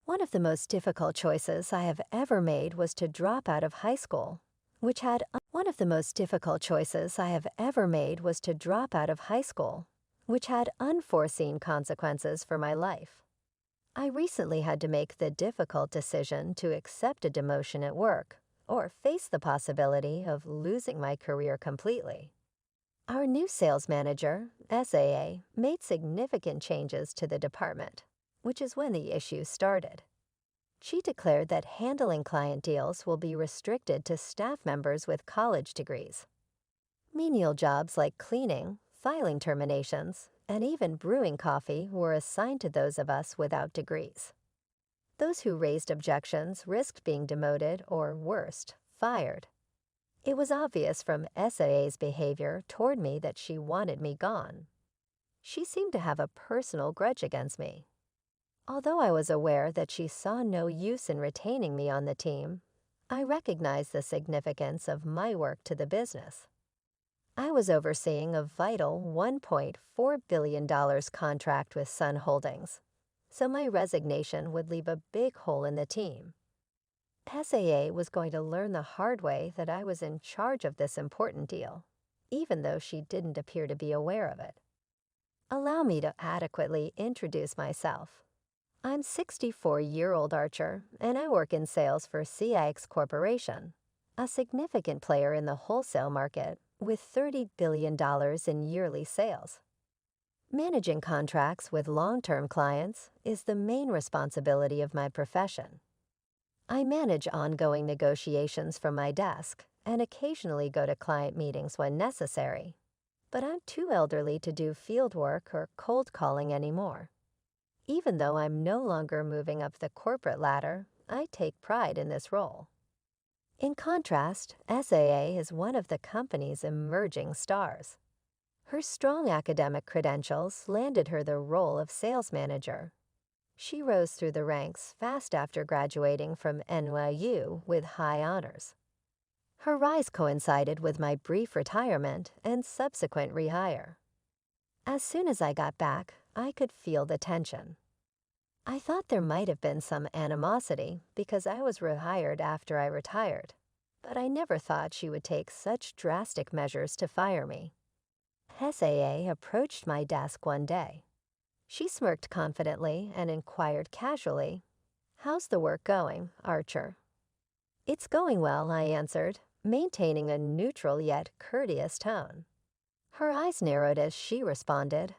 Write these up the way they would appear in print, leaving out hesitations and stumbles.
One of the most difficult choices I have ever made was to drop out of high school, which had one of the most difficult choices I have ever made was to drop out of high school, which had unforeseen consequences for my life. I recently had to make the difficult decision to accept a demotion at work or face the possibility of losing my career completely. Our new sales manager, SAA, made significant changes to the department, which is when the issue started. She declared that handling client deals will be restricted to staff members with college degrees. Menial jobs like cleaning, filing terminations, and even brewing coffee were assigned to those of us without degrees. Those who raised objections risked being demoted or, worst, fired. It was obvious from SAA's behavior toward me that she wanted me gone. She seemed to have a personal grudge against me. Although I was aware that she saw no use in retaining me on the team, I recognized the significance of my work to the business. I was overseeing a vital $1.4 billion contract with Sun Holdings, so my resignation would leave a big hole in the team. SAA was going to learn the hard way that I was in charge of this important deal, even though she didn't appear to be aware of it. Allow me to adequately introduce myself. I'm 64-year-old Archer, and I work in sales for CIX Corporation, a significant player in the wholesale market with $30 billion in yearly sales. Managing contracts with long-term clients is the main responsibility of my profession. I manage ongoing negotiations from my desk and occasionally go to client meetings when necessary, but I'm too elderly to do field work or cold calling anymore. Even though I'm no longer moving up the corporate ladder, I take pride in this role. In contrast, SAA is one of the company's emerging stars. Her strong academic credentials landed her the role of sales manager. She rose through the ranks fast after graduating from NYU with high honors. Her rise coincided with my brief retirement and subsequent rehire. As soon as I got back, I could feel the tension. I thought there might have been some animosity because I was rehired after I retired, but I never thought she would take such drastic measures to fire me. SAA approached my desk one day. She smirked confidently and inquired casually, "How's the work going, Archer?" "It's going well," I answered, maintaining a neutral yet courteous tone. Her eyes narrowed as she responded,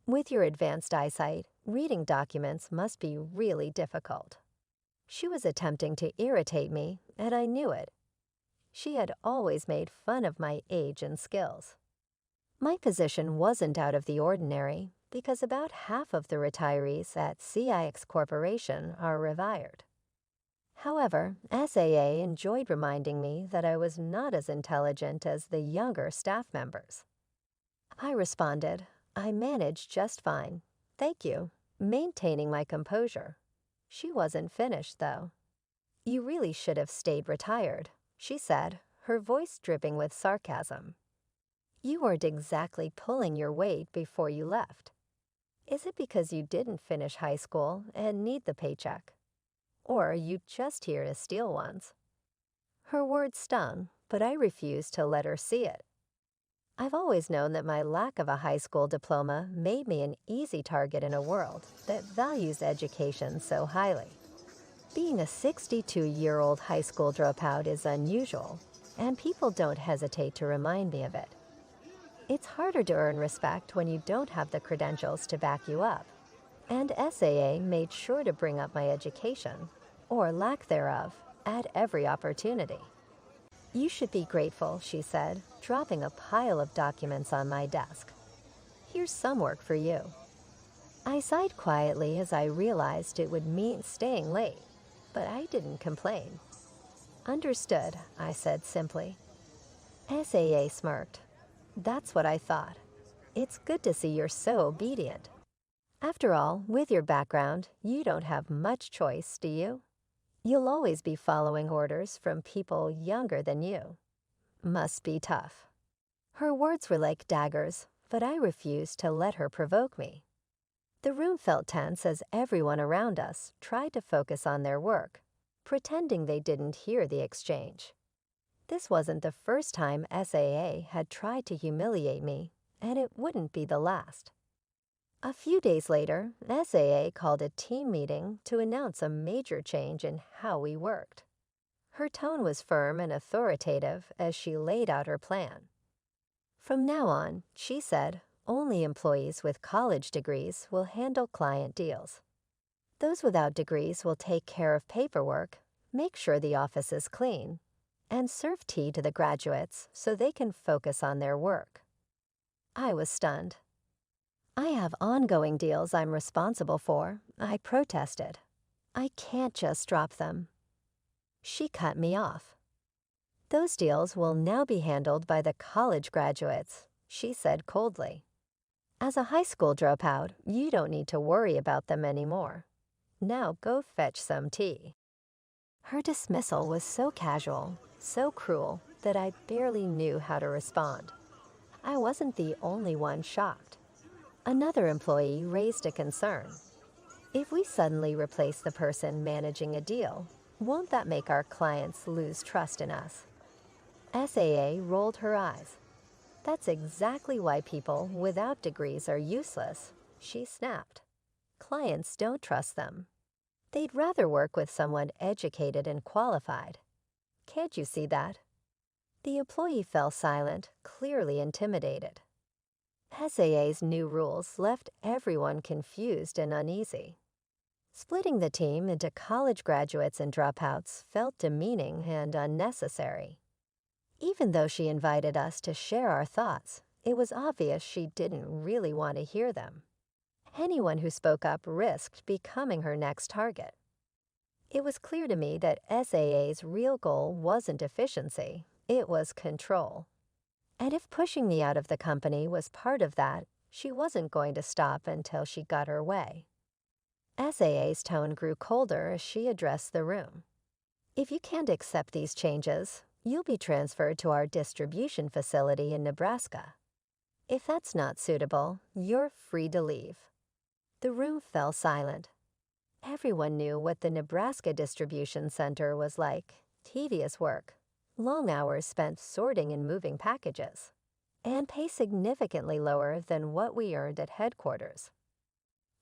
"With your advanced eyesight, reading documents must be really difficult." She was attempting to irritate me, and I knew it. She had always made fun of my age and skills. My position wasn't out of the ordinary because about half of the retirees at CIX Corporation are rehired. However, SAA enjoyed reminding me that I was not as intelligent as the younger staff members. I responded, "I managed just fine, thank you," maintaining my composure. She wasn't finished, though. "You really should have stayed retired," she said, her voice dripping with sarcasm. "You weren't exactly pulling your weight before you left. Is it because you didn't finish high school and need the paycheck? Or are you just here to steal ones?" Her words stung, but I refused to let her see it. I've always known that my lack of a high school diploma made me an easy target in a world that values education so highly. Being a 62-year-old high school dropout is unusual, and people don't hesitate to remind me of it. It's harder to earn respect when you don't have the credentials to back you up, and SAA made sure to bring up my education, or lack thereof, at every opportunity. "You should be grateful," she said, dropping a pile of documents on my desk. "Here's some work for you." I sighed quietly as I realized it would mean staying late, but I didn't complain. "Understood," I said simply. SAA smirked. "That's what I thought. It's good to see you're so obedient. After all, with your background, you don't have much choice, do you? You'll always be following orders from people younger than you. Must be tough." Her words were like daggers, but I refused to let her provoke me. The room felt tense as everyone around us tried to focus on their work, pretending they didn't hear the exchange. This wasn't the first time SAA had tried to humiliate me, and it wouldn't be the last. A few days later, SAA called a team meeting to announce a major change in how we worked. Her tone was firm and authoritative as she laid out her plan. From now on, she said, only employees with college degrees will handle client deals. Those without degrees will take care of paperwork, make sure the office is clean, and serve tea to the graduates so they can focus on their work. I was stunned. I have ongoing deals I'm responsible for, I protested. I can't just drop them. She cut me off. Those deals will now be handled by the college graduates, she said coldly. As a high school dropout, you don't need to worry about them anymore. Now go fetch some tea. Her dismissal was so casual, so cruel, that I barely knew how to respond. I wasn't the only one shocked. Another employee raised a concern. If we suddenly replace the person managing a deal, won't that make our clients lose trust in us? SAA rolled her eyes. That's exactly why people without degrees are useless, she snapped. Clients don't trust them. They'd rather work with someone educated and qualified. Can't you see that? The employee fell silent, clearly intimidated. SAA's new rules left everyone confused and uneasy. Splitting the team into college graduates and dropouts felt demeaning and unnecessary. Even though she invited us to share our thoughts, it was obvious she didn't really want to hear them. Anyone who spoke up risked becoming her next target. It was clear to me that SAA's real goal wasn't efficiency, it was control. And if pushing me out of the company was part of that, she wasn't going to stop until she got her way. SAA's tone grew colder as she addressed the room. If you can't accept these changes, you'll be transferred to our distribution facility in Nebraska. If that's not suitable, you're free to leave. The room fell silent. Everyone knew what the Nebraska distribution center was like: tedious work, long hours spent sorting and moving packages, and pay significantly lower than what we earned at headquarters.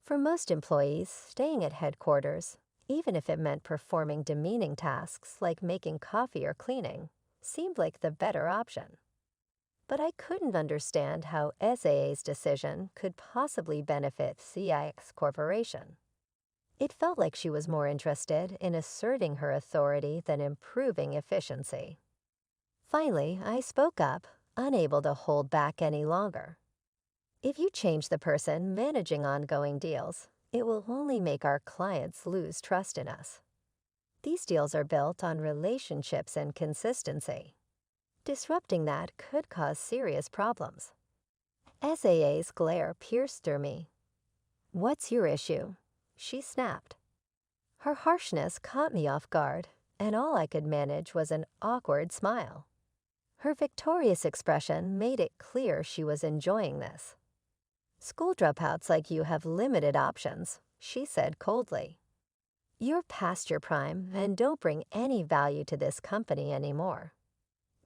For most employees, staying at headquarters, even if it meant performing demeaning tasks like making coffee or cleaning, seemed like the better option. But I couldn't understand how SAA's decision could possibly benefit CIX Corporation. It felt like she was more interested in asserting her authority than improving efficiency. Finally, I spoke up, unable to hold back any longer. If you change the person managing ongoing deals, it will only make our clients lose trust in us. These deals are built on relationships and consistency. Disrupting that could cause serious problems. SAA's glare pierced through me. What's your issue? She snapped. Her harshness caught me off guard, and all I could manage was an awkward smile. Her victorious expression made it clear she was enjoying this. School dropouts like you have limited options, she said coldly. You're past your prime and don't bring any value to this company anymore.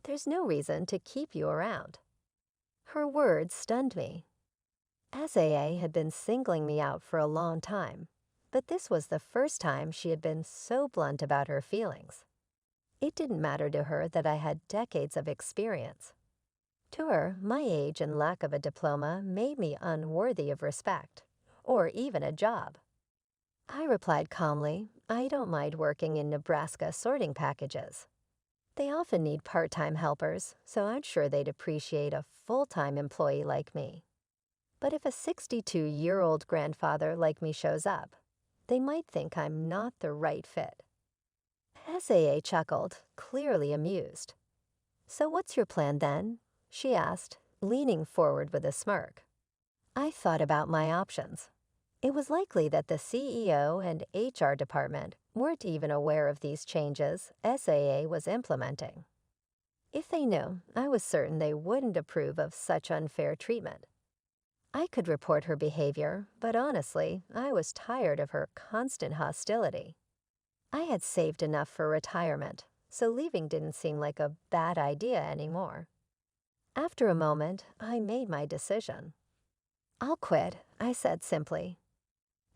There's no reason to keep you around. Her words stunned me. SAA had been singling me out for a long time, but this was the first time she had been so blunt about her feelings. It didn't matter to her that I had decades of experience. To her, my age and lack of a diploma made me unworthy of respect, or even a job. I replied calmly, I don't mind working in Nebraska sorting packages. They often need part-time helpers, so I'm sure they'd appreciate a full-time employee like me. But if a 62-year-old grandfather like me shows up, they might think I'm not the right fit. SAA chuckled, clearly amused. So what's your plan then? She asked, leaning forward with a smirk. I thought about my options. It was likely that the CEO and HR department weren't even aware of these changes SAA was implementing. If they knew, I was certain they wouldn't approve of such unfair treatment. I could report her behavior, but honestly, I was tired of her constant hostility. I had saved enough for retirement, so leaving didn't seem like a bad idea anymore. After a moment, I made my decision. "I'll quit," I said simply.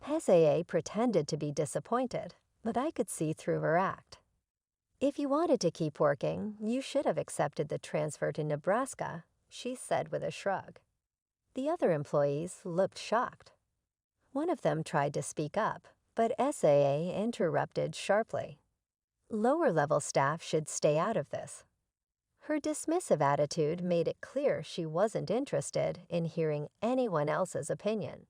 SAA pretended to be disappointed, but I could see through her act. "If you wanted to keep working, you should have accepted the transfer to Nebraska," she said with a shrug. The other employees looked shocked. One of them tried to speak up, but SAA interrupted sharply. "Lower-level staff should stay out of this." Her dismissive attitude made it clear she wasn't interested in hearing anyone else's opinion.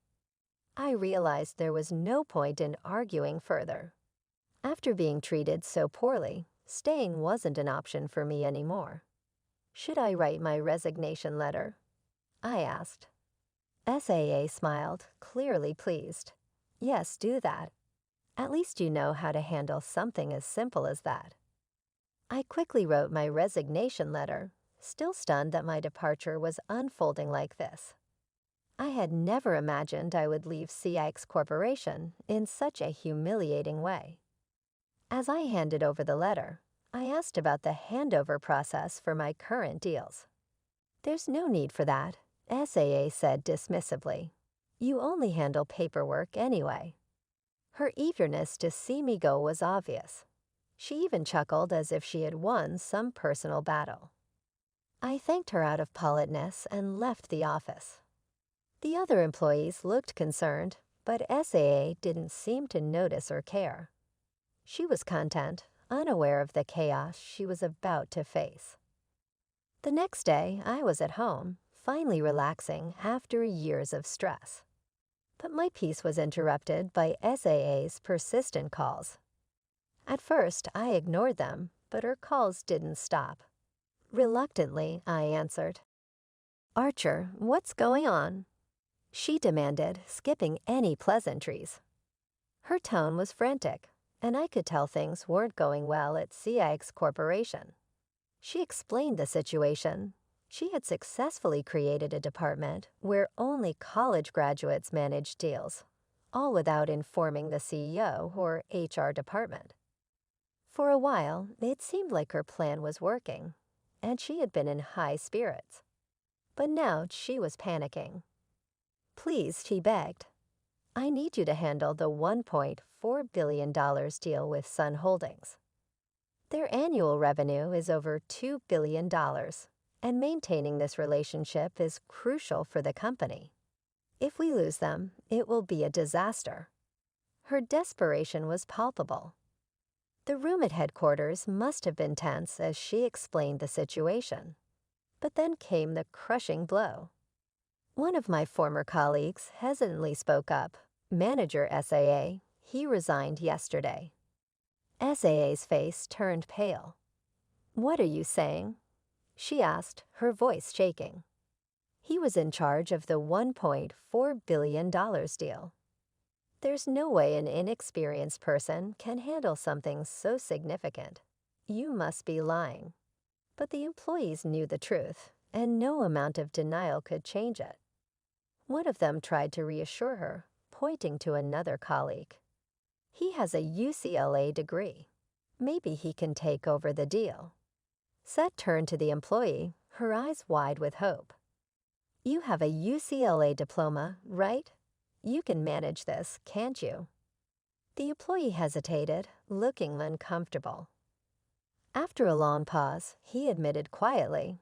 I realized there was no point in arguing further. After being treated so poorly, staying wasn't an option for me anymore. "Should I write my resignation letter?" I asked. SAA smiled, clearly pleased. "Yes, do that. At least you know how to handle something as simple as that." I quickly wrote my resignation letter, still stunned that my departure was unfolding like this. I had never imagined I would leave CX Corporation in such a humiliating way. As I handed over the letter, I asked about the handover process for my current deals. "There's no need for that," SAA said dismissively. "You only handle paperwork anyway." Her eagerness to see me go was obvious. She even chuckled as if she had won some personal battle. I thanked her out of politeness and left the office. The other employees looked concerned, but SAA didn't seem to notice or care. She was content, unaware of the chaos she was about to face. The next day, I was at home, finally relaxing after years of stress. But my peace was interrupted by SAA's persistent calls. At first, I ignored them, but her calls didn't stop. Reluctantly, I answered. "Archer, what's going on?" she demanded, skipping any pleasantries. Her tone was frantic, and I could tell things weren't going well at CX Corporation. She explained the situation. She had successfully created a department where only college graduates managed deals, all without informing the CEO or HR department. For a while, it seemed like her plan was working, and she had been in high spirits. But now she was panicking. "Please," she begged. "I need you to handle the $1.4 billion deal with Sun Holdings. Their annual revenue is over $2 billion, and maintaining this relationship is crucial for the company. If we lose them, it will be a disaster." Her desperation was palpable. The room at headquarters must have been tense as she explained the situation. But then came the crushing blow. One of my former colleagues hesitantly spoke up. "Manager SAA, he resigned yesterday." SAA's face turned pale. "What are you saying?" she asked, her voice shaking. "He was in charge of the $1.4 billion deal. There's no way an inexperienced person can handle something so significant. You must be lying." But the employees knew the truth, and no amount of denial could change it. One of them tried to reassure her, pointing to another colleague. "He has a UCLA degree. Maybe he can take over the deal." Seth turned to the employee, her eyes wide with hope. "You have a UCLA diploma, right? You can manage this, can't you?" The employee hesitated, looking uncomfortable. After a long pause, he admitted quietly,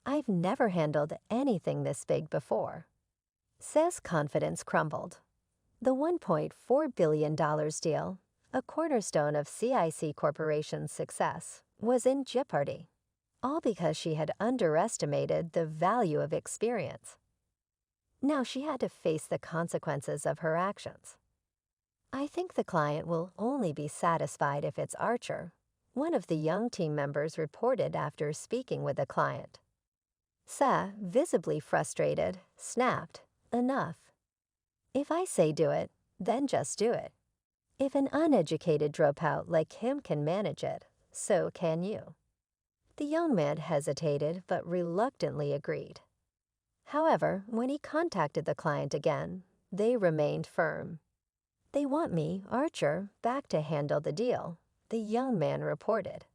"I've never handled anything this big before." Seth's confidence crumbled. The $1.4 billion deal, a cornerstone of CIC Corporation's success, was in jeopardy, all because she had underestimated the value of experience. Now she had to face the consequences of her actions. "I think the client will only be satisfied if it's Archer," one of the young team members reported after speaking with the client. Seth, visibly frustrated, snapped, "Enough. If I say do it, then just do it. If an uneducated dropout like him can manage it, so can you." The young man hesitated but reluctantly agreed. However, when he contacted the client again, they remained firm. "They want me, Archer, back to handle the deal," the young man reported.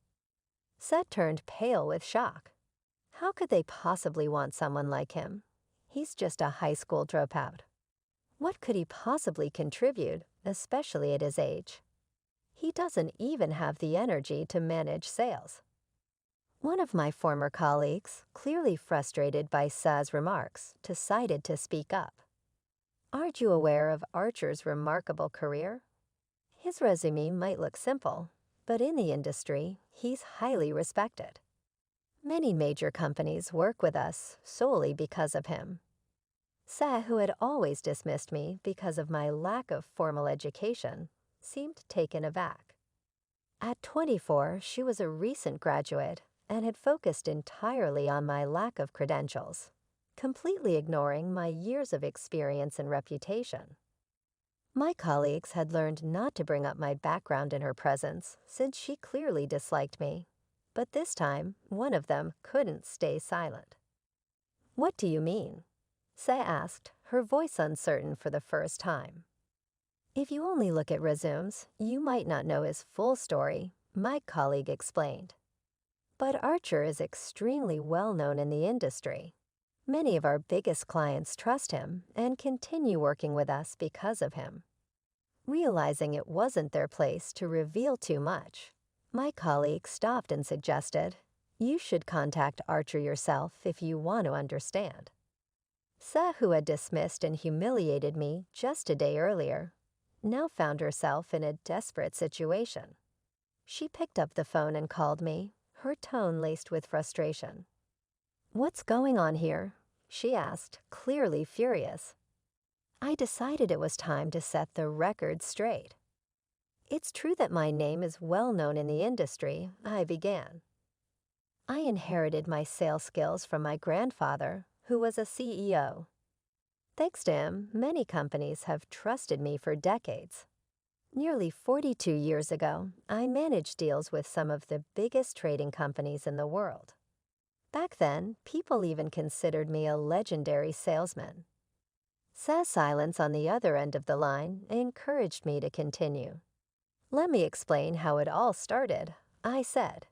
Seth turned pale with shock. How could they possibly want someone like him? He's just a high school dropout. What could he possibly contribute, especially at his age? He doesn't even have the energy to manage sales. One of my former colleagues, clearly frustrated by Seth's remarks, decided to speak up. "Aren't you aware of Archer's remarkable career? His resume might look simple, but in the industry, he's highly respected. Many major companies work with us solely because of him." Seth, who had always dismissed me because of my lack of formal education, seemed taken aback. At 24, she was a recent graduate and had focused entirely on my lack of credentials, completely ignoring my years of experience and reputation. My colleagues had learned not to bring up my background in her presence since she clearly disliked me, but this time, one of them couldn't stay silent. "What do you mean?" Seth asked, her voice uncertain for the first time. "If you only look at resumes, you might not know his full story," my colleague explained. "But Archer is extremely well known in the industry. Many of our biggest clients trust him and continue working with us because of him." Realizing it wasn't their place to reveal too much, my colleague stopped and suggested, "You should contact Archer yourself if you want to understand." Seth, who had dismissed and humiliated me just a day earlier, now found herself in a desperate situation. She picked up the phone and called me, her tone laced with frustration. "What's going on here?" she asked, clearly furious. I decided it was time to set the record straight. "It's true that my name is well known in the industry," I began. "I inherited my sales skills from my grandfather, who was a CEO. Thanks to him, many companies have trusted me for decades. Nearly 42 years ago, I managed deals with some of the biggest trading companies in the world. Back then, people even considered me a legendary salesman." Seth's silence on the other end of the line encouraged me to continue. "Let me explain how it all started," I said.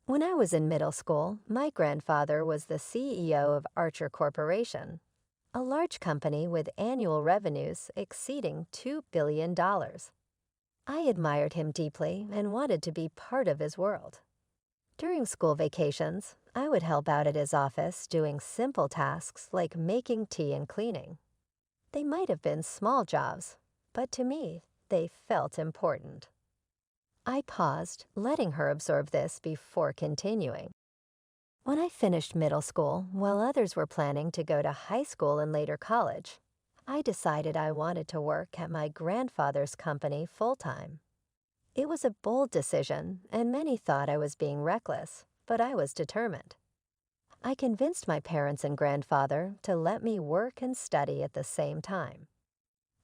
"When I was in middle school, my grandfather was the CEO of Archer Corporation, a large company with annual revenues exceeding $2 billion. I admired him deeply and wanted to be part of his world. During school vacations, I would help out at his office doing simple tasks like making tea and cleaning. They might have been small jobs, but to me, they felt important." I paused, letting her absorb this before continuing. "When I finished middle school, while others were planning to go to high school and later college, I decided I wanted to work at my grandfather's company full-time. It was a bold decision, and many thought I was being reckless, but I was determined. I convinced my parents and grandfather to let me work and study at the same time."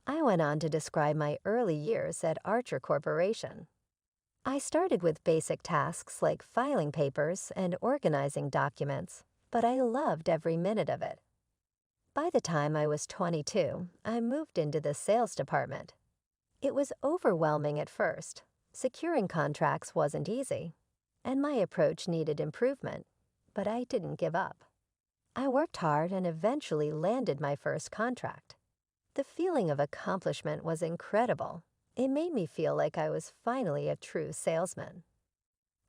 I went on to describe my early years at Archer Corporation. "I started with basic tasks like filing papers and organizing documents, but I loved every minute of it. By the time I was 22, I moved into the sales department. It was overwhelming at first. Securing contracts wasn't easy, and my approach needed improvement, but I didn't give up. I worked hard and eventually landed my first contract. The feeling of accomplishment was incredible. It made me feel like I was finally a true salesman."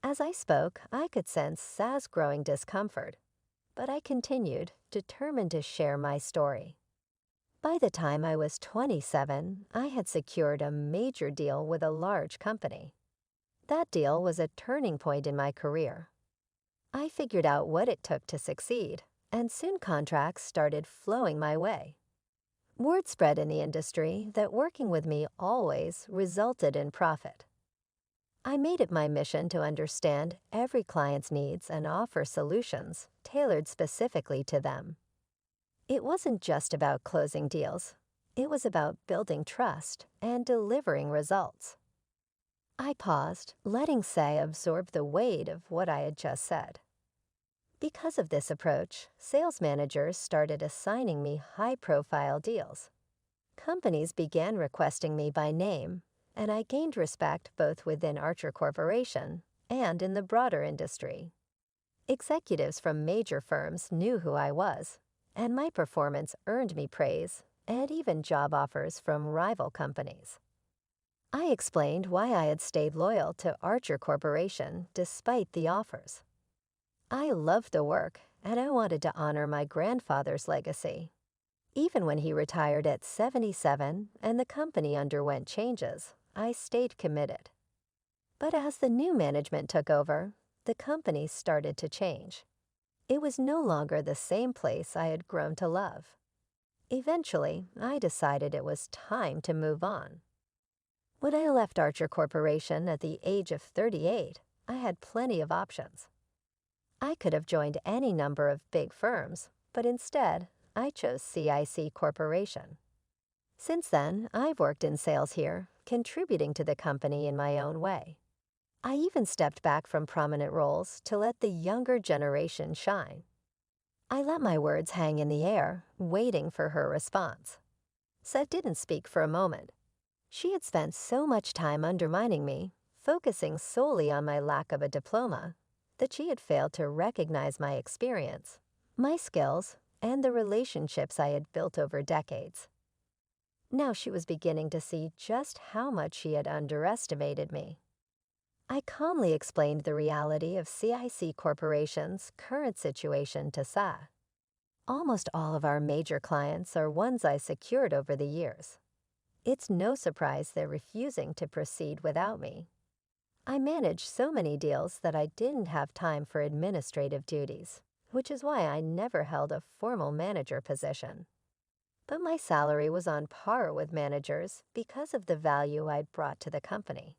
As I spoke, I could sense Seth's growing discomfort, but I continued, determined to share my story. By the time I was 27, I had secured a major deal with a large company. That deal was a turning point in my career. I figured out what it took to succeed, and soon contracts started flowing my way. Word spread in the industry that working with me always resulted in profit. I made it my mission to understand every client's needs and offer solutions tailored specifically to them. It wasn't just about closing deals. It was about building trust and delivering results. I paused, letting Seth absorb the weight of what I had just said. Because of this approach, sales managers started assigning me high-profile deals. Companies began requesting me by name, and I gained respect both within Archer Corporation and in the broader industry. Executives from major firms knew who I was, and my performance earned me praise and even job offers from rival companies. I explained why I had stayed loyal to Archer Corporation despite the offers. I loved the work, and I wanted to honor my grandfather's legacy. Even when he retired at 77 and the company underwent changes, I stayed committed. But as the new management took over, the company started to change. It was no longer the same place I had grown to love. Eventually, I decided it was time to move on. When I left Archer Corporation at the age of 38, I had plenty of options. I could have joined any number of big firms, but instead, I chose CIC Corporation. Since then, I've worked in sales here, contributing to the company in my own way. I even stepped back from prominent roles to let the younger generation shine. I let my words hang in the air, waiting for her response. Seth didn't speak for a moment. She had spent so much time undermining me, focusing solely on my lack of a diploma, that she had failed to recognize my experience, my skills, and the relationships I had built over decades. Now she was beginning to see just how much she had underestimated me. I calmly explained the reality of CIC Corporation's current situation to Sa. Almost all of our major clients are ones I secured over the years. It's no surprise they're refusing to proceed without me. I managed so many deals that I didn't have time for administrative duties, which is why I never held a formal manager position. But my salary was on par with managers because of the value I'd brought to the company.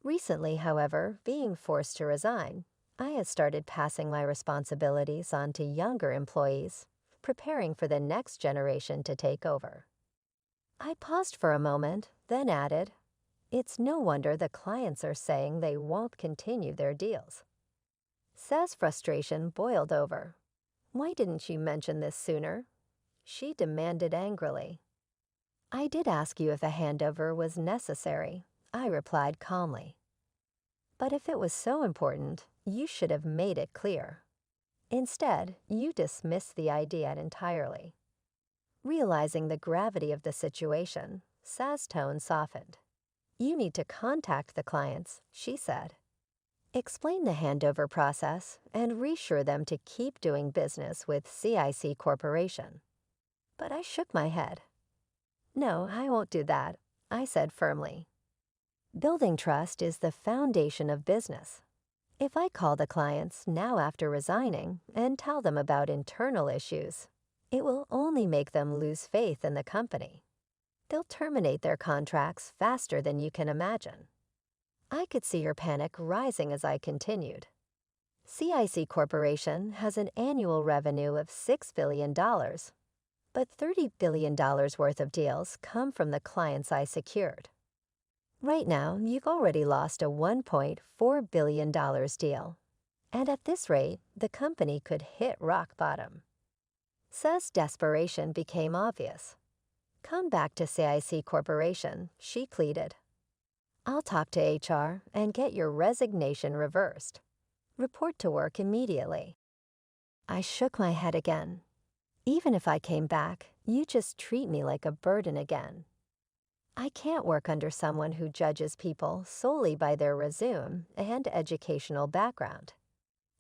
Recently, however, being forced to resign, I had started passing my responsibilities on to younger employees, preparing for the next generation to take over. I paused for a moment, then added, "It's no wonder the clients are saying they won't continue their deals." Sa's frustration boiled over. "Why didn't you mention this sooner?" she demanded angrily. "I did ask you if a handover was necessary," I replied calmly. "But if it was so important, you should have made it clear. Instead, you dismissed the idea entirely." Realizing the gravity of the situation, Sa's tone softened. "You need to contact the clients," she said. "Explain the handover process and reassure them to keep doing business with CIC Corporation." But I shook my head. "No, I won't do that," I said firmly. Building trust is the foundation of business. If I call the clients now after resigning and tell them about internal issues, it will only make them lose faith in the company. They'll terminate their contracts faster than you can imagine. I could see her panic rising as I continued. CIC Corporation has an annual revenue of $6 billion, but $30 billion worth of deals come from the clients I secured. Right now, you've already lost a $1.4 billion deal, and at this rate, the company could hit rock bottom. Sa's desperation became obvious. "Come back to CIC Corporation," she pleaded. "I'll talk to HR and get your resignation reversed. Report to work immediately." I shook my head again. "Even if I came back, you just treat me like a burden again. I can't work under someone who judges people solely by their resume and educational background.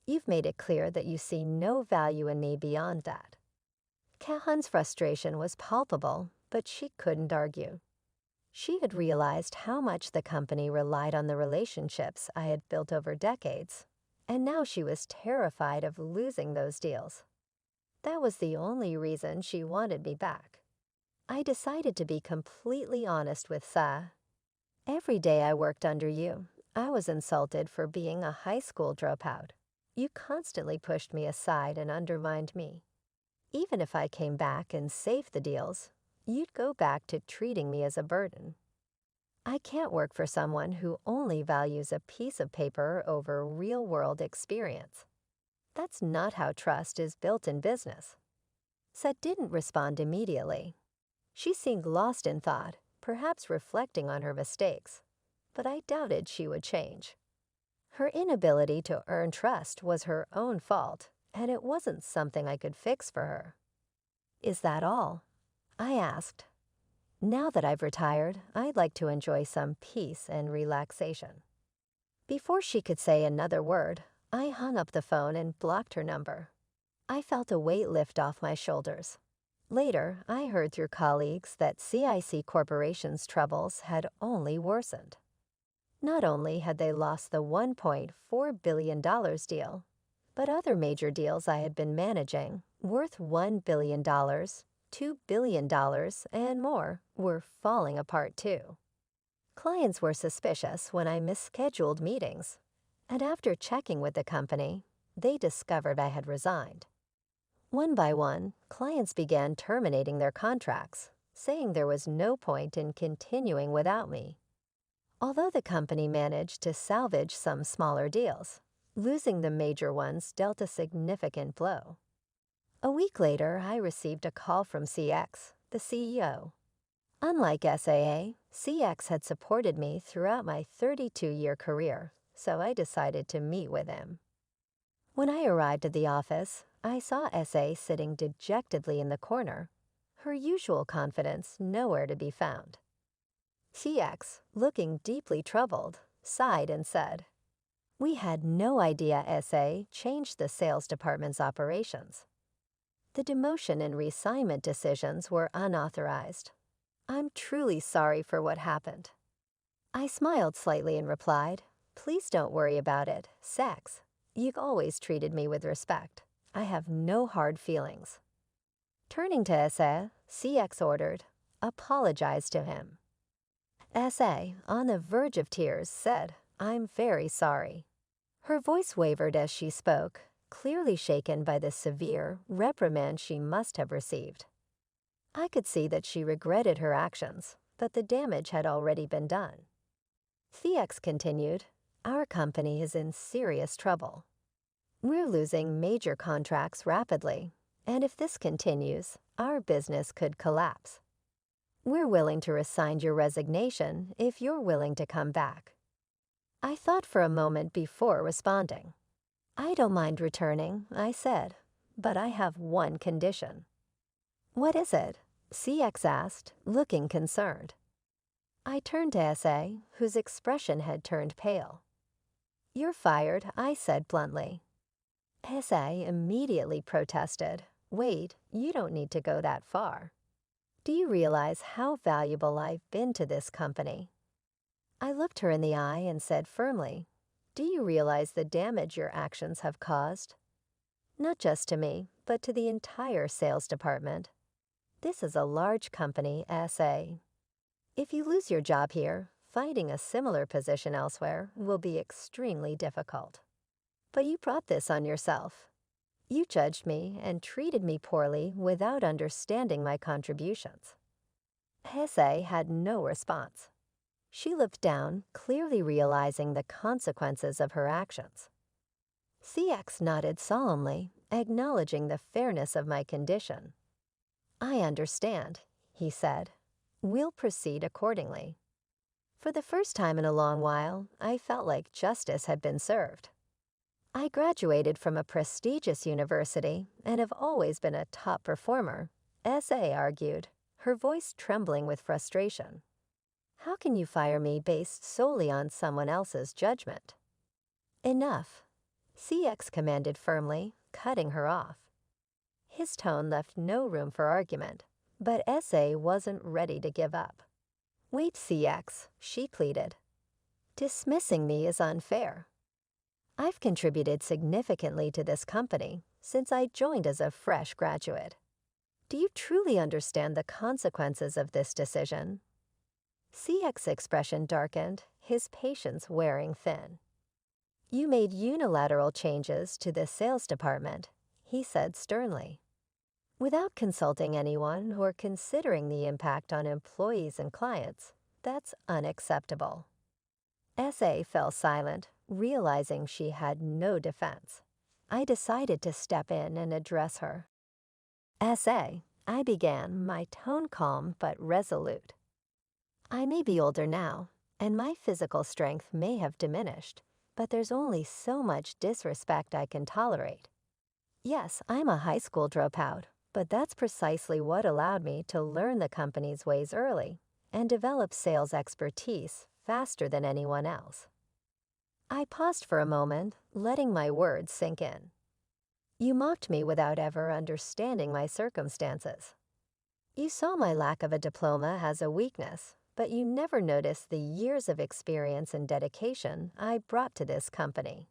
You've made it clear that you see no value in me beyond that." Kahan's frustration was palpable, but she couldn't argue. She had realized how much the company relied on the relationships I had built over decades, and now she was terrified of losing those deals. That was the only reason she wanted me back. I decided to be completely honest with Sa. "Every day I worked under you, I was insulted for being a high school dropout. You constantly pushed me aside and undermined me. Even if I came back and saved the deals, you'd go back to treating me as a burden. I can't work for someone who only values a piece of paper over real-world experience." That's not how trust is built in business. Seth didn't respond immediately. She seemed lost in thought, perhaps reflecting on her mistakes, but I doubted she would change. Her inability to earn trust was her own fault, and it wasn't something I could fix for her. "Is that all?" I asked. "Now that I've retired, I'd like to enjoy some peace and relaxation." Before she could say another word, I hung up the phone and blocked her number. I felt a weight lift off my shoulders. Later, I heard through colleagues that CIC Corporation's troubles had only worsened. Not only had they lost the $1.4 billion deal, but other major deals I had been managing, worth $1 billion, $2 billion, and more, were falling apart too. Clients were suspicious when I misscheduled meetings, and after checking with the company, they discovered I had resigned. One by one, clients began terminating their contracts, saying there was no point in continuing without me. Although the company managed to salvage some smaller deals, losing the major ones dealt a significant blow. A week later, I received a call from CX, the CEO. Unlike SAA, CX had supported me throughout my 32-year career, so I decided to meet with him. When I arrived at the office, I saw SA sitting dejectedly in the corner, her usual confidence nowhere to be found. CX, looking deeply troubled, sighed and said, "We had no idea SA changed the sales department's operations. The demotion and reassignment decisions were unauthorized. I'm truly sorry for what happened." I smiled slightly and replied, "Please don't worry about it, Sex. You've always treated me with respect. I have no hard feelings." Turning to SA, CX ordered, "Apologize to him." SA, on the verge of tears, said, "I'm very sorry." Her voice wavered as she spoke, clearly shaken by the severe reprimand she must have received. I could see that she regretted her actions, but the damage had already been done. CX continued, "Our company is in serious trouble. We're losing major contracts rapidly, and if this continues, our business could collapse. We're willing to rescind your resignation if you're willing to come back." I thought for a moment before responding. "I don't mind returning," I said, "but I have one condition." "What is it?" CX asked, looking concerned. I turned to SA, whose expression had turned pale. "You're fired," I said bluntly. SA immediately protested, "Wait, you don't need to go that far. Do you realize how valuable I've been to this company?" I looked her in the eye and said firmly, "Do you realize the damage your actions have caused? Not just to me, but to the entire sales department. This is a large company, SA. If you lose your job here, finding a similar position elsewhere will be extremely difficult. But you brought this on yourself. You judged me and treated me poorly without understanding my contributions." SA had no response. She looked down, clearly realizing the consequences of her actions. CX nodded solemnly, acknowledging the fairness of my condition. "I understand," he said. "We'll proceed accordingly." For the first time in a long while, I felt like justice had been served. I graduated from a prestigious university and have always been a top performer, SA argued, her voice trembling with frustration. "How can you fire me based solely on someone else's judgment?" "Enough," CX commanded firmly, cutting her off. His tone left no room for argument, but SA wasn't ready to give up. "Wait, CX," she pleaded. "Dismissing me is unfair. I've contributed significantly to this company since I joined as a fresh graduate. Do you truly understand the consequences of this decision?" CX's expression darkened, his patience wearing thin. "You made unilateral changes to the sales department," he said sternly. "Without consulting anyone or considering the impact on employees and clients, that's unacceptable." SA fell silent, realizing she had no defense. I decided to step in and address her. SA, I began, my tone calm but resolute. I may be older now, and my physical strength may have diminished, but there's only so much disrespect I can tolerate. Yes, I'm a high school dropout, but that's precisely what allowed me to learn the company's ways early and develop sales expertise faster than anyone else. I paused for a moment, letting my words sink in. You mocked me without ever understanding my circumstances. You saw my lack of a diploma as a weakness, but you never noticed the years of experience and dedication I brought to this company.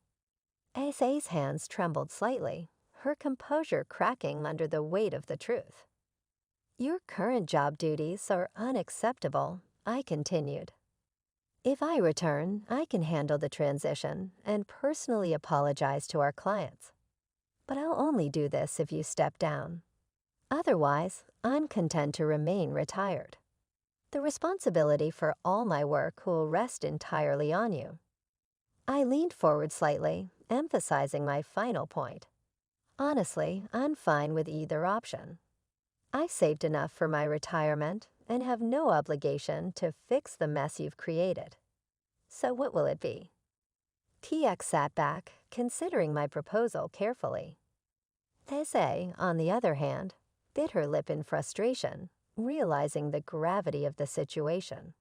SA's hands trembled slightly, her composure cracking under the weight of the truth. Your current job duties are unacceptable, I continued. If I return, I can handle the transition and personally apologize to our clients. But I'll only do this if you step down. Otherwise, I'm content to remain retired. The responsibility for all my work will rest entirely on you. I leaned forward slightly, emphasizing my final point. Honestly, I'm fine with either option. I saved enough for my retirement and have no obligation to fix the mess you've created. So what will it be? TX sat back, considering my proposal carefully. Thésée, on the other hand, bit her lip in frustration, realizing the gravity of the situation.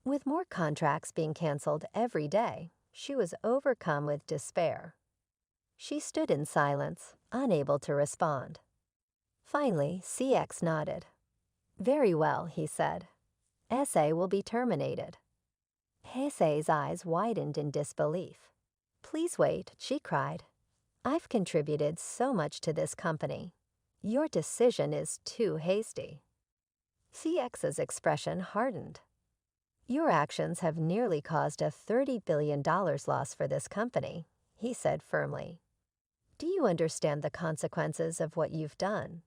With more contracts being canceled every day, she was overcome with despair. She stood in silence, unable to respond. Finally, CX nodded. Very well, he said. SA will be terminated. Heisei's eyes widened in disbelief. Please wait, she cried. I've contributed so much to this company. Your decision is too hasty. CX's expression hardened. Your actions have nearly caused a $30 billion loss for this company, he said firmly. Do you understand the consequences of what you've done?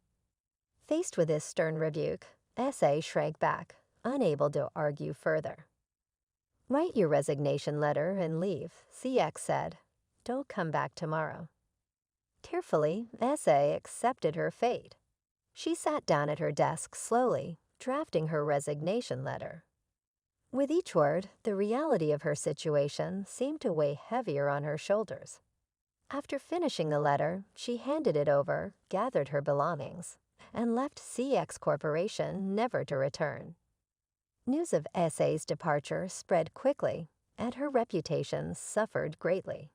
Faced with this stern rebuke, SA shrank back, unable to argue further. Write your resignation letter and leave, CX said. Don't come back tomorrow. Tearfully, SA accepted her fate. She sat down at her desk slowly, drafting her resignation letter. With each word, the reality of her situation seemed to weigh heavier on her shoulders. After finishing the letter, she handed it over, gathered her belongings, and left CX Corporation never to return. News of SA's departure spread quickly, and her reputation suffered greatly.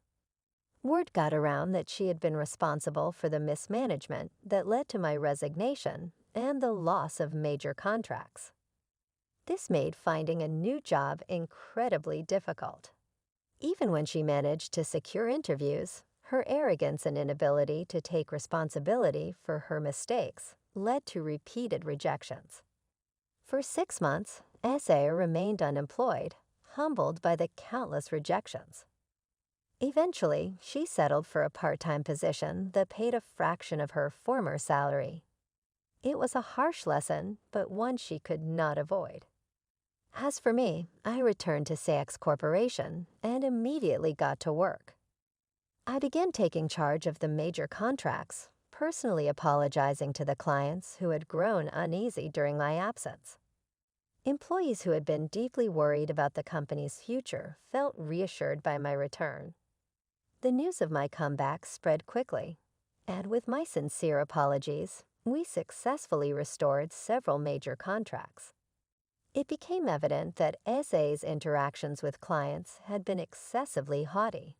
Word got around that she had been responsible for the mismanagement that led to my resignation and the loss of major contracts. This made finding a new job incredibly difficult. Even when she managed to secure interviews, her arrogance and inability to take responsibility for her mistakes led to repeated rejections. For 6 months, SA remained unemployed, humbled by the countless rejections. Eventually, she settled for a part-time position that paid a fraction of her former salary. It was a harsh lesson, but one she could not avoid. As for me, I returned to CX Corporation and immediately got to work. I began taking charge of the major contracts, personally apologizing to the clients who had grown uneasy during my absence. Employees who had been deeply worried about the company's future felt reassured by my return. The news of my comeback spread quickly, and with my sincere apologies, we successfully restored several major contracts. It became evident that SA's interactions with clients had been excessively haughty.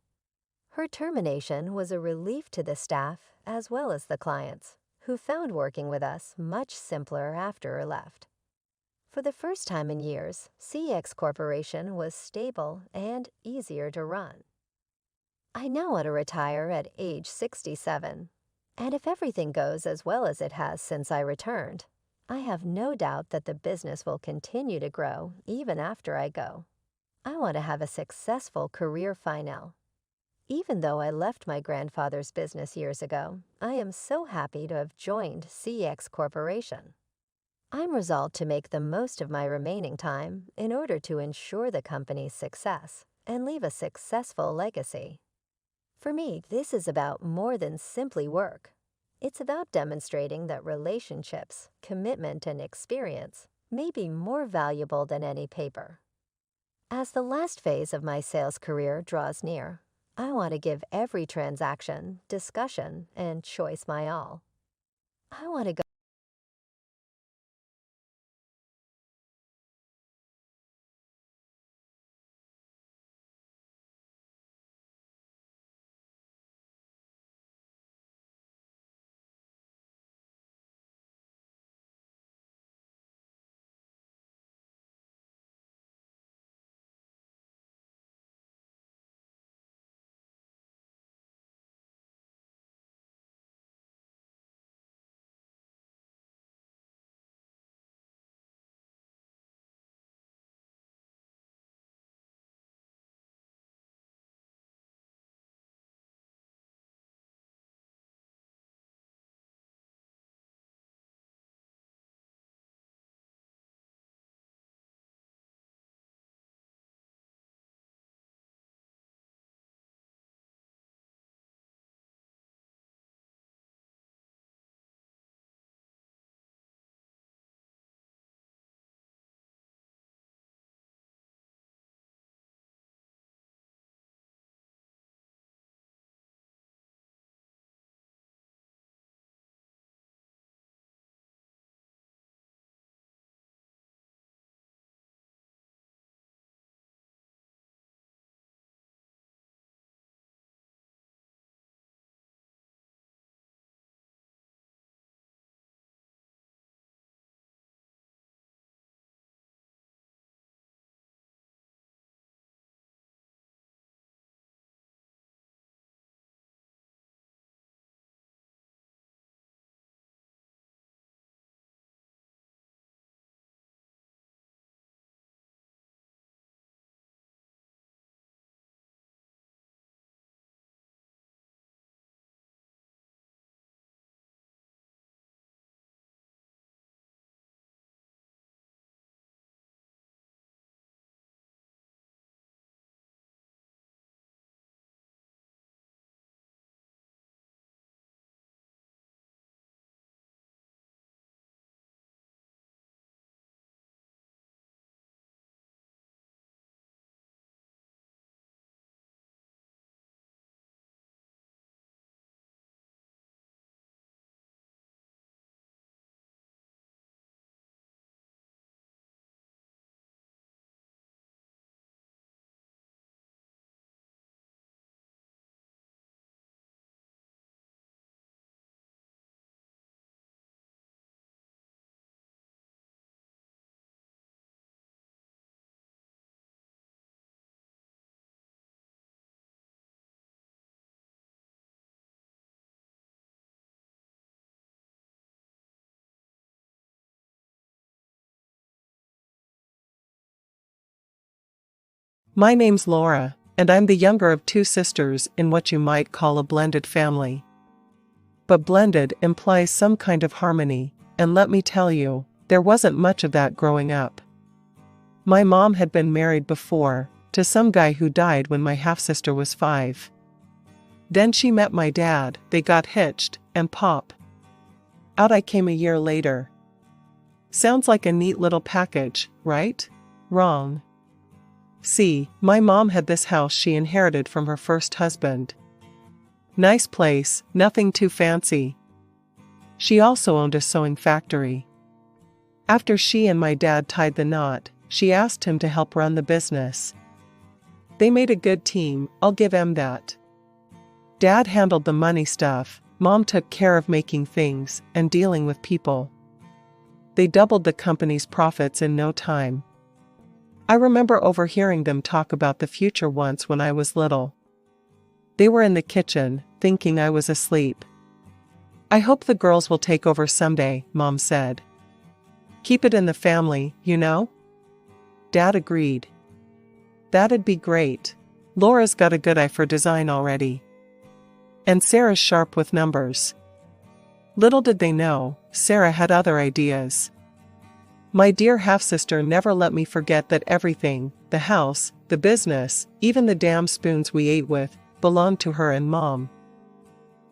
Her termination was a relief to the staff as well as the clients, who found working with us much simpler after her left. For the first time in years, CX Corporation was stable and easier to run. I now want to retire at age 67, and if everything goes as well as it has since I returned, I have no doubt that the business will continue to grow even after I go. I want to have a successful career final. Even though I left my grandfather's business years ago, I am so happy to have joined CX Corporation. I'm resolved to make the most of my remaining time in order to ensure the company's success and leave a successful legacy. For me, this is about more than simply work. It's about demonstrating that relationships, commitment, and experience may be more valuable than any paper. As the last phase of my sales career draws near, I want to give every transaction, discussion, and choice my all. I want to go. My name's Laura, and I'm the younger of two sisters in what you might call a blended family. But blended implies some kind of harmony, and let me tell you, there wasn't much of that growing up. My mom had been married before, to some guy who died when my half-sister was 5. Then she met my dad, they got hitched, and pop. Out I came a year later. Sounds like a neat little package, right? Wrong. See, my mom had this house she inherited from her first husband. Nice place, nothing too fancy. She also owned a sewing factory. After she and my dad tied the knot, she asked him to help run the business. They made a good team, I'll give him that. Dad handled the money stuff, Mom took care of making things and dealing with people. They doubled the company's profits in no time. I remember overhearing them talk about the future once when I was little. They were in the kitchen, thinking I was asleep. I hope the girls will take over someday, Mom said. Keep it in the family, you know? Dad agreed. That'd be great. Laura's got a good eye for design already. And Sarah's sharp with numbers. Little did they know, Sarah had other ideas. My dear half-sister never let me forget that everything, the house, the business, even the damn spoons we ate with, belonged to her and Mom.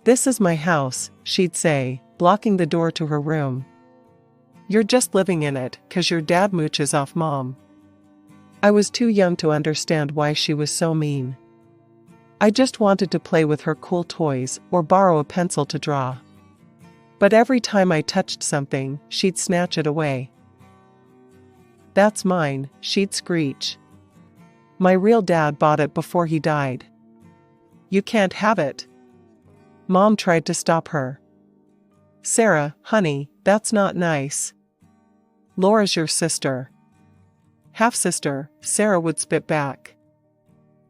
"This is my house," she'd say, blocking the door to her room. "You're just living in it 'cause your dad mooches off Mom." I was too young to understand why she was so mean. I just wanted to play with her cool toys or borrow a pencil to draw. But every time I touched something, she'd snatch it away. "That's mine," she'd screech. "My real dad bought it before he died. You can't have it." Mom tried to stop her. "Sarah, honey, that's not nice. Laura's your sister." "Half-sister," Sarah would spit back.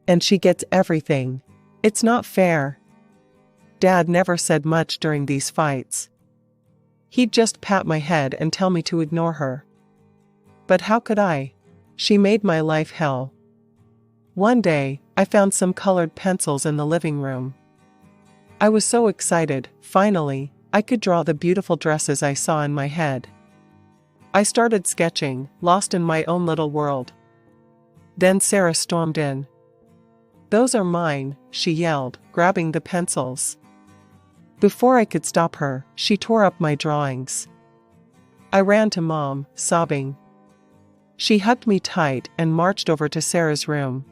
"And she gets everything. It's not fair." Dad never said much during these fights. He'd just pat my head and tell me to ignore her. But how could I? She made my life hell. One day, I found some colored pencils in the living room. I was so excited, finally, I could draw the beautiful dresses I saw in my head. I started sketching, lost in my own little world. Then Sarah stormed in. "Those are mine," she yelled, grabbing the pencils. Before I could stop her, she tore up my drawings. I ran to Mom, sobbing. She hugged me tight and marched over to Sarah's room.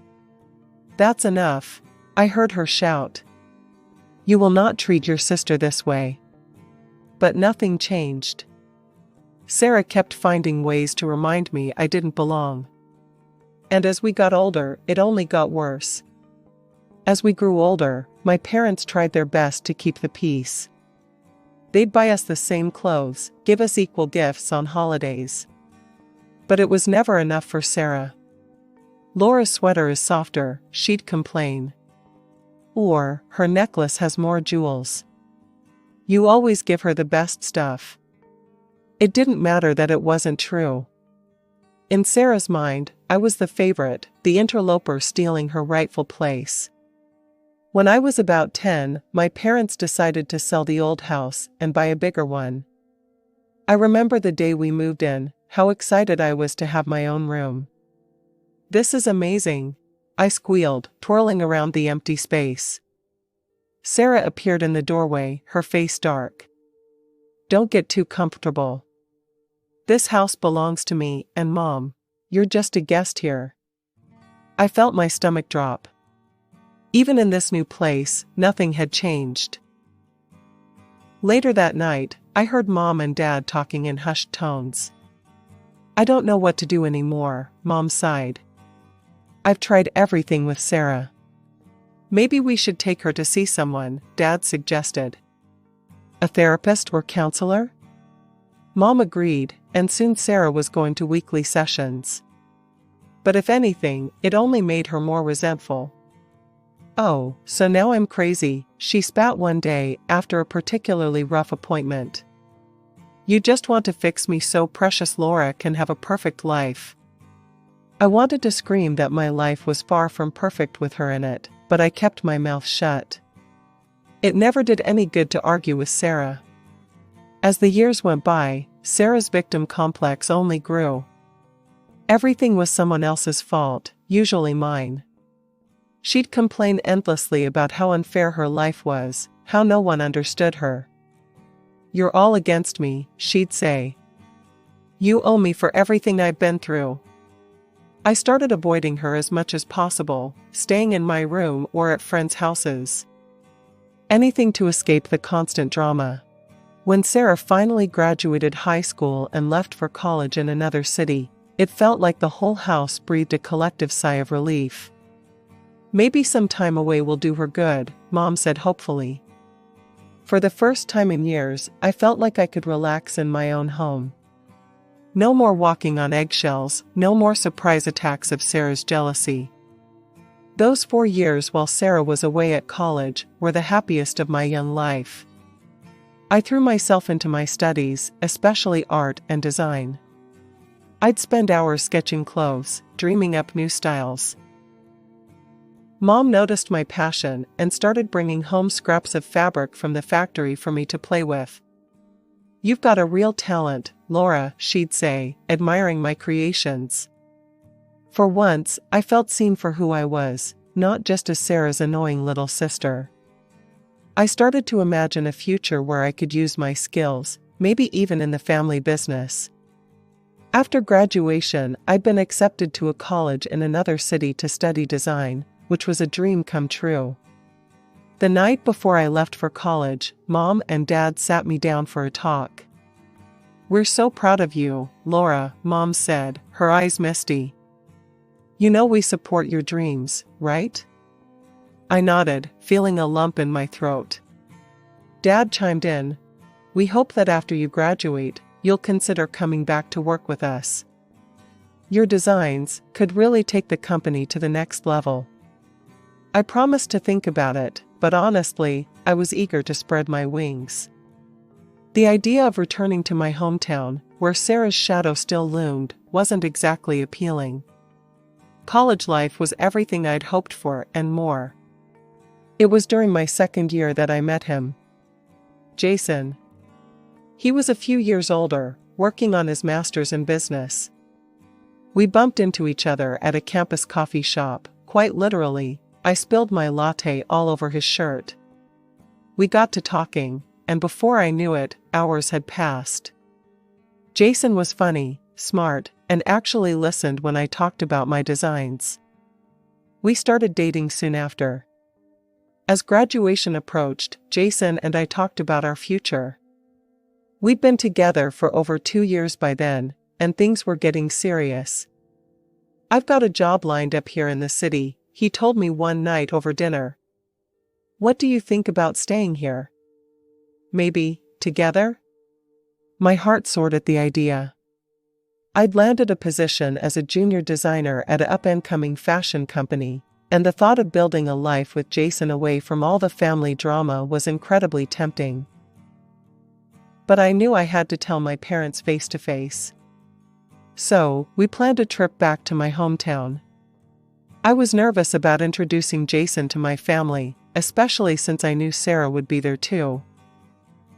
"That's enough," I heard her shout. "You will not treat your sister this way." But nothing changed. Sarah kept finding ways to remind me I didn't belong. And as we got older, it only got worse. As we grew older, my parents tried their best to keep the peace. They'd buy us the same clothes, give us equal gifts on holidays. But it was never enough for Sarah. "Laura's sweater is softer," she'd complain. Or, "Her necklace has more jewels. You always give her the best stuff." It didn't matter that it wasn't true. In Sarah's mind, I was the favorite, the interloper stealing her rightful place. When I was about 10, my parents decided to sell the old house and buy a bigger one. I remember the day we moved in, how excited I was to have my own room. "This is amazing," I squealed, twirling around the empty space. Sarah appeared in the doorway, her face dark. "Don't get too comfortable. This house belongs to me and Mom. You're just a guest here." I felt my stomach drop. Even in this new place, nothing had changed. Later that night, I heard Mom and Dad talking in hushed tones. "I don't know what to do anymore," Mom sighed. "I've tried everything with Sarah." "Maybe we should take her to see someone," Dad suggested. "A therapist or counselor?" Mom agreed, and soon Sarah was going to weekly sessions. But if anything, it only made her more resentful. "Oh, so now I'm crazy," she spat one day after a particularly rough appointment. "You just want to fix me so precious Laura can have a perfect life." I wanted to scream that my life was far from perfect with her in it, but I kept my mouth shut. It never did any good to argue with Sarah. As the years went by, Sarah's victim complex only grew. Everything was someone else's fault, usually mine. She'd complain endlessly about how unfair her life was, how no one understood her. "You're all against me," she'd say. "You owe me for everything I've been through." I started avoiding her as much as possible, staying in my room or at friends' houses. Anything to escape the constant drama. When Sarah finally graduated high school and left for college in another city, it felt like the whole house breathed a collective sigh of relief. "Maybe some time away will do her good," Mom said hopefully. For the first time in years, I felt like I could relax in my own home. No more walking on eggshells, no more surprise attacks of Sarah's jealousy. Those 4 years while Sarah was away at college were the happiest of my young life. I threw myself into my studies, especially art and design. I'd spend hours sketching clothes, dreaming up new styles. Mom noticed my passion and started bringing home scraps of fabric from the factory for me to play with. "You've got a real talent, Laura," she'd say, admiring my creations. For once, I felt seen for who I was, not just as Sarah's annoying little sister. I started to imagine a future where I could use my skills, maybe even in the family business. After graduation, I'd been accepted to a college in another city to study design, which was a dream come true. The night before I left for college, Mom and Dad sat me down for a talk. "We're so proud of you, Laura," Mom said, her eyes misty. "You know we support your dreams, right?" I nodded, feeling a lump in my throat. Dad chimed in. "We hope that after you graduate, you'll consider coming back to work with us. Your designs could really take the company to the next level." I promised to think about it, but honestly, I was eager to spread my wings. The idea of returning to my hometown, where Sarah's shadow still loomed, wasn't exactly appealing. College life was everything I'd hoped for and more. It was during my second year that I met him. Jason. He was a few years older, working on his master's in business. We bumped into each other at a campus coffee shop. Quite literally, I spilled my latte all over his shirt. We got to talking, and before I knew it, hours had passed. Jason was funny, smart, and actually listened when I talked about my designs. We started dating soon after. As graduation approached, Jason and I talked about our future. We'd been together for over 2 years by then, and things were getting serious. "I've got a job lined up here in the city," he told me one night over dinner. "What do you think about staying here? Maybe, together?" My heart soared at the idea. I'd landed a position as a junior designer at an up-and-coming fashion company, and the thought of building a life with Jason away from all the family drama was incredibly tempting. But I knew I had to tell my parents face to face. So, we planned a trip back to my hometown. I was nervous about introducing Jason to my family, especially since I knew Sarah would be there too.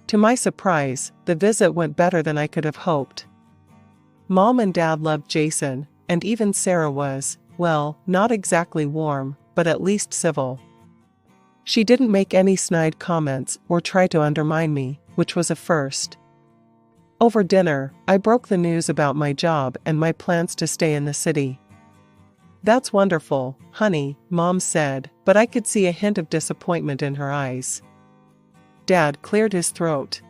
To my surprise, the visit went better than I could have hoped. Mom and Dad loved Jason, and even Sarah was, well, not exactly warm, but at least civil. She didn't make any snide comments or try to undermine me, which was a first. Over dinner, I broke the news about my job and my plans to stay in the city. "That's wonderful, honey," Mom said, but I could see a hint of disappointment in her eyes. Dad cleared his throat.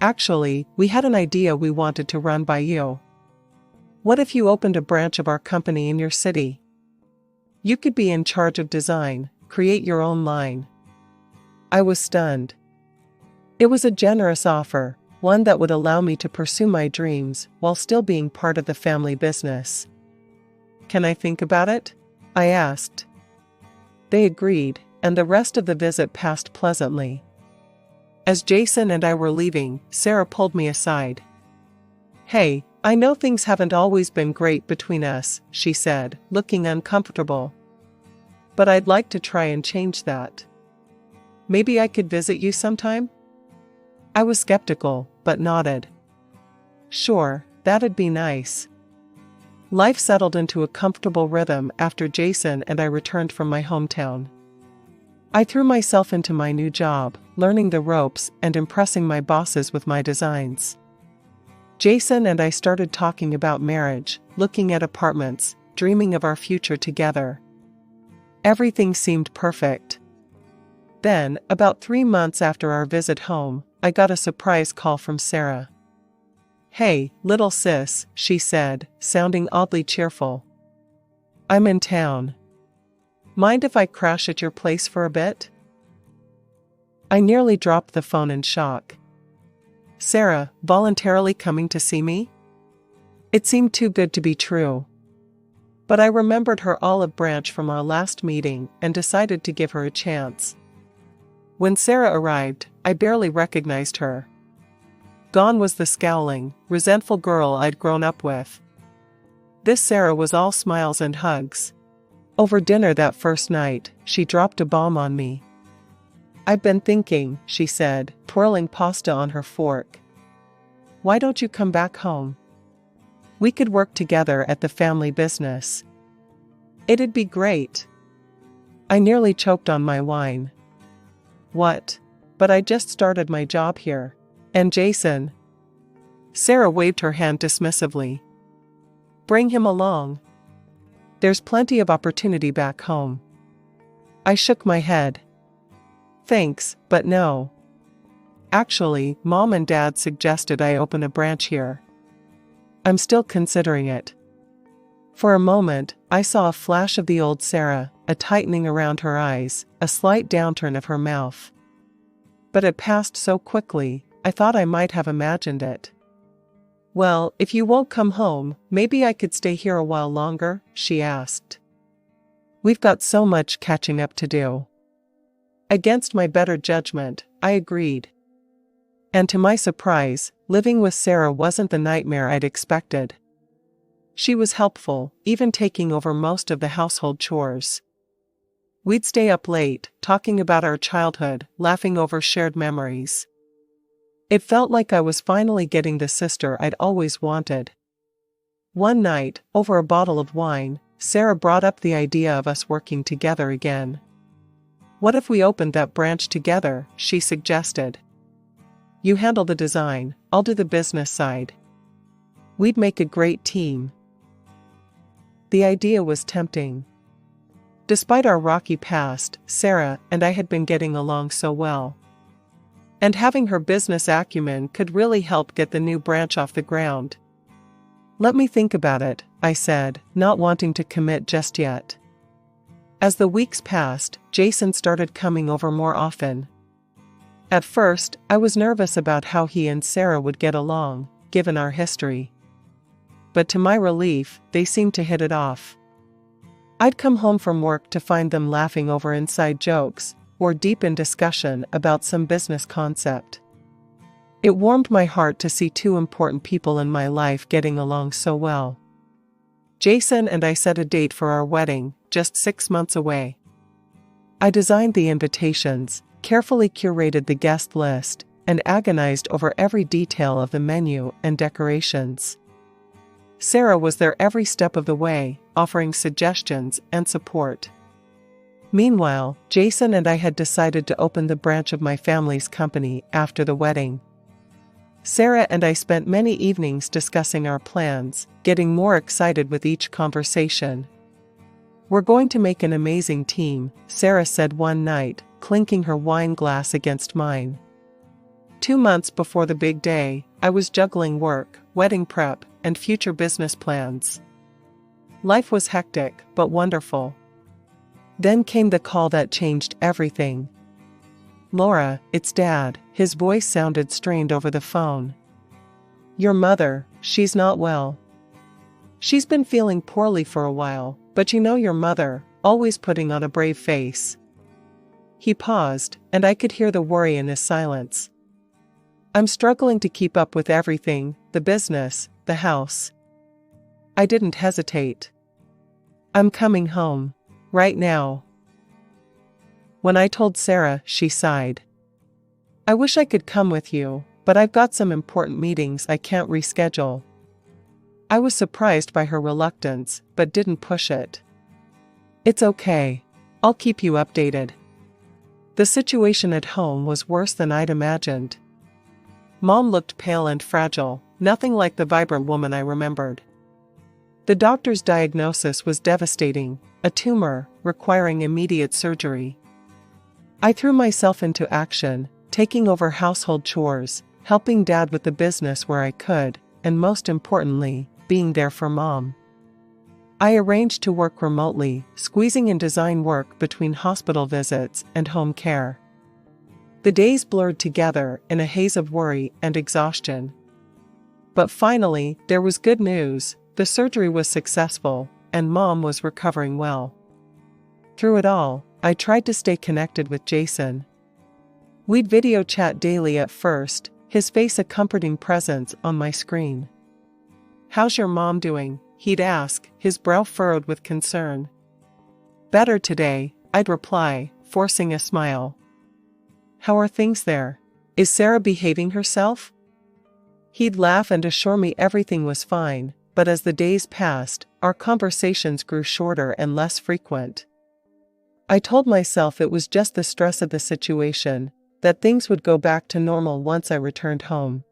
"Actually, we had an idea we wanted to run by you. What if you opened a branch of our company in your city? You could be in charge of design, create your own line." I was stunned. It was a generous offer, one that would allow me to pursue my dreams while still being part of the family business. "Can I think about it?" I asked. They agreed, and the rest of the visit passed pleasantly. As Jason and I were leaving, Sarah pulled me aside. "Hey, I know things haven't always been great between us," she said, looking uncomfortable. "But I'd like to try and change that. Maybe I could visit you sometime?" I was skeptical, but nodded. Sure, that'd be nice. Life settled into a comfortable rhythm after Jason and I returned from my hometown. I threw myself into my new job, learning the ropes and impressing my bosses with my designs. Jason and I started talking about marriage, looking at apartments, dreaming of our future together. Everything seemed perfect. Then, about 3 months after our visit home, I got a surprise call from Sarah. "Hey, little sis," she said, sounding oddly cheerful. "I'm in town. Mind if I crash at your place for a bit?" I nearly dropped the phone in shock. Sarah, voluntarily coming to see me? It seemed too good to be true. But I remembered her olive branch from our last meeting and decided to give her a chance. When Sarah arrived, I barely recognized her. Gone was the scowling, resentful girl I'd grown up with. This Sarah was all smiles and hugs. Over dinner that first night, she dropped a bomb on me. "I've been thinking," she said, twirling pasta on her fork. "Why don't you come back home? We could work together at the family business. It'd be great." I nearly choked on my wine. What? But I just started my job here. And Jason? Sarah waved her hand dismissively. Bring him along. There's plenty of opportunity back home. I shook my head. Thanks, but no. Actually, Mom and Dad suggested I open a branch here. I'm still considering it. For a moment, I saw a flash of the old Sarah, a tightening around her eyes, a slight downturn of her mouth. But it passed so quickly, I thought I might have imagined it. Well, if you won't come home, maybe I could stay here a while longer, she asked. We've got so much catching up to do. Against my better judgment, I agreed. And to my surprise, living with Sarah wasn't the nightmare I'd expected. She was helpful, even taking over most of the household chores. We'd stay up late, talking about our childhood, laughing over shared memories. It felt like I was finally getting the sister I'd always wanted. One night, over a bottle of wine, Sarah brought up the idea of us working together again. What if we opened that branch together, she suggested. You handle the design, I'll do the business side. We'd make a great team. The idea was tempting. Despite our rocky past, Sarah and I had been getting along so well. And having her business acumen could really help get the new branch off the ground. Let me think about it, I said, not wanting to commit just yet. As the weeks passed, Jason started coming over more often. At first, I was nervous about how he and Sarah would get along, given our history. But to my relief, they seemed to hit it off. I'd come home from work to find them laughing over inside jokes, or deep in discussion about some business concept. It warmed my heart to see two important people in my life getting along so well. Jason and I set a date for our wedding, just 6 months away. I designed the invitations, carefully curated the guest list, and agonized over every detail of the menu and decorations. Sarah was there every step of the way, offering suggestions and support. Meanwhile, Jason and I had decided to open the branch of my family's company after the wedding. Sarah and I spent many evenings discussing our plans, getting more excited with each conversation. We're going to make an amazing team, Sarah said one night, clinking her wine glass against mine. 2 months before the big day, I was juggling work, wedding prep, and future business plans. Life was hectic, but wonderful. Then came the call that changed everything. Laura, it's Dad, his voice sounded strained over the phone. Your mother, she's not well. She's been feeling poorly for a while, but you know your mother, always putting on a brave face. He paused, and I could hear the worry in his silence. I'm struggling to keep up with everything, the business, the house. I didn't hesitate. I'm coming home. Right now. When I told Sarah, she sighed. I wish I could come with you, but I've got some important meetings I can't reschedule. I was surprised by her reluctance, but didn't push it. It's okay. I'll keep you updated. The situation at home was worse than I'd imagined. Mom looked pale and fragile, nothing like the vibrant woman I remembered. The doctor's diagnosis was devastating, a tumor, requiring immediate surgery. I threw myself into action, taking over household chores, helping Dad with the business where I could, and most importantly, being there for Mom. I arranged to work remotely, squeezing in design work between hospital visits and home care. The days blurred together in a haze of worry and exhaustion. But finally, there was good news. The surgery was successful, and Mom was recovering well. Through it all, I tried to stay connected with Jason. We'd video chat daily at first, his face a comforting presence on my screen. How's your mom doing? He'd ask, his brow furrowed with concern. Better today, I'd reply, forcing a smile. How are things there? Is Sarah behaving herself? He'd laugh and assure me everything was fine, but as the days passed, our conversations grew shorter and less frequent. I told myself it was just the stress of the situation, that things would go back to normal once I returned home.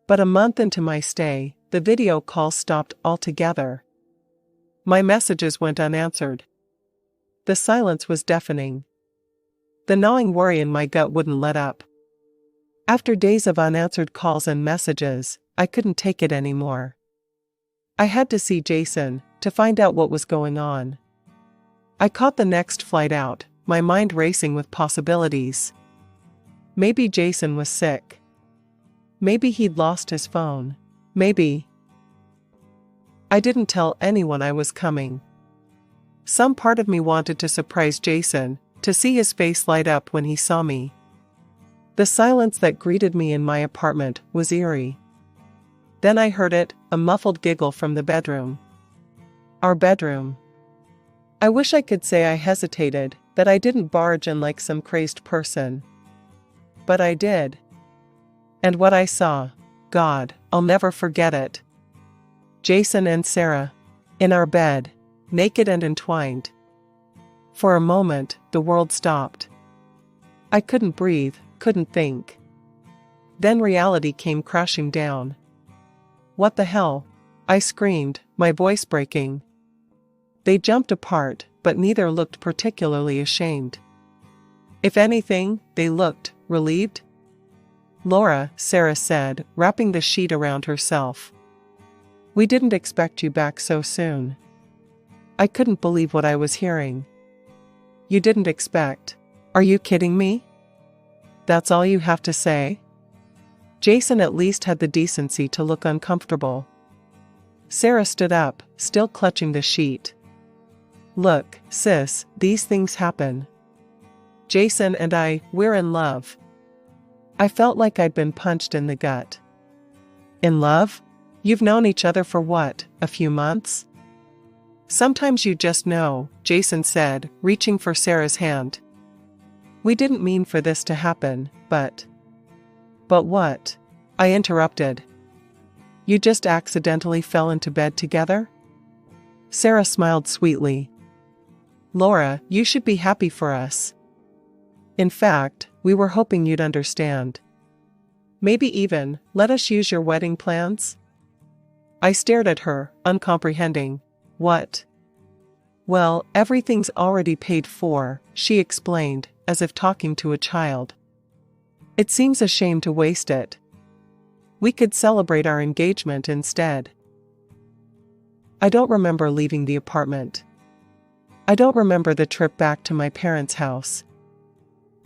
But a month into my stay, the video call stopped altogether. My messages went unanswered. The silence was deafening. The gnawing worry in my gut wouldn't let up. After days of unanswered calls and messages, I couldn't take it anymore. I had to see Jason, to find out what was going on. I caught the next flight out, my mind racing with possibilities. Maybe Jason was sick. Maybe he'd lost his phone. Maybe. I didn't tell anyone I was coming. Some part of me wanted to surprise Jason, to see his face light up when he saw me. The silence that greeted me in my apartment was eerie. Then I heard it, a muffled giggle from the bedroom. Our bedroom. I wish I could say I hesitated, that I didn't barge in like some crazed person. But I did. And what I saw, God, I'll never forget it. Jason and Sarah, in our bed, naked and entwined. For a moment, the world stopped. I couldn't breathe, couldn't think. Then reality came crashing down. What the hell? I screamed, my voice breaking. They jumped apart, but neither looked particularly ashamed. If anything, they looked relieved. Laura, Sarah said, wrapping the sheet around herself. We didn't expect you back so soon. I couldn't believe what I was hearing. You didn't expect. Are you kidding me? That's all you have to say? Jason at least had the decency to look uncomfortable. Sarah stood up, still clutching the sheet. Look, sis, these things happen. Jason and we're in love. I felt like I'd been punched in the gut. In love? You've known each other for what, a few months? Sometimes you just know, Jason said, reaching for Sarah's hand. We didn't mean for this to happen, but... But what? I interrupted. You just accidentally fell into bed together? Sarah smiled sweetly. Laura, you should be happy for us. In fact, we were hoping you'd understand. Maybe even, let us use your wedding plans? I stared at her, uncomprehending. What? Well, everything's already paid for, she explained, as if talking to a child. It seems a shame to waste it. We could celebrate our engagement instead. I don't remember leaving the apartment. I don't remember the trip back to my parents' house.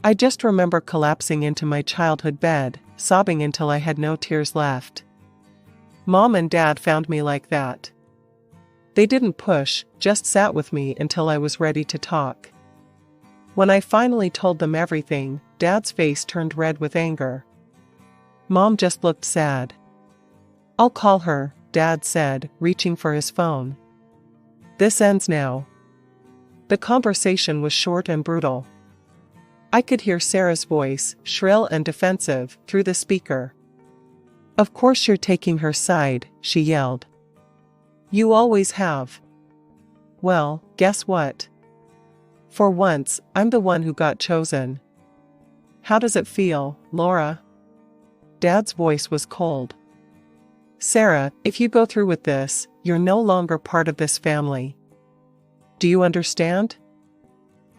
I just remember collapsing into my childhood bed, sobbing until I had no tears left. Mom and Dad found me like that. They didn't push, just sat with me until I was ready to talk. When I finally told them everything, Dad's face turned red with anger. Mom just looked sad. I'll call her, Dad said, reaching for his phone. This ends now. The conversation was short and brutal. I could hear Sarah's voice, shrill and defensive, through the speaker. Of course you're taking her side, she yelled. You always have. Well, guess what? For once, I'm the one who got chosen. How does it feel, Laura? Dad's voice was cold. Sarah, if you go through with this, you're no longer part of this family. Do you understand?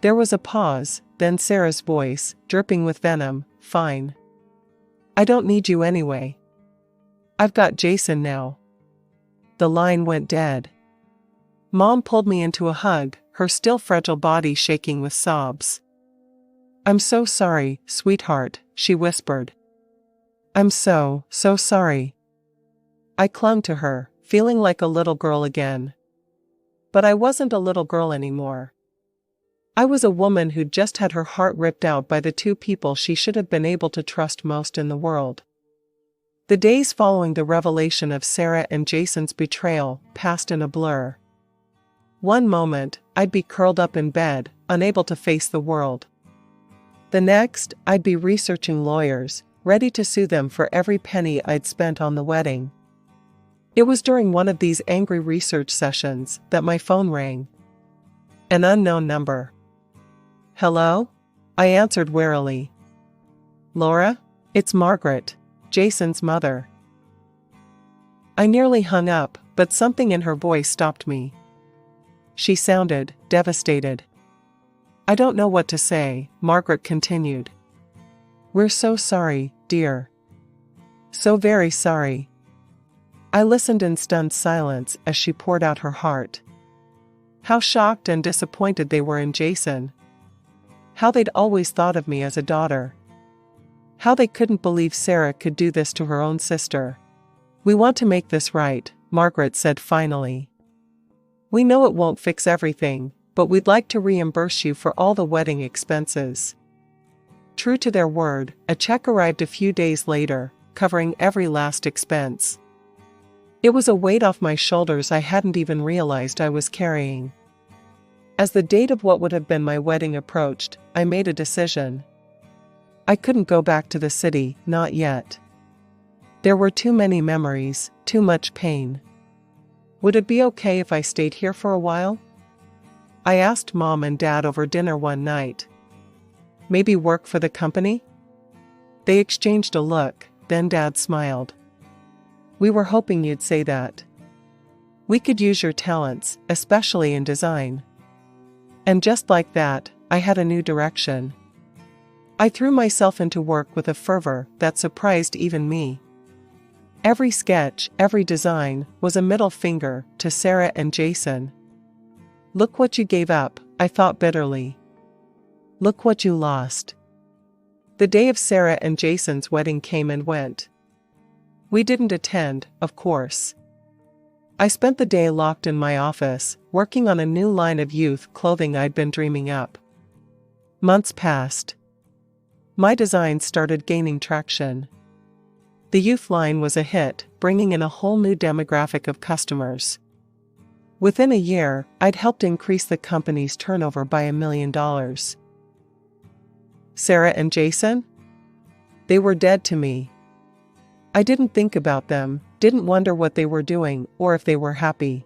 There was a pause, then Sarah's voice, dripping with venom, fine. I don't need you anyway. I've got Jason now. The line went dead. Mom pulled me into a hug, her still fragile body shaking with sobs. I'm so sorry, sweetheart, she whispered. I'm so sorry. I clung to her, feeling like a little girl again. But I wasn't a little girl anymore. I was a woman who'd just had her heart ripped out by the two people she should have been able to trust most in the world. The days following the revelation of Sarah and Jason's betrayal passed in a blur. One moment, I'd be curled up in bed, unable to face the world. The next, I'd be researching lawyers, ready to sue them for every penny I'd spent on the wedding. It was during one of these angry research sessions that my phone rang. An unknown number. Hello? I answered warily. Laura? It's Margaret, Jason's mother. I nearly hung up, but something in her voice stopped me. She sounded devastated. I don't know what to say, Margaret continued. We're so sorry, dear. So very sorry. I listened in stunned silence as she poured out her heart. How shocked and disappointed they were in Jason. How they'd always thought of me as a daughter. How they couldn't believe Sarah could do this to her own sister. We want to make this right, Margaret said finally. We know it won't fix everything, but we'd like to reimburse you for all the wedding expenses. True to their word, a check arrived a few days later, covering every last expense. It was a weight off my shoulders I hadn't even realized I was carrying. As the date of what would have been my wedding approached, I made a decision. I couldn't go back to the city, not yet. There were too many memories, too much pain. Would it be okay if I stayed here for a while? I asked Mom and Dad over dinner one night. Maybe work for the company? They exchanged a look, then Dad smiled. We were hoping you'd say that. We could use your talents, especially in design. And just like that, I had a new direction. I threw myself into work with a fervor that surprised even me. Every sketch, every design, was a middle finger to Sarah and Jason. Look what you gave up, I thought bitterly. Look what you lost. The day of Sarah and Jason's wedding came and went. We didn't attend, of course. I spent the day locked in my office, working on a new line of youth clothing I'd been dreaming up. Months passed. My designs started gaining traction. The youth line was a hit, bringing in a whole new demographic of customers. Within a year, I'd helped increase the company's turnover by $1 million. Sarah and Jason? They were dead to me. I didn't think about them, didn't wonder what they were doing or if they were happy.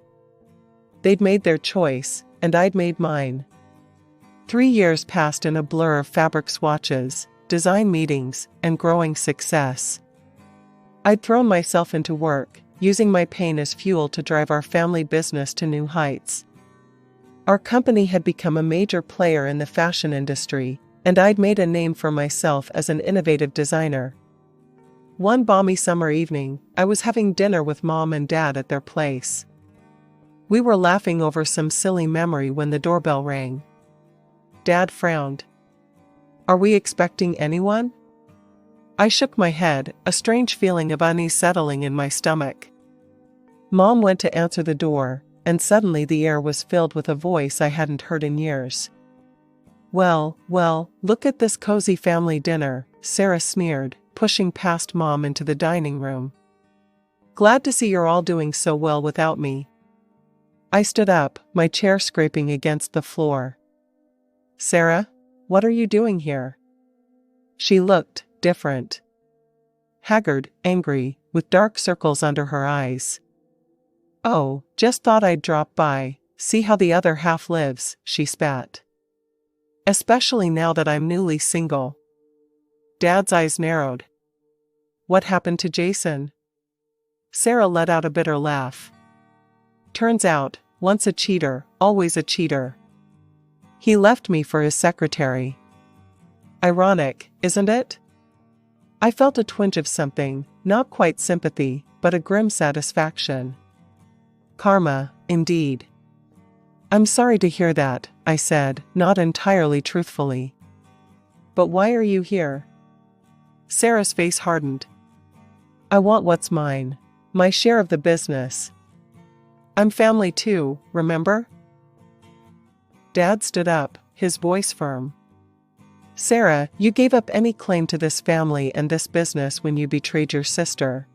They'd made their choice, and I'd made mine. 3 years passed in a blur of fabric swatches, design meetings, and growing success. I'd thrown myself into work, using my pain as fuel to drive our family business to new heights. Our company had become a major player in the fashion industry, and I'd made a name for myself as an innovative designer. One balmy summer evening, I was having dinner with Mom and Dad at their place. We were laughing over some silly memory when the doorbell rang. Dad frowned. Are we expecting anyone? I shook my head, a strange feeling of unease settling in my stomach. Mom went to answer the door, and suddenly the air was filled with a voice I hadn't heard in years. Well, look at this cozy family dinner, Sarah sneered, pushing past Mom into the dining room. Glad to see you're all doing so well without me. I stood up, my chair scraping against the floor. Sarah, what are you doing here? She looked different. Haggard, angry, with dark circles under her eyes. Oh, just thought I'd drop by, see how the other half lives, she spat. Especially now that I'm newly single. Dad's eyes narrowed. What happened to Jason? Sarah let out a bitter laugh. Turns out, once a cheater, always a cheater. He left me for his secretary. Ironic, isn't it? I felt a twinge of something, not quite sympathy, but a grim satisfaction. Karma, indeed. I'm sorry to hear that, I said, not entirely truthfully. But why are you here? Sarah's face hardened. I want what's mine, my share of the business. I'm family too, remember? Dad stood up, his voice firm. Sarah, you gave up any claim to this family and this business when you betrayed your sister.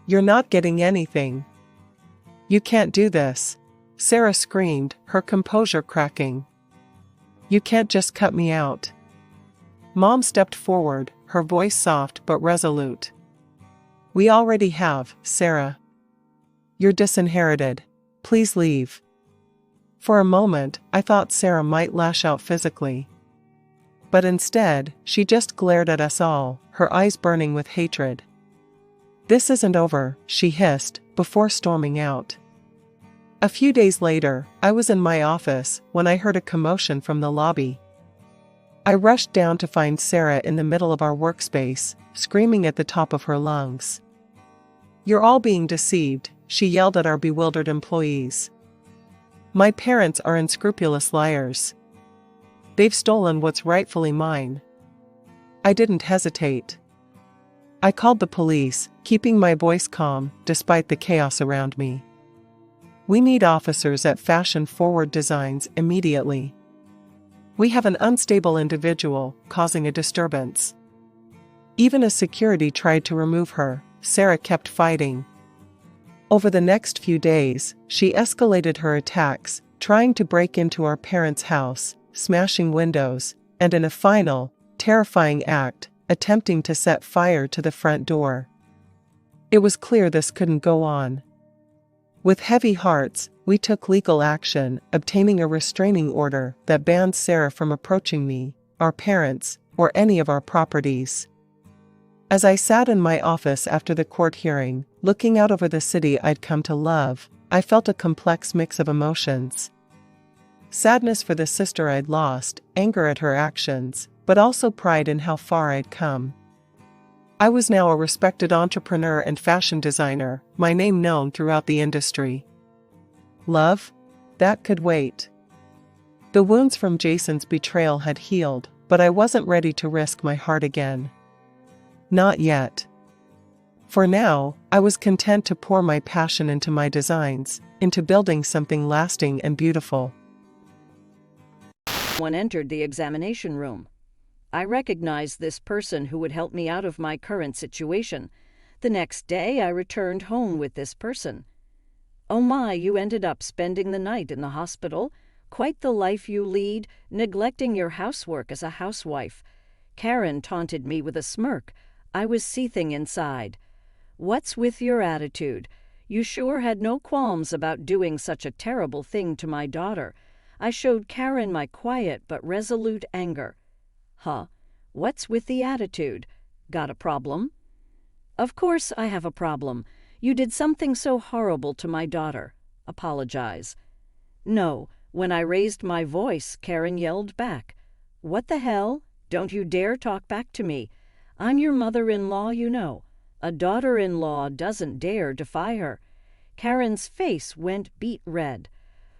You're not getting anything. You can't do this, Sarah screamed, her composure cracking. You can't just cut me out. Mom stepped forward, her voice soft but resolute. We already have, Sarah. You're disinherited. Please leave. For a moment, I thought Sarah might lash out physically. But instead, she just glared at us all, her eyes burning with hatred. "This isn't over," she hissed, before storming out. A few days later, I was in my office when I heard a commotion from the lobby. I rushed down to find Sarah in the middle of our workspace, screaming at the top of her lungs. "You're all being deceived," she yelled at our bewildered employees. "My parents are unscrupulous liars. They've stolen what's rightfully mine." I didn't hesitate. I called the police, keeping my voice calm despite the chaos around me. "We need officers at Fashion Forward Designs immediately. We have an unstable individual causing a disturbance." Even as security tried to remove her, Sarah kept fighting. Over the next few days, she escalated her attacks, trying to break into our parents' house, smashing windows, and in a final, terrifying act, attempting to set fire to the front door. It was clear this couldn't go on. With heavy hearts, we took legal action, obtaining a restraining order that banned Sarah from approaching me, our parents, or any of our properties. As I sat in my office after the court hearing, looking out over the city I'd come to love, I felt a complex mix of emotions. Sadness for the sister I'd lost, anger at her actions, but also pride in how far I'd come. I was now a respected entrepreneur and fashion designer, my name known throughout the industry. Love? That could wait. The wounds from Jason's betrayal had healed, but I wasn't ready to risk my heart again. Not yet. For now, I was content to pour my passion into my designs, into building something lasting and beautiful. One entered the examination room. I recognized this person who would help me out of my current situation. The next day, I returned home with this person. "Oh my, you ended up spending the night in the hospital? Quite the life you lead, neglecting your housework as a housewife." Karen taunted me with a smirk. I was seething inside. "What's with your attitude? You sure had no qualms about doing such a terrible thing to my daughter." I showed Karen my quiet but resolute anger. "Huh? What's with the attitude? Got a problem?" "Of course I have a problem. You did something so horrible to my daughter. Apologize." "No." When I raised my voice, Karen yelled back. "What the hell? Don't you dare talk back to me. I'm your mother-in-law, you know. A daughter-in-law doesn't dare defy her." Karen's face went beet red.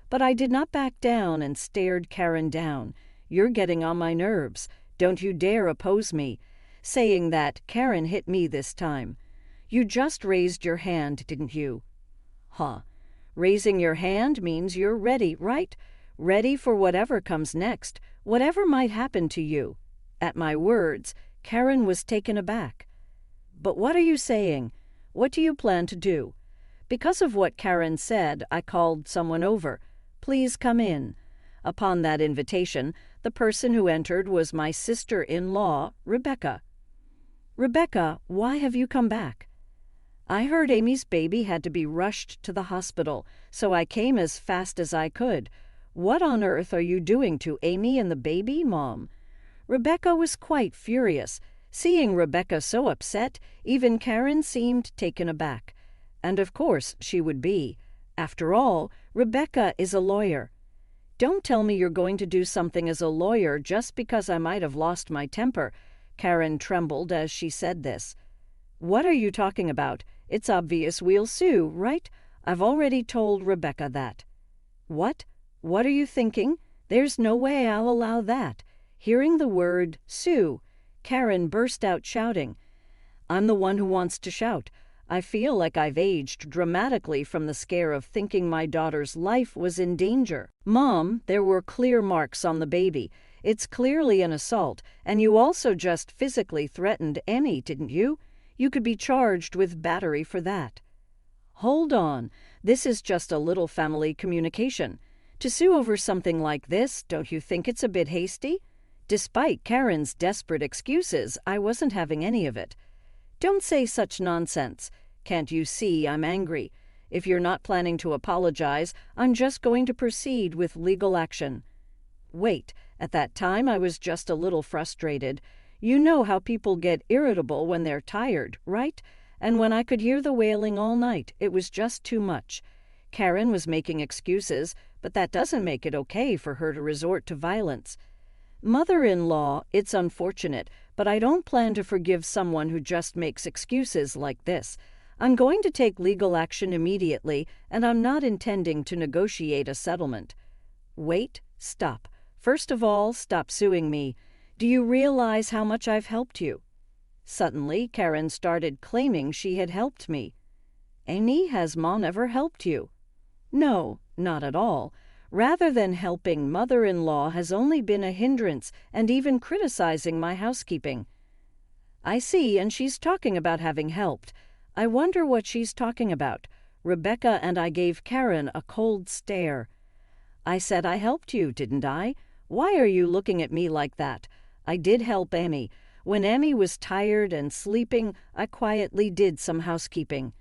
But I did not back down and stared Karen down. "You're getting on my nerves. Don't you dare oppose me." Saying that, Karen hit me this time. "You just raised your hand, didn't you?" "Huh. Raising your hand means you're ready, right? Ready for whatever comes next, whatever might happen to you." At my words, Karen was taken aback. "But what are you saying? What do you plan to do?" Because of what Karen said, I called someone over. "Please come in." Upon that invitation, the person who entered was my sister-in-law, Rebecca. "Rebecca, why have you come back?" "I heard Amy's baby had to be rushed to the hospital, so I came as fast as I could." "What on earth are you doing to Amy and the baby, Mom?" Rebecca was quite furious. Seeing Rebecca so upset, even Karen seemed taken aback. And of course she would be. After all, Rebecca is a lawyer. "Don't tell me you're going to do something as a lawyer just because I might have lost my temper." Karen trembled as she said this. "What are you talking about? It's obvious we'll sue, right? I've already told Rebecca that." "What? What are you thinking? There's no way I'll allow that." Hearing the word sue, Karen burst out shouting. I'm the one who wants to shout. I feel like I've aged dramatically from the scare of thinking my daughter's life was in danger. "Mom, there were clear marks on the baby. It's clearly an assault, and you also just physically threatened Annie, didn't you? You could be charged with battery for that." "Hold on. This is just a little family communication. To sue over something like this, don't you think it's a bit hasty?" Despite Karen's desperate excuses, I wasn't having any of it. "Don't say such nonsense. Can't you see I'm angry? If you're not planning to apologize, I'm just going to proceed with legal action." "Wait, At that time, I was just a little frustrated. You know how people get irritable when they're tired, right? And when I could hear the wailing all night, it was just too much. Karen was making excuses, but that doesn't make it okay for her to resort to violence. Mother-in-law, it's unfortunate, but I don't plan to forgive someone who just makes excuses like this. I'm going to take legal action immediately, and I'm not intending to negotiate a settlement. Wait, stop. First of all, stop suing me. Do you realize how much I've helped you? Suddenly, Karen started claiming she had helped me. Amy, has Mom ever helped you? No, not at all. Rather than helping, mother-in-law has only been a hindrance and even criticizing my housekeeping. I see, and she's talking about having helped. I wonder what she's talking about. Rebecca and I gave Karen a cold stare. I said I helped you, didn't I? Why are you looking at me like that? I did help Amy. When Amy was tired and sleeping, I quietly did some housekeeping.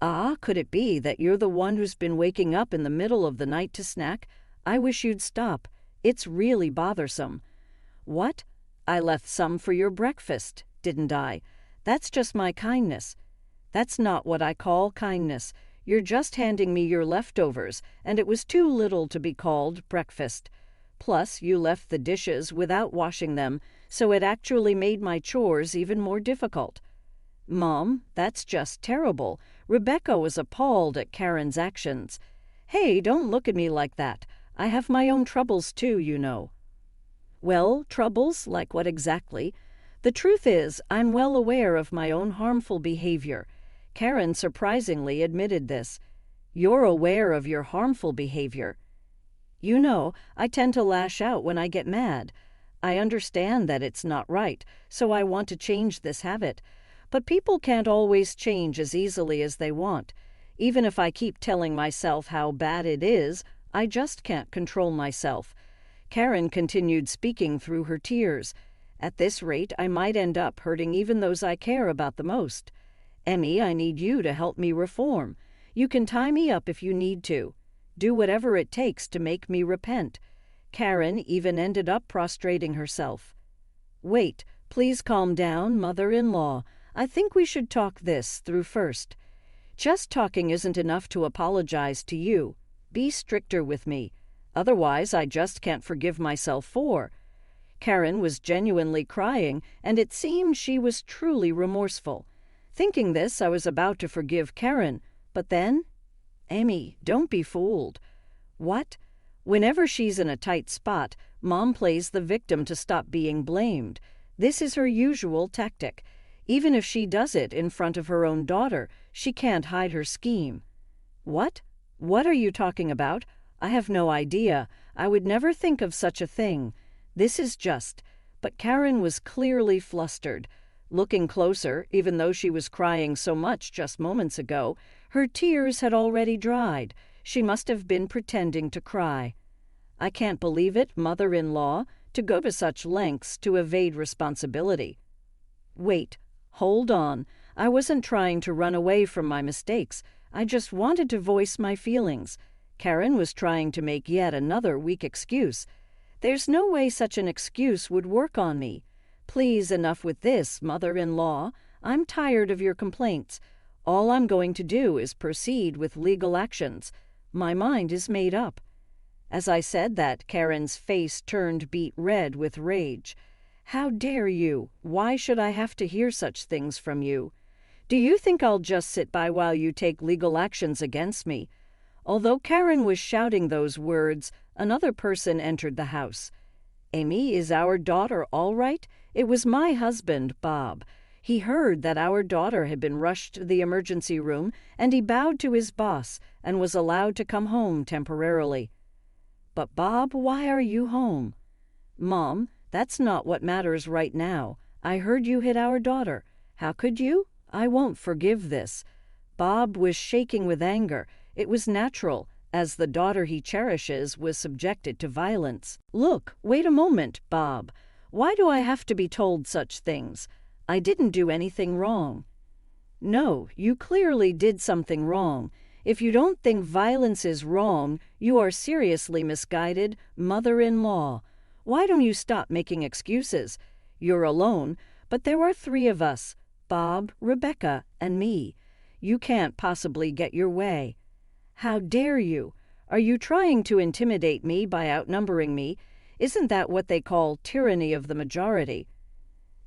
Ah, could it be that you're the one who's been waking up in the middle of the night to snack? I wish you'd stop. It's really bothersome. What? I left some for your breakfast, didn't I? That's just my kindness. That's not what I call kindness. You're just handing me your leftovers, and it was too little to be called breakfast. Plus, you left the dishes without washing them, so it actually made my chores even more difficult. Mom, that's just terrible. Rebecca was appalled at Karen's actions. Hey, don't look at me like that. I have my own troubles too, you know. Well, troubles? Like what exactly? The truth is, I'm well aware of my own harmful behavior. Karen surprisingly admitted this. You're aware of your harmful behavior. You know, I tend to lash out when I get mad. I understand that it's not right, so I want to change this habit. But people can't always change as easily as they want. Even if I keep telling myself how bad it is, I just can't control myself. Karen continued speaking through her tears. At this rate, I might end up hurting even those I care about the most. Emmy, I need you to help me reform. You can tie me up if you need to. Do whatever it takes to make me repent. Karen even ended up prostrating herself. Wait, please calm down, mother-in-law. I think we should talk this through first. Just talking isn't enough to apologize to you. Be stricter with me. Otherwise, I just can't forgive myself for. Karen was genuinely crying, and it seemed she was truly remorseful. Thinking this, I was about to forgive Karen, but then... Amy, don't be fooled. What? Whenever she's in a tight spot, Mom plays the victim to stop being blamed. This is her usual tactic. Even if she does it in front of her own daughter, she can't hide her scheme. What? What are you talking about? I have no idea. I would never think of such a thing. This is just... But Karen was clearly flustered. Looking closer, even though she was crying so much just moments ago, her tears had already dried. She must have been pretending to cry. I can't believe it, mother-in-law, to go to such lengths to evade responsibility. Wait, hold on. I wasn't trying to run away from my mistakes. I just wanted to voice my feelings. Karen was trying to make yet another weak excuse. There's no way such an excuse would work on me. Please, enough with this, mother-in-law. I'm tired of your complaints. All I'm going to do is proceed with legal actions. My mind is made up. As I said that, Karen's face turned beet red with rage. How dare you? Why should I have to hear such things from you? Do you think I'll just sit by while you take legal actions against me? Although Karen was shouting those words, another person entered the house. Amy, is our daughter all right? It was my husband, Bob. He heard that our daughter had been rushed to the emergency room, and he bowed to his boss and was allowed to come home temporarily. But Bob, why are you home? Mom, that's not what matters right now. I heard you hit our daughter. How could you? I won't forgive this. Bob was shaking with anger. It was natural, as the daughter he cherishes was subjected to violence. Look, wait a moment, Bob. Why do I have to be told such things? I didn't do anything wrong. No, you clearly did something wrong. If you don't think violence is wrong, you are seriously misguided, mother-in-law. Why don't you stop making excuses? You're alone, but there are 3 of us, Bob, Rebecca, and me. You can't possibly get your way. How dare you? Are you trying to intimidate me by outnumbering me? Isn't that what they call tyranny of the majority?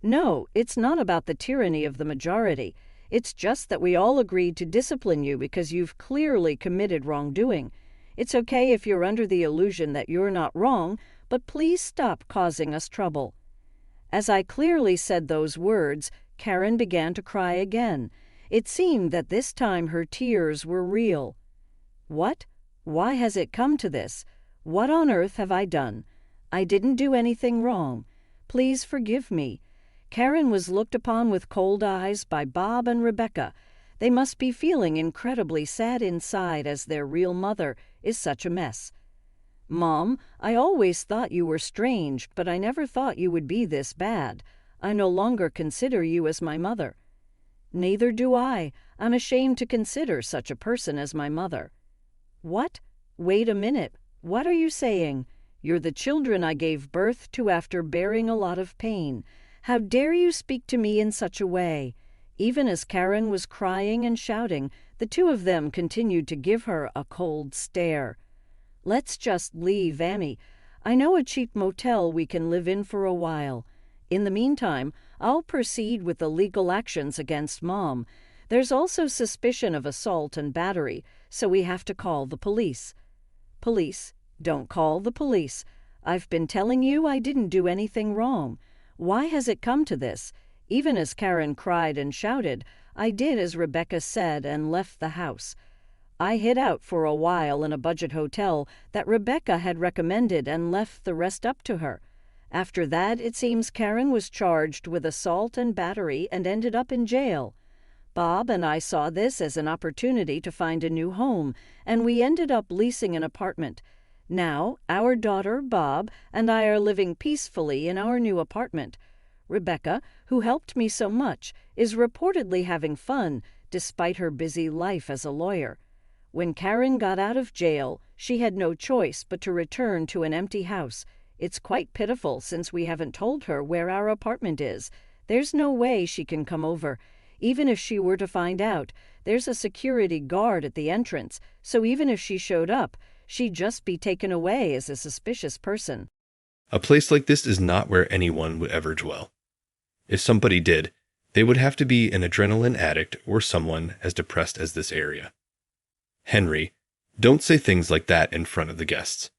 No, it's not about the tyranny of the majority. It's just that we all agreed to discipline you because you've clearly committed wrongdoing. It's okay if you're under the illusion that you're not wrong, but please stop causing us trouble. As I clearly said those words, Karen began to cry again. It seemed that this time her tears were real. What? Why has it come to this? What on earth have I done? I didn't do anything wrong. Please forgive me. Karen was looked upon with cold eyes by Bob and Rebecca. They must be feeling incredibly sad inside as their real mother is such a mess. Mom, I always thought you were strange, but I never thought you would be this bad. I no longer consider you as my mother. Neither do I. I'm ashamed to consider such a person as my mother. What? Wait a minute. What are you saying? You're the children I gave birth to after bearing a lot of pain. How dare you speak to me in such a way? Even as Karen was crying and shouting, the 2 of them continued to give her a cold stare. Let's just leave, Amy. I know a cheap motel we can live in for a while. In the meantime, I'll proceed with the legal actions against Mom. There's also suspicion of assault and battery, so we have to call the police. Police? Don't call the police. I've been telling you I didn't do anything wrong. Why has it come to this? Even as Karen cried and shouted, I did as Rebecca said and left the house. I hid out for a while in a budget hotel that Rebecca had recommended and left the rest up to her. After that, it seems Karen was charged with assault and battery and ended up in jail. Bob and I saw this as an opportunity to find a new home, and we ended up leasing an apartment. Now, our daughter, Bob, and I are living peacefully in our new apartment. Rebecca, who helped me so much, is reportedly having fun, despite her busy life as a lawyer. When Karen got out of jail, she had no choice but to return to an empty house. It's quite pitiful since we haven't told her where our apartment is. There's no way she can come over. Even if she were to find out, there's a security guard at the entrance, so even if she showed up, she'd just be taken away as a suspicious person. A place like this is not where anyone would ever dwell. If somebody did, they would have to be an adrenaline addict or someone as depressed as this area. Henry, don't say things like that in front of the guests.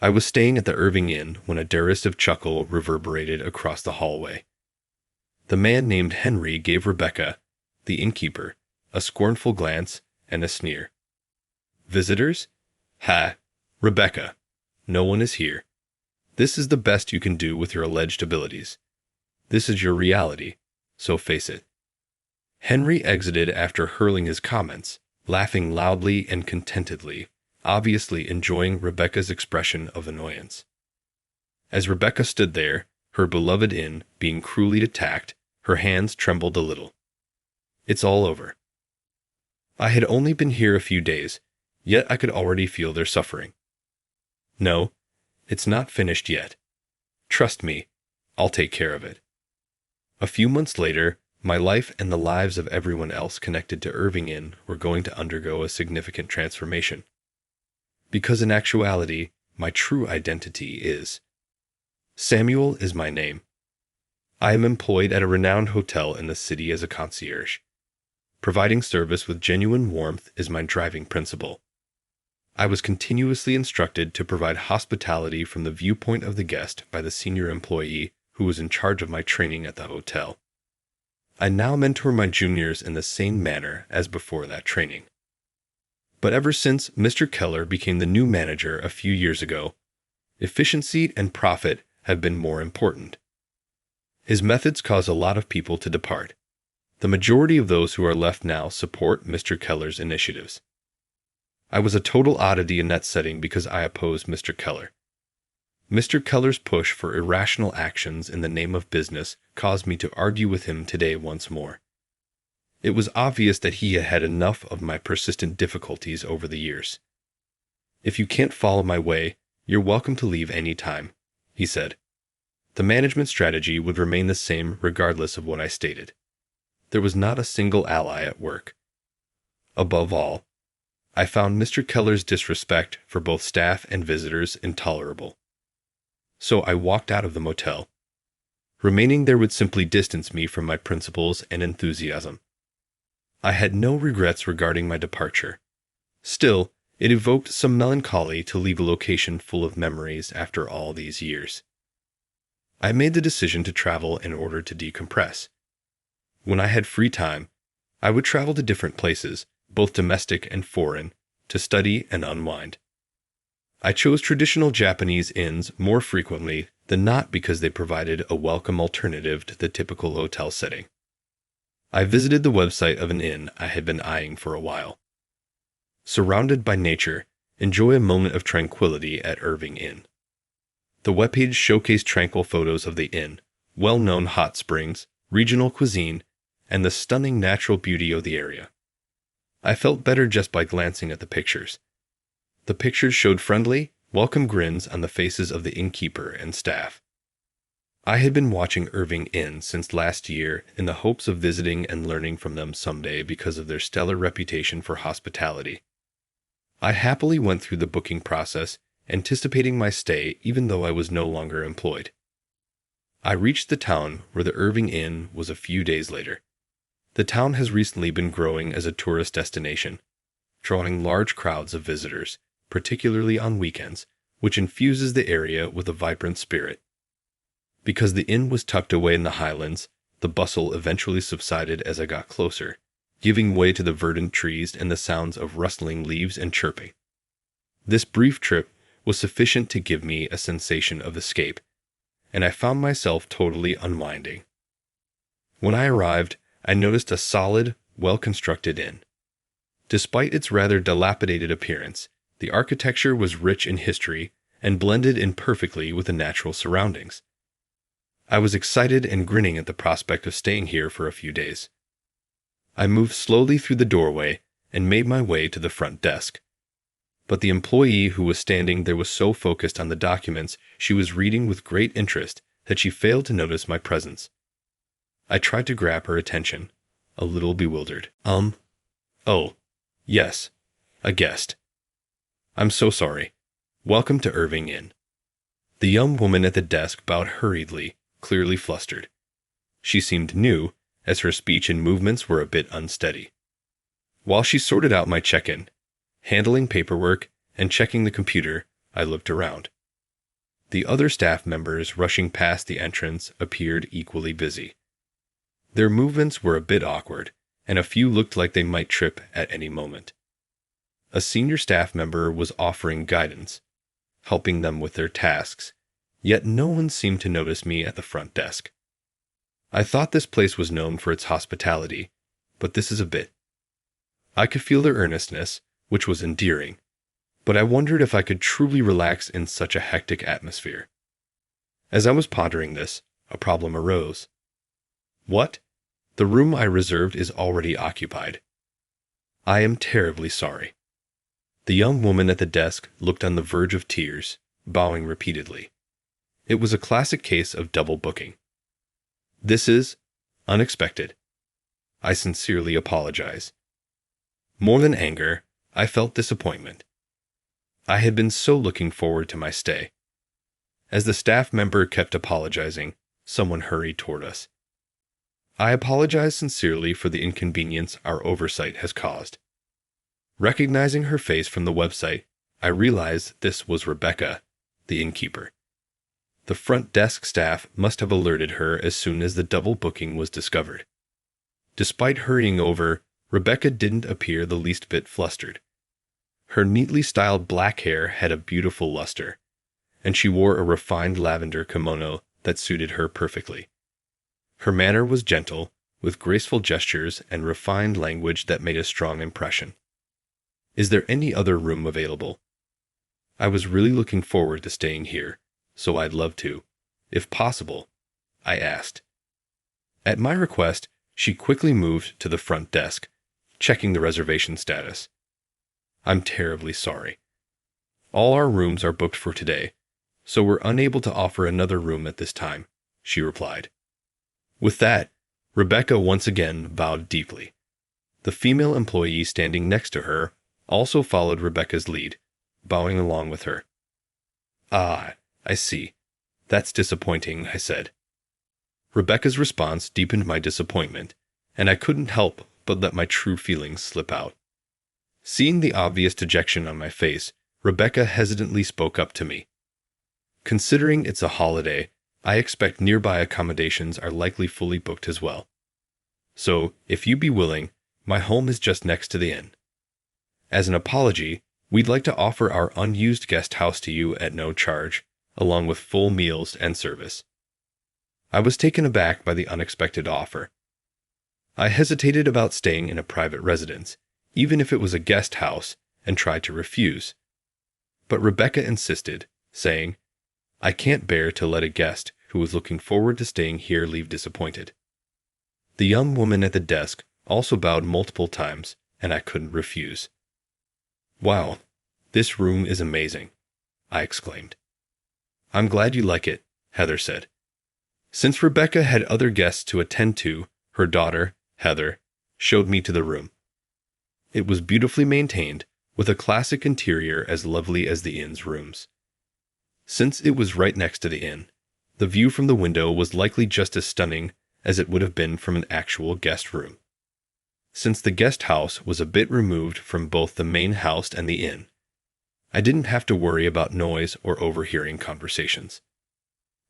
I was staying at the Irving Inn when a derisive chuckle reverberated across the hallway. The man named Henry gave Rebecca, the innkeeper, a scornful glance and a sneer. Visitors? Ha! Rebecca, no one is here. This is the best you can do with your alleged abilities. This is your reality, so face it. Henry exited after hurling his comments, laughing loudly and contentedly, obviously enjoying Rebecca's expression of annoyance. As Rebecca stood there, her beloved inn being cruelly attacked, her hands trembled a little. It's all over. I had only been here a few days, yet I could already feel their suffering. No, it's not finished yet. Trust me, I'll take care of it. A few months later, my life and the lives of everyone else connected to Irving Inn were going to undergo a significant transformation. Because in actuality, my true identity is Samuel is my name. I am employed at a renowned hotel in the city as a concierge. Providing service with genuine warmth is my driving principle. I was continuously instructed to provide hospitality from the viewpoint of the guest by the senior employee who was in charge of my training at the hotel. I now mentor my juniors in the same manner as before that training. But ever since Mr. Keller became the new manager a few years ago, efficiency and profit have been more important. His methods cause a lot of people to depart. The majority of those who are left now support Mr. Keller's initiatives. I was a total oddity in that setting because I opposed Mr. Keller. Mr. Keller's push for irrational actions in the name of business caused me to argue with him today once more. It was obvious that he had had enough of my persistent difficulties over the years. If you can't follow my way, you're welcome to leave any time. he said. The management strategy would remain the same regardless of what I stated. There was not a single ally at work. Above all, I found Mr. Keller's disrespect for both staff and visitors intolerable. So I walked out of the motel. Remaining there would simply distance me from my principles and enthusiasm. I had no regrets regarding my departure. Still, it evoked some melancholy to leave a location full of memories after all these years. I made the decision to travel in order to decompress. When I had free time, I would travel to different places, both domestic and foreign, to study and unwind. I chose traditional Japanese inns more frequently than not because they provided a welcome alternative to the typical hotel setting. I visited the website of an inn I had been eyeing for a while. Surrounded by nature, enjoy a moment of tranquility at Irving Inn. The webpage showcased tranquil photos of the inn, well-known hot springs, regional cuisine, and the stunning natural beauty of the area. I felt better just by glancing at the pictures. The pictures showed friendly, welcome grins on the faces of the innkeeper and staff. I had been watching Irving Inn since last year in the hopes of visiting and learning from them someday because of their stellar reputation for hospitality. I happily went through the booking process, anticipating my stay even though I was no longer employed. I reached the town where the Irving Inn was a few days later. The town has recently been growing as a tourist destination, drawing large crowds of visitors, particularly on weekends, which infuses the area with a vibrant spirit. Because the inn was tucked away in the highlands, the bustle eventually subsided as I got closer, giving way to the verdant trees and the sounds of rustling leaves and chirping. This brief trip was sufficient to give me a sensation of escape, and I found myself totally unwinding. When I arrived, I noticed a solid, well-constructed inn. Despite its rather dilapidated appearance, the architecture was rich in history and blended in perfectly with the natural surroundings. I was excited and grinning at the prospect of staying here for a few days. I moved slowly through the doorway and made my way to the front desk. But the employee who was standing there was so focused on the documents she was reading with great interest that she failed to notice my presence. I tried to grab her attention, a little bewildered. Oh, yes, a guest. I'm so sorry. Welcome to Irving Inn. The young woman at the desk bowed hurriedly, clearly flustered. She seemed new, as her speech and movements were a bit unsteady. While she sorted out my check-in, handling paperwork, and checking the computer, I looked around. The other staff members rushing past the entrance appeared equally busy. Their movements were a bit awkward, and a few looked like they might trip at any moment. A senior staff member was offering guidance, helping them with their tasks, yet no one seemed to notice me at the front desk. I thought this place was known for its hospitality, but this is a bit. I could feel their earnestness, which was endearing, but I wondered if I could truly relax in such a hectic atmosphere. As I was pondering this, a problem arose. What? The room I reserved is already occupied. I am terribly sorry. The young woman at the desk looked on the verge of tears, bowing repeatedly. It was a classic case of double booking. This is unexpected. I sincerely apologize. More than anger, I felt disappointment. I had been so looking forward to my stay. As the staff member kept apologizing, someone hurried toward us. I apologize sincerely for the inconvenience our oversight has caused. Recognizing her face from the website, I realized this was Rebecca, the innkeeper. The front desk staff must have alerted her as soon as the double booking was discovered. Despite hurrying over, Rebecca didn't appear the least bit flustered. Her neatly styled black hair had a beautiful luster, and she wore a refined lavender kimono that suited her perfectly. Her manner was gentle, with graceful gestures and refined language that made a strong impression. Is there any other room available? I was really looking forward to staying here, so I'd love to, if possible, I asked. At my request, she quickly moved to the front desk, checking the reservation status. I'm terribly sorry. All our rooms are booked for today, so we're unable to offer another room at this time," she replied. With that, Rebecca once again bowed deeply. The female employee standing next to her also followed Rebecca's lead, bowing along with her. "Ah, I see. That's disappointing," I said. Rebecca's response deepened my disappointment, and I couldn't help but let my true feelings slip out. Seeing the obvious dejection on my face, Rebecca hesitantly spoke up to me. "Considering it's a holiday, I expect nearby accommodations are likely fully booked as well. So, if you be willing, my home is just next to the inn. As an apology, we'd like to offer our unused guest house to you at no charge, along with full meals and service." I was taken aback by the unexpected offer. I hesitated about staying in a private residence, even if it was a guest house, and tried to refuse. But Rebecca insisted, saying, "I can't bear to let a guest who was looking forward to staying here leave disappointed." The young woman at the desk also bowed multiple times, and I couldn't refuse. "Wow, this room is amazing," I exclaimed. "I'm glad you like it," Heather said. Since Rebecca had other guests to attend to, her daughter, Heather, showed me to the room. It was beautifully maintained, with a classic interior as lovely as the inn's rooms. Since it was right next to the inn, the view from the window was likely just as stunning as it would have been from an actual guest room. Since the guest house was a bit removed from both the main house and the inn, I didn't have to worry about noise or overhearing conversations.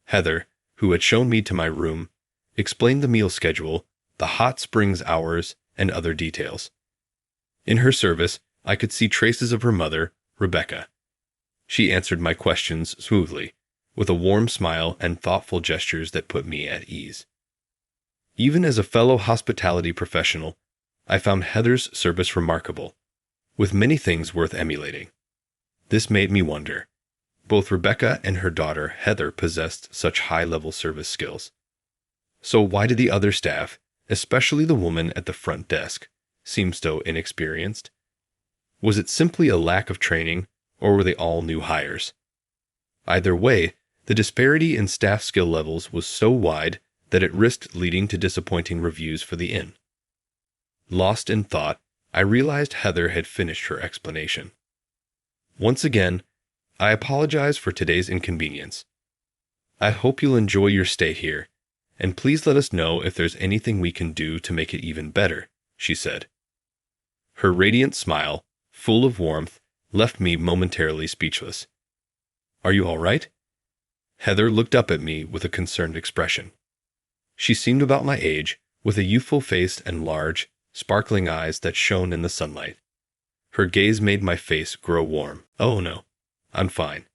Heather, who had shown me to my room, explained the meal schedule, the hot springs hours, and other details. In her service, I could see traces of her mother, Rebecca. She answered my questions smoothly, with a warm smile and thoughtful gestures that put me at ease. Even as a fellow hospitality professional, I found Heather's service remarkable, with many things worth emulating. This made me wonder. Both Rebecca and her daughter Heather possessed such high-level service skills. So why did the other staff, especially the woman at the front desk, seem so inexperienced? Was it simply a lack of training, or were they all new hires? Either way, the disparity in staff skill levels was so wide that it risked leading to disappointing reviews for the inn. Lost in thought, I realized Heather had finished her explanation. "Once again, I apologize for today's inconvenience. I hope you'll enjoy your stay here, and please let us know if there's anything we can do to make it even better," she said. Her radiant smile, full of warmth, left me momentarily speechless. "Are you all right?" Heather looked up at me with a concerned expression. She seemed about my age, with a youthful face and large, sparkling eyes that shone in the sunlight. Her gaze made my face grow warm. "Oh no, I'm fine.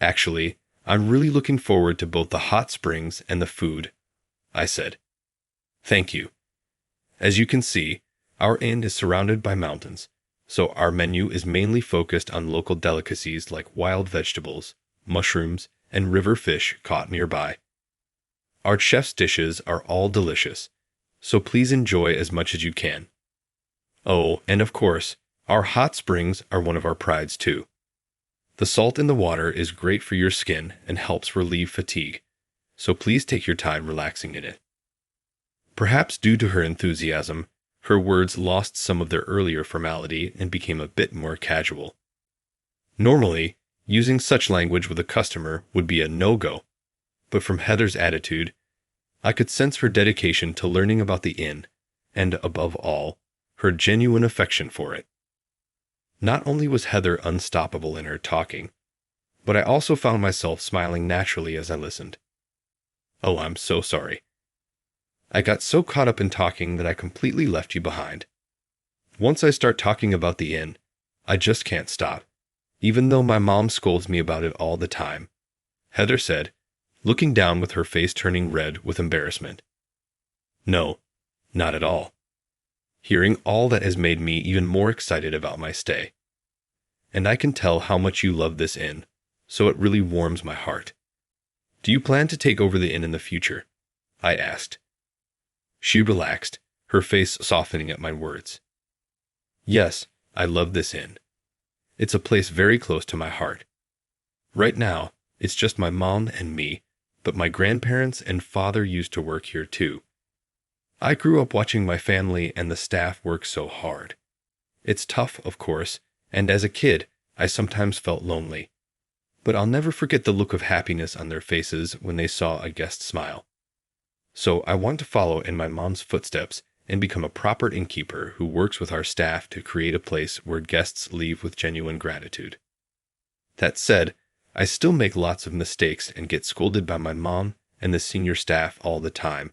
Actually, I'm really looking forward to both the hot springs and the food," I said. "Thank you. As you can see, our inn is surrounded by mountains, so our menu is mainly focused on local delicacies like wild vegetables, mushrooms, and river fish caught nearby. Our chef's dishes are all delicious, so please enjoy as much as you can. Oh, and of course, our hot springs are one of our prides too. The salt in the water is great for your skin and helps relieve fatigue, so please take your time relaxing in it." Perhaps due to her enthusiasm, her words lost some of their earlier formality and became a bit more casual. Normally, using such language with a customer would be a no-go, but from Heather's attitude, I could sense her dedication to learning about the inn, and above all, her genuine affection for it. Not only was Heather unstoppable in her talking, but I also found myself smiling naturally as I listened. "Oh, I'm so sorry. I got so caught up in talking that I completely left you behind. Once I start talking about the inn, I just can't stop, even though my mom scolds me about it all the time," Heather said, looking down with her face turning red with embarrassment. "No, not at all. Hearing all that has made me even more excited about my stay. And I can tell how much you love this inn, so it really warms my heart. Do you plan to take over the inn in the future?" I asked. She relaxed, her face softening at my words. "Yes, I love this inn. It's a place very close to my heart. Right now, It's just my mom and me, but my grandparents and father used to work here too. I grew up watching my family and the staff work so hard. It's tough, of course, and as a kid, I sometimes felt lonely. But I'll never forget the look of happiness on their faces when they saw a guest smile. So I want to follow in my mom's footsteps and become a proper innkeeper who works with our staff to create a place where guests leave with genuine gratitude. That said, I still make lots of mistakes and get scolded by my mom and the senior staff all the time,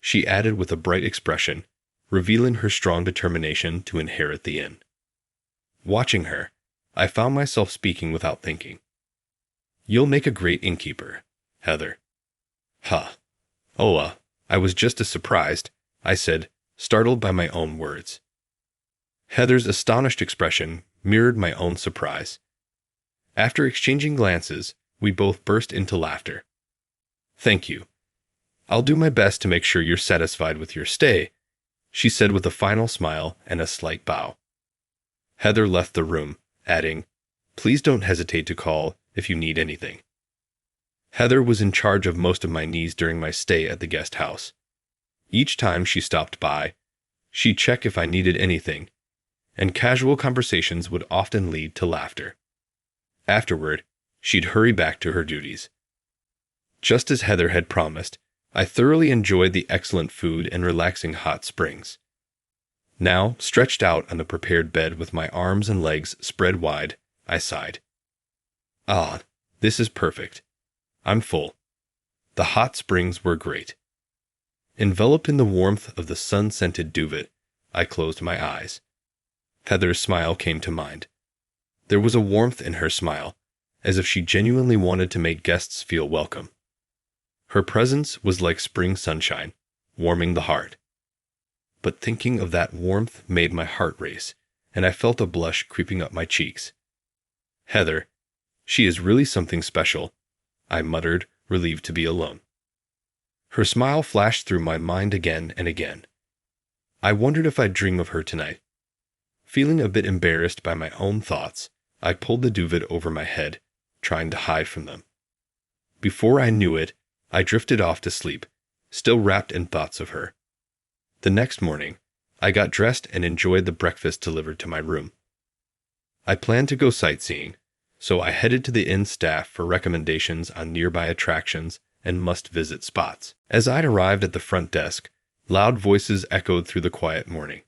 she added with a bright expression, revealing her strong determination to inherit the inn. Watching her, I found myself speaking without thinking. You'll make a great innkeeper, Heather. Huh. I was just as surprised, I said, startled by my own words. Heather's astonished expression mirrored my own surprise. After exchanging glances, we both burst into laughter. Thank you. I'll do my best to make sure you're satisfied with your stay, she said with a final smile and a slight bow. Heather left the room, adding, Please don't hesitate to call if you need anything. Heather was in charge of most of my needs during my stay at the guest house. Each time she stopped by, she'd check if I needed anything, and casual conversations would often lead to laughter. Afterward, she'd hurry back to her duties. Just as Heather had promised, I thoroughly enjoyed the excellent food and relaxing hot springs. Now, stretched out on the prepared bed with my arms and legs spread wide, I sighed. Ah, this is perfect. I'm full. The hot springs were great. Enveloped in the warmth of the sun-scented duvet, I closed my eyes. Heather's smile came to mind. There was a warmth in her smile, as if she genuinely wanted to make guests feel welcome. Her presence was like spring sunshine, warming the heart. But thinking of that warmth made my heart race, and I felt a blush creeping up my cheeks. Heather, she is really something special, I muttered, relieved to be alone. Her smile flashed through my mind again and again. I wondered if I'd dream of her tonight. Feeling a bit embarrassed by my own thoughts, I pulled the duvet over my head, trying to hide from them. Before I knew it, I drifted off to sleep, still wrapped in thoughts of her. The next morning, I got dressed and enjoyed the breakfast delivered to my room. I planned to go sightseeing, so I headed to the inn staff for recommendations on nearby attractions and must-visit spots. As I'd arrived at the front desk, loud voices echoed through the quiet morning.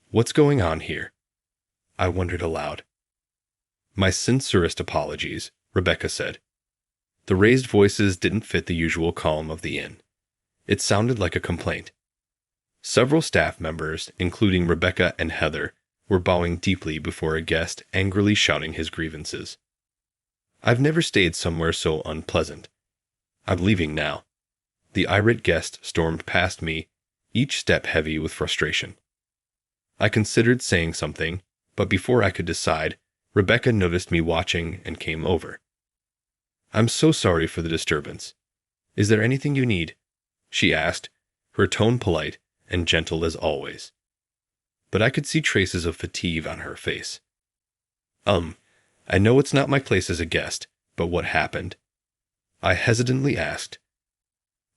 What's going on here? I wondered aloud. My sincerest apologies, Rebecca said. The raised voices didn't fit the usual calm of the inn. It sounded like a complaint. Several staff members, including Rebecca and Heather, were bowing deeply before a guest angrily shouting his grievances. I've never stayed somewhere so unpleasant. I'm leaving now. The irate guest stormed past me, each step heavy with frustration. I considered saying something, but before I could decide, Rebecca noticed me watching and came over. I'm so sorry for the disturbance. Is there anything you need? She asked, her tone polite and gentle as always. But I could see traces of fatigue on her face. I know it's not my place as a guest, but what happened? I hesitantly asked.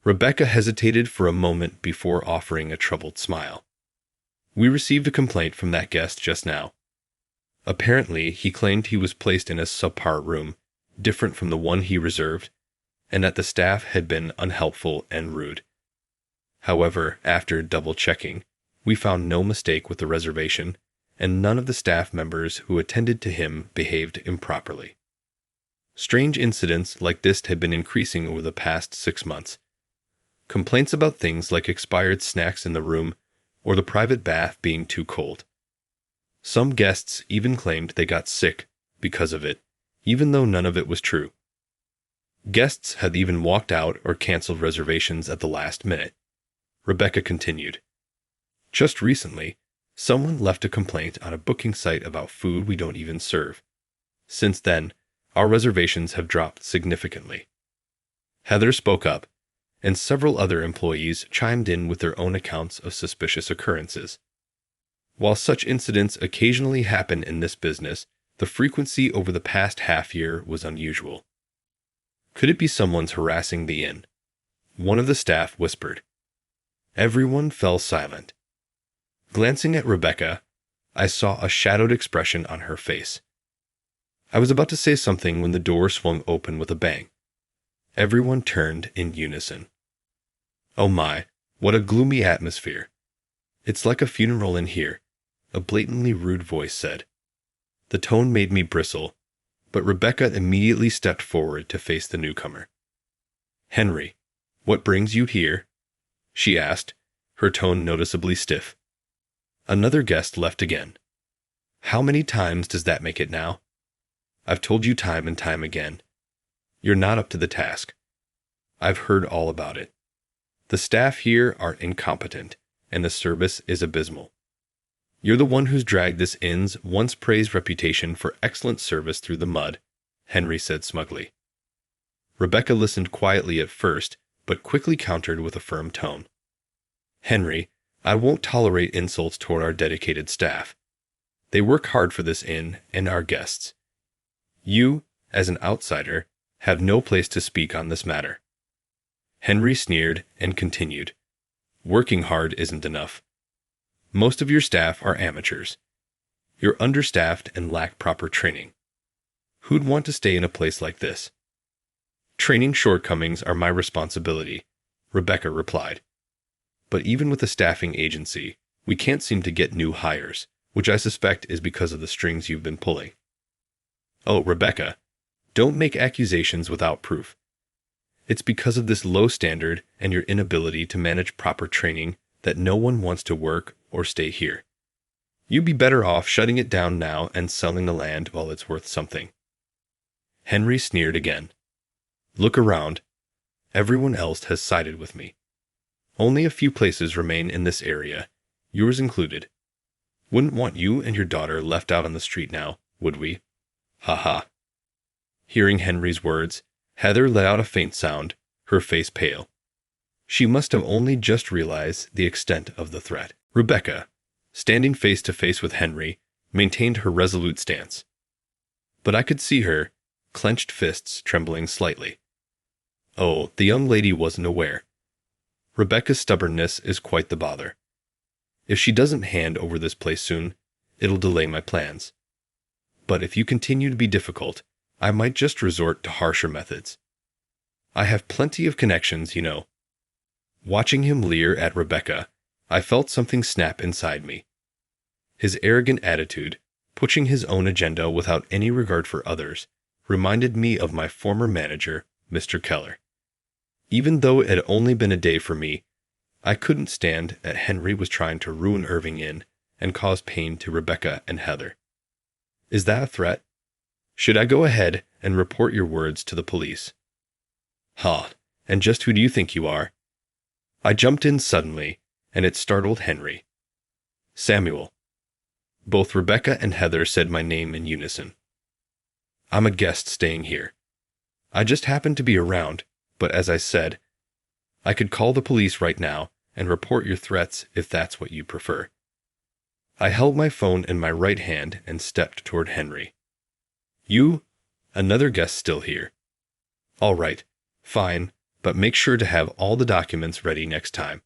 Rebecca hesitated for a moment before offering a troubled smile. We received a complaint from that guest just now. Apparently, he claimed he was placed in a subpar room, different from the one he reserved, and that the staff had been unhelpful and rude. However, after double-checking, we found no mistake with the reservation, and none of the staff members who attended to him behaved improperly. Strange incidents like this had been increasing over the past 6 months. Complaints about things like expired snacks in the room or the private bath being too cold. Some guests even claimed they got sick because of it, even though none of it was true. Guests had even walked out or canceled reservations at the last minute. Rebecca continued. Just recently, someone left a complaint on a booking site about food we don't even serve. Since then, our reservations have dropped significantly. Heather spoke up, and several other employees chimed in with their own accounts of suspicious occurrences. While such incidents occasionally happen in this business, the frequency over the past half year was unusual. Could it be someone's harassing the inn? One of the staff whispered. Everyone fell silent. Glancing at Rebecca, I saw a shadowed expression on her face. I was about to say something when the door swung open with a bang. Everyone turned in unison. Oh my, what a gloomy atmosphere. It's like a funeral in here, a blatantly rude voice said. The tone made me bristle, but Rebecca immediately stepped forward to face the newcomer. Henry, what brings you here? She asked, her tone noticeably stiff. Another guest left again. How many times does that make it now? I've told you time and time again. You're not up to the task. I've heard all about it. The staff here are incompetent, and the service is abysmal. You're the one who's dragged this inn's once praised reputation for excellent service through the mud, Henry said smugly. Rebecca listened quietly at first, but quickly countered with a firm tone. Henry, I won't tolerate insults toward our dedicated staff. They work hard for this inn and our guests. You, as an outsider, have no place to speak on this matter. Henry sneered and continued. Working hard isn't enough. Most of your staff are amateurs. You're understaffed and lack proper training. Who'd want to stay in a place like this? Training shortcomings are my responsibility, Rebecca replied. But even with a staffing agency, we can't seem to get new hires, which I suspect is because of the strings you've been pulling. Oh, Rebecca, don't make accusations without proof. It's because of this low standard and your inability to manage proper training that no one wants to work or stay here. You'd be better off shutting it down now and selling the land while it's worth something. Henry sneered again. Look around. Everyone else has sided with me. Only a few places remain in this area, yours included. Wouldn't want you and your daughter left out on the street now, would we? Ha ha. Hearing Henry's words, Heather let out a faint sound, her face pale. She must have only just realized the extent of the threat. Rebecca, standing face to face with Henry, maintained her resolute stance. But I could see her, clenched fists trembling slightly. Oh, the young lady wasn't aware. Rebecca's stubbornness is quite the bother. If she doesn't hand over this place soon, it'll delay my plans. But if you continue to be difficult, I might just resort to harsher methods. I have plenty of connections, you know. Watching him leer at Rebecca, I felt something snap inside me. His arrogant attitude, pushing his own agenda without any regard for others, reminded me of my former manager, Mr. Keller. Even though it had only been a day for me, I couldn't stand that Henry was trying to ruin Irving Inn and cause pain to Rebecca and Heather. Is that a threat? Should I go ahead and report your words to the police? Ha, and just who do you think you are? I jumped in suddenly, and it startled Henry. Samuel. Both Rebecca and Heather said my name in unison. I'm a guest staying here. I just happened to be around, but as I said, I could call the police right now and report your threats if that's what you prefer. I held my phone in my right hand and stepped toward Henry. You? Another guest still here. All right, fine, but make sure to have all the documents ready next time.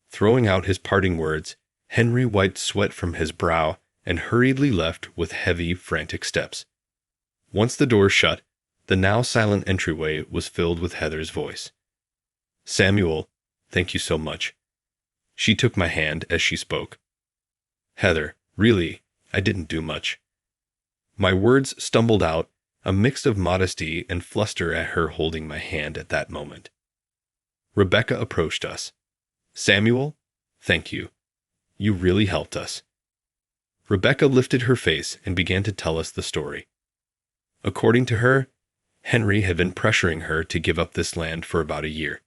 Throwing out his parting words, Henry wiped sweat from his brow and hurriedly left with heavy, frantic steps. Once the door shut, the now silent entryway was filled with Heather's voice. Samuel, thank you so much. She took my hand as she spoke. Heather, really, I didn't do much. My words stumbled out, a mix of modesty and fluster at her holding my hand at that moment. Rebecca approached us. Samuel, thank you. You really helped us. Rebecca lifted her face and began to tell us the story. According to her, Henry had been pressuring her to give up this land for about a year.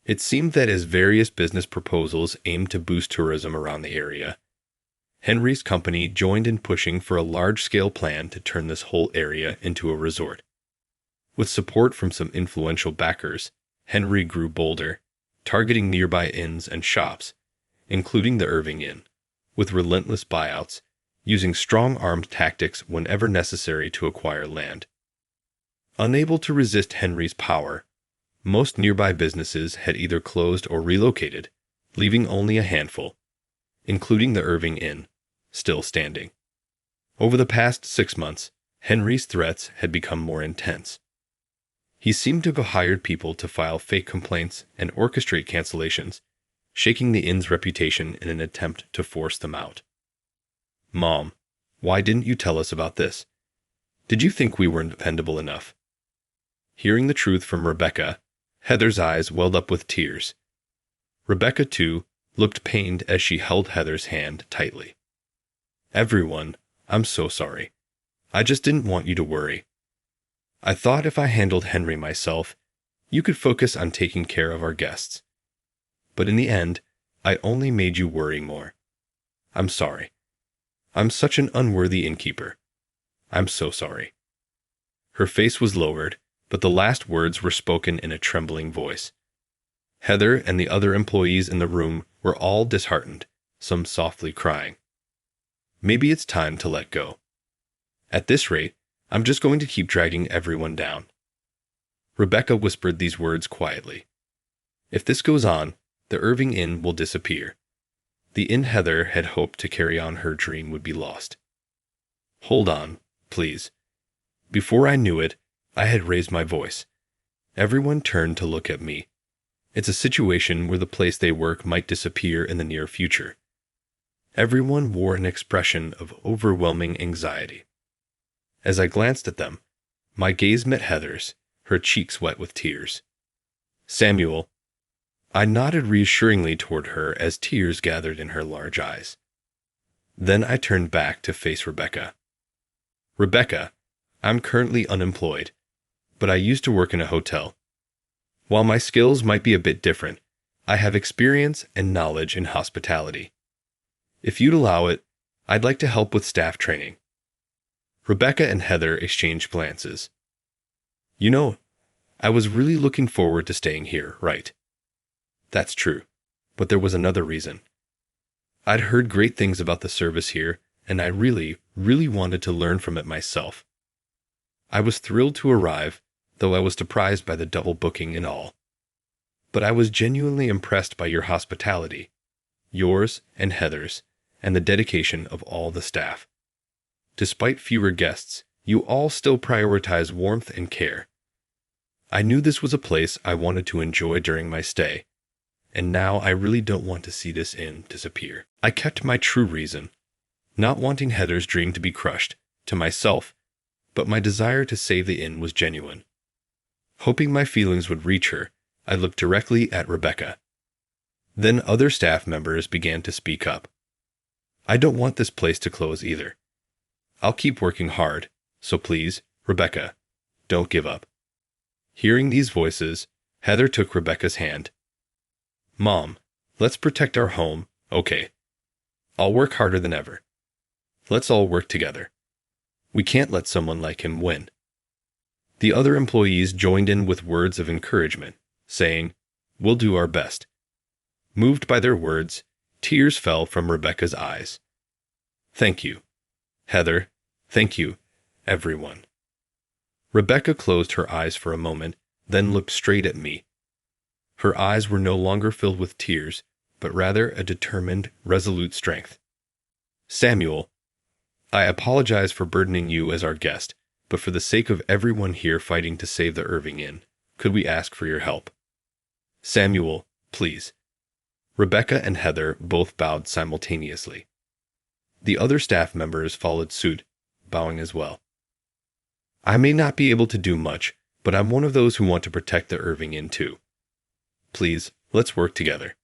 It seemed that as various business proposals aimed to boost tourism around the area, Henry's company joined in pushing for a large-scale plan to turn this whole area into a resort. With support from some influential backers, Henry grew bolder, targeting nearby inns and shops, including the Irving Inn, with relentless buyouts, using strong-armed tactics whenever necessary to acquire land. Unable to resist Henry's power, most nearby businesses had either closed or relocated, leaving only a handful, including the Irving Inn, still standing. Over the past 6 months, Henry's threats had become more intense. He seemed to have hired people to file fake complaints and orchestrate cancellations, shaking the inn's reputation in an attempt to force them out. Mom, why didn't you tell us about this? Did you think we weren't dependable enough? Hearing the truth from Rebecca, Heather's eyes welled up with tears. Rebecca, too, looked pained as she held Heather's hand tightly. Everyone, I'm so sorry. I just didn't want you to worry. I thought if I handled Henry myself, you could focus on taking care of our guests. But in the end, I only made you worry more. I'm sorry. I'm such an unworthy innkeeper. I'm so sorry. Her face was lowered, but the last words were spoken in a trembling voice. Heather and the other employees in the room were all disheartened, some softly crying. Maybe it's time to let go. At this rate, I'm just going to keep dragging everyone down. Rebecca whispered these words quietly. If this goes on, the Irving Inn will disappear. The inn Heather had hoped to carry on her dream would be lost. Hold on, please. Before I knew it, I had raised my voice. Everyone turned to look at me. It's a situation where the place they work might disappear in the near future. Everyone wore an expression of overwhelming anxiety. As I glanced at them, my gaze met Heather's, her cheeks wet with tears. Samuel. I nodded reassuringly toward her as tears gathered in her large eyes. Then I turned back to face Rebecca. Rebecca, I'm currently unemployed, but I used to work in a hotel. While my skills might be a bit different, I have experience and knowledge in hospitality. If you'd allow it, I'd like to help with staff training. Rebecca and Heather exchanged glances. You know, I was really looking forward to staying here, right? That's true, but there was another reason. I'd heard great things about the service here, and I really wanted to learn from it myself. I was thrilled to arrive, though I was surprised by the double booking and all. But I was genuinely impressed by your hospitality, yours and Heather's, and the dedication of all the staff. Despite fewer guests, you all still prioritize warmth and care. I knew this was a place I wanted to enjoy during my stay, and now I really don't want to see this inn disappear. I kept my true reason, not wanting Heather's dream to be crushed, to myself, but my desire to save the inn was genuine. Hoping my feelings would reach her, I looked directly at Rebecca. Then other staff members began to speak up. I don't want this place to close either. I'll keep working hard, so please, Rebecca, don't give up. Hearing these voices, Heather took Rebecca's hand. Mom, let's protect our home, okay? I'll work harder than ever. Let's all work together. We can't let someone like him win. The other employees joined in with words of encouragement, saying, We'll do our best. Moved by their words, tears fell from Rebecca's eyes. Thank you, Heather. Thank you, everyone. Rebecca closed her eyes for a moment, then looked straight at me. Her eyes were no longer filled with tears, but rather a determined, resolute strength. Samuel, I apologize for burdening you as our guest, but for the sake of everyone here fighting to save the Irving Inn, could we ask for your help? Samuel, please. Rebecca and Heather both bowed simultaneously. The other staff members followed suit, bowing as well. I may not be able to do much, but I'm one of those who want to protect the Irving Inn too. Please, let's work together.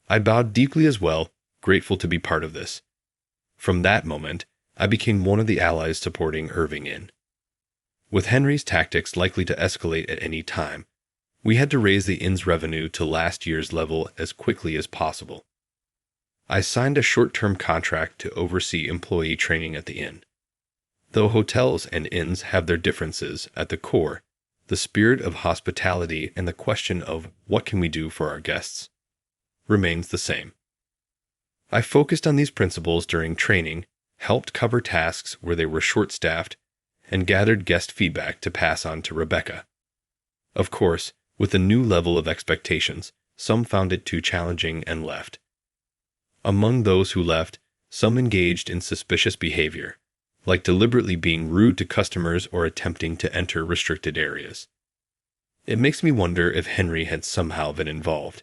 I bowed deeply as well, grateful to be part of this. From that moment, I became one of the allies supporting Irving Inn. With Henry's tactics likely to escalate at any time, we had to raise the inn's revenue to last year's level as quickly as possible. I signed a short-term contract to oversee employee training at the inn. Though hotels and inns have their differences, at the core, the spirit of hospitality and the question of what can we do for our guests remains the same. I focused on these principles during training, helped cover tasks where they were short-staffed, and gathered guest feedback to pass on to Rebecca. Of course, with a new level of expectations, some found it too challenging and left. Among those who left, some engaged in suspicious behavior, like deliberately being rude to customers or attempting to enter restricted areas. It makes me wonder if Henry had somehow been involved.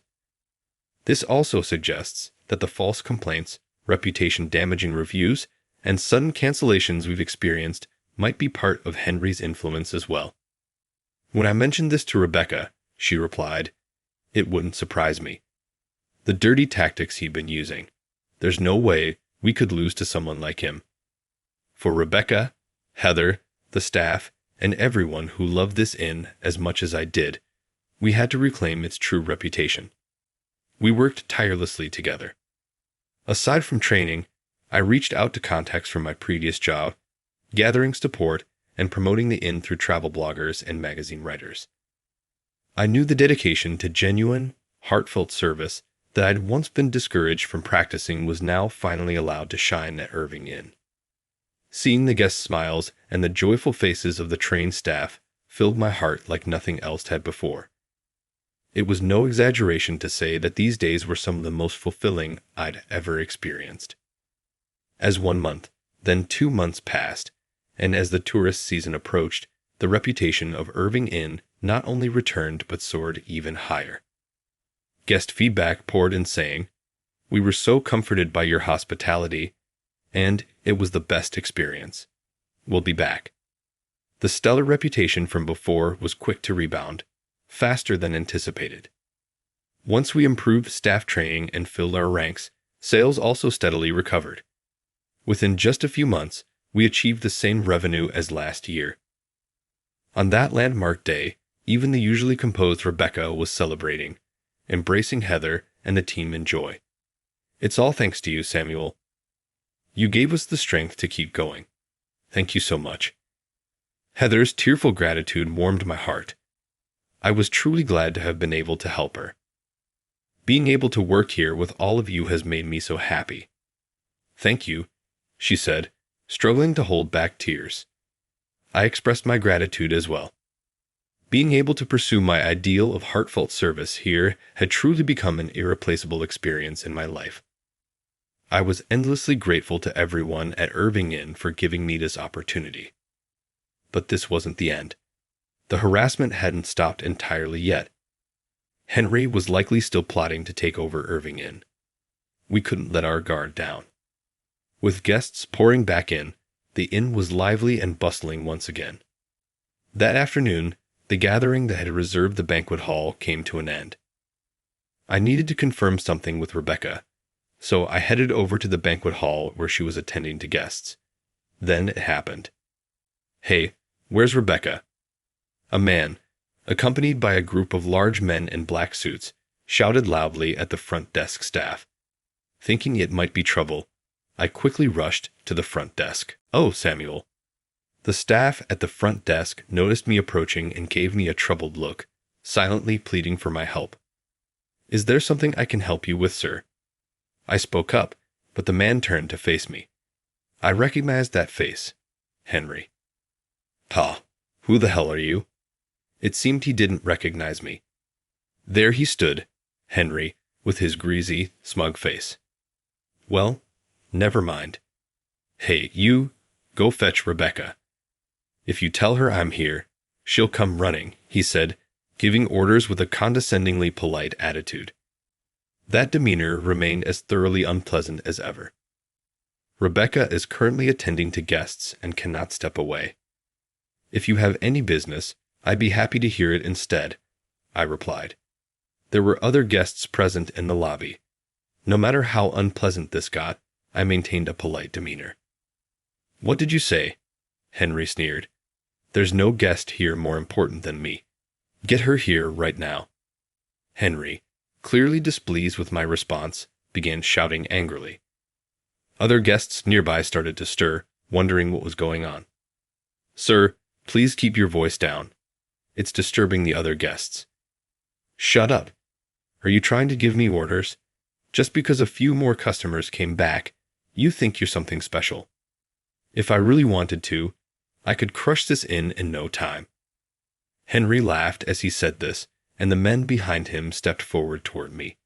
This also suggests that the false complaints, reputation-damaging reviews, and sudden cancellations we've experienced might be part of Henry's influence as well. When I mentioned this to Rebecca, she replied, "It wouldn't surprise me. The dirty tactics he'd been using. There's no way we could lose to someone like him." For Rebecca, Heather, the staff, and everyone who loved this inn as much as I did, we had to reclaim its true reputation. We worked tirelessly together. Aside from training, I reached out to contacts from my previous job, gathering support and promoting the inn through travel bloggers and magazine writers. I knew the dedication to genuine, heartfelt service that I'd once been discouraged from practicing was now finally allowed to shine at Irving Inn. Seeing the guests' smiles and the joyful faces of the trained staff filled my heart like nothing else had before. It was no exaggeration to say that these days were some of the most fulfilling I'd ever experienced. As 1 month, then 2 months passed, and as the tourist season approached, the reputation of Irving Inn not only returned but soared even higher. Guest feedback poured in saying, "We were so comforted by your hospitality, and it was the best experience. We'll be back." The stellar reputation from before was quick to rebound, faster than anticipated. Once we improved staff training and filled our ranks, sales also steadily recovered. Within just a few months, we achieved the same revenue as last year. On that landmark day, even the usually composed Rebecca was celebrating, embracing Heather and the team in joy. "It's all thanks to you, Samuel. You gave us the strength to keep going. Thank you so much." Heather's tearful gratitude warmed my heart. I was truly glad to have been able to help her. "Being able to work here with all of you has made me so happy." "Thank you," she said, struggling to hold back tears. I expressed my gratitude as well. Being able to pursue my ideal of heartfelt service here had truly become an irreplaceable experience in my life. I was endlessly grateful to everyone at Irving Inn for giving me this opportunity. But this wasn't the end. The harassment hadn't stopped entirely yet. Henry was likely still plotting to take over Irving Inn. We couldn't let our guard down. With guests pouring back in, the inn was lively and bustling once again. That afternoon, the gathering that had reserved the banquet hall came to an end. I needed to confirm something with Rebecca, so I headed over to the banquet hall where she was attending to guests. Then it happened. "Hey, where's Rebecca?" A man, accompanied by a group of large men in black suits, shouted loudly at the front desk staff. Thinking it might be trouble, I quickly rushed to the front desk. "Oh, Samuel." The staff at the front desk noticed me approaching and gave me a troubled look, silently pleading for my help. "Is there something I can help you with, sir?" I spoke up, but the man turned to face me. I recognized that face. Henry. "Pa, who the hell are you?" It seemed he didn't recognize me. There he stood, Henry, with his greasy, smug face. "Well, never mind. Hey, you, go fetch Rebecca. If you tell her I'm here, she'll come running," he said, giving orders with a condescendingly polite attitude. That demeanor remained as thoroughly unpleasant as ever. "Rebecca is currently attending to guests and cannot step away. If you have any business, I'd be happy to hear it instead," I replied. There were other guests present in the lobby. No matter how unpleasant this got, I maintained a polite demeanor. "What did you say?" Henry sneered. "There's no guest here more important than me. Get her here right now." Henry, clearly displeased with my response, began shouting angrily. Other guests nearby started to stir, wondering what was going on. "Sir, please keep your voice down. It's disturbing the other guests." "Shut up. Are you trying to give me orders? Just because a few more customers came back, you think you're something special. If I really wanted to, I could crush this in no time. Henry laughed as he said this, and the men behind him stepped forward toward me.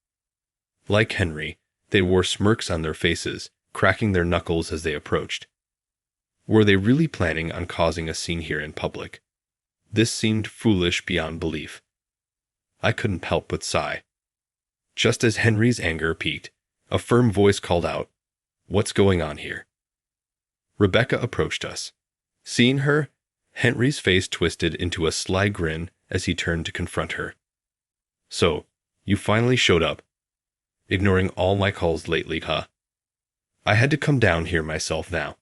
Like Henry, they wore smirks on their faces, cracking their knuckles as they approached. Were they really planning on causing a scene here in public? This seemed foolish beyond belief. I couldn't help but sigh. Just as Henry's anger peaked, a firm voice called out, "What's going on here?" Rebecca approached us. Seeing her, Henry's face twisted into a sly grin as he turned to confront her. "So, you finally showed up. Ignoring all my calls lately, huh? I had to come down here myself now.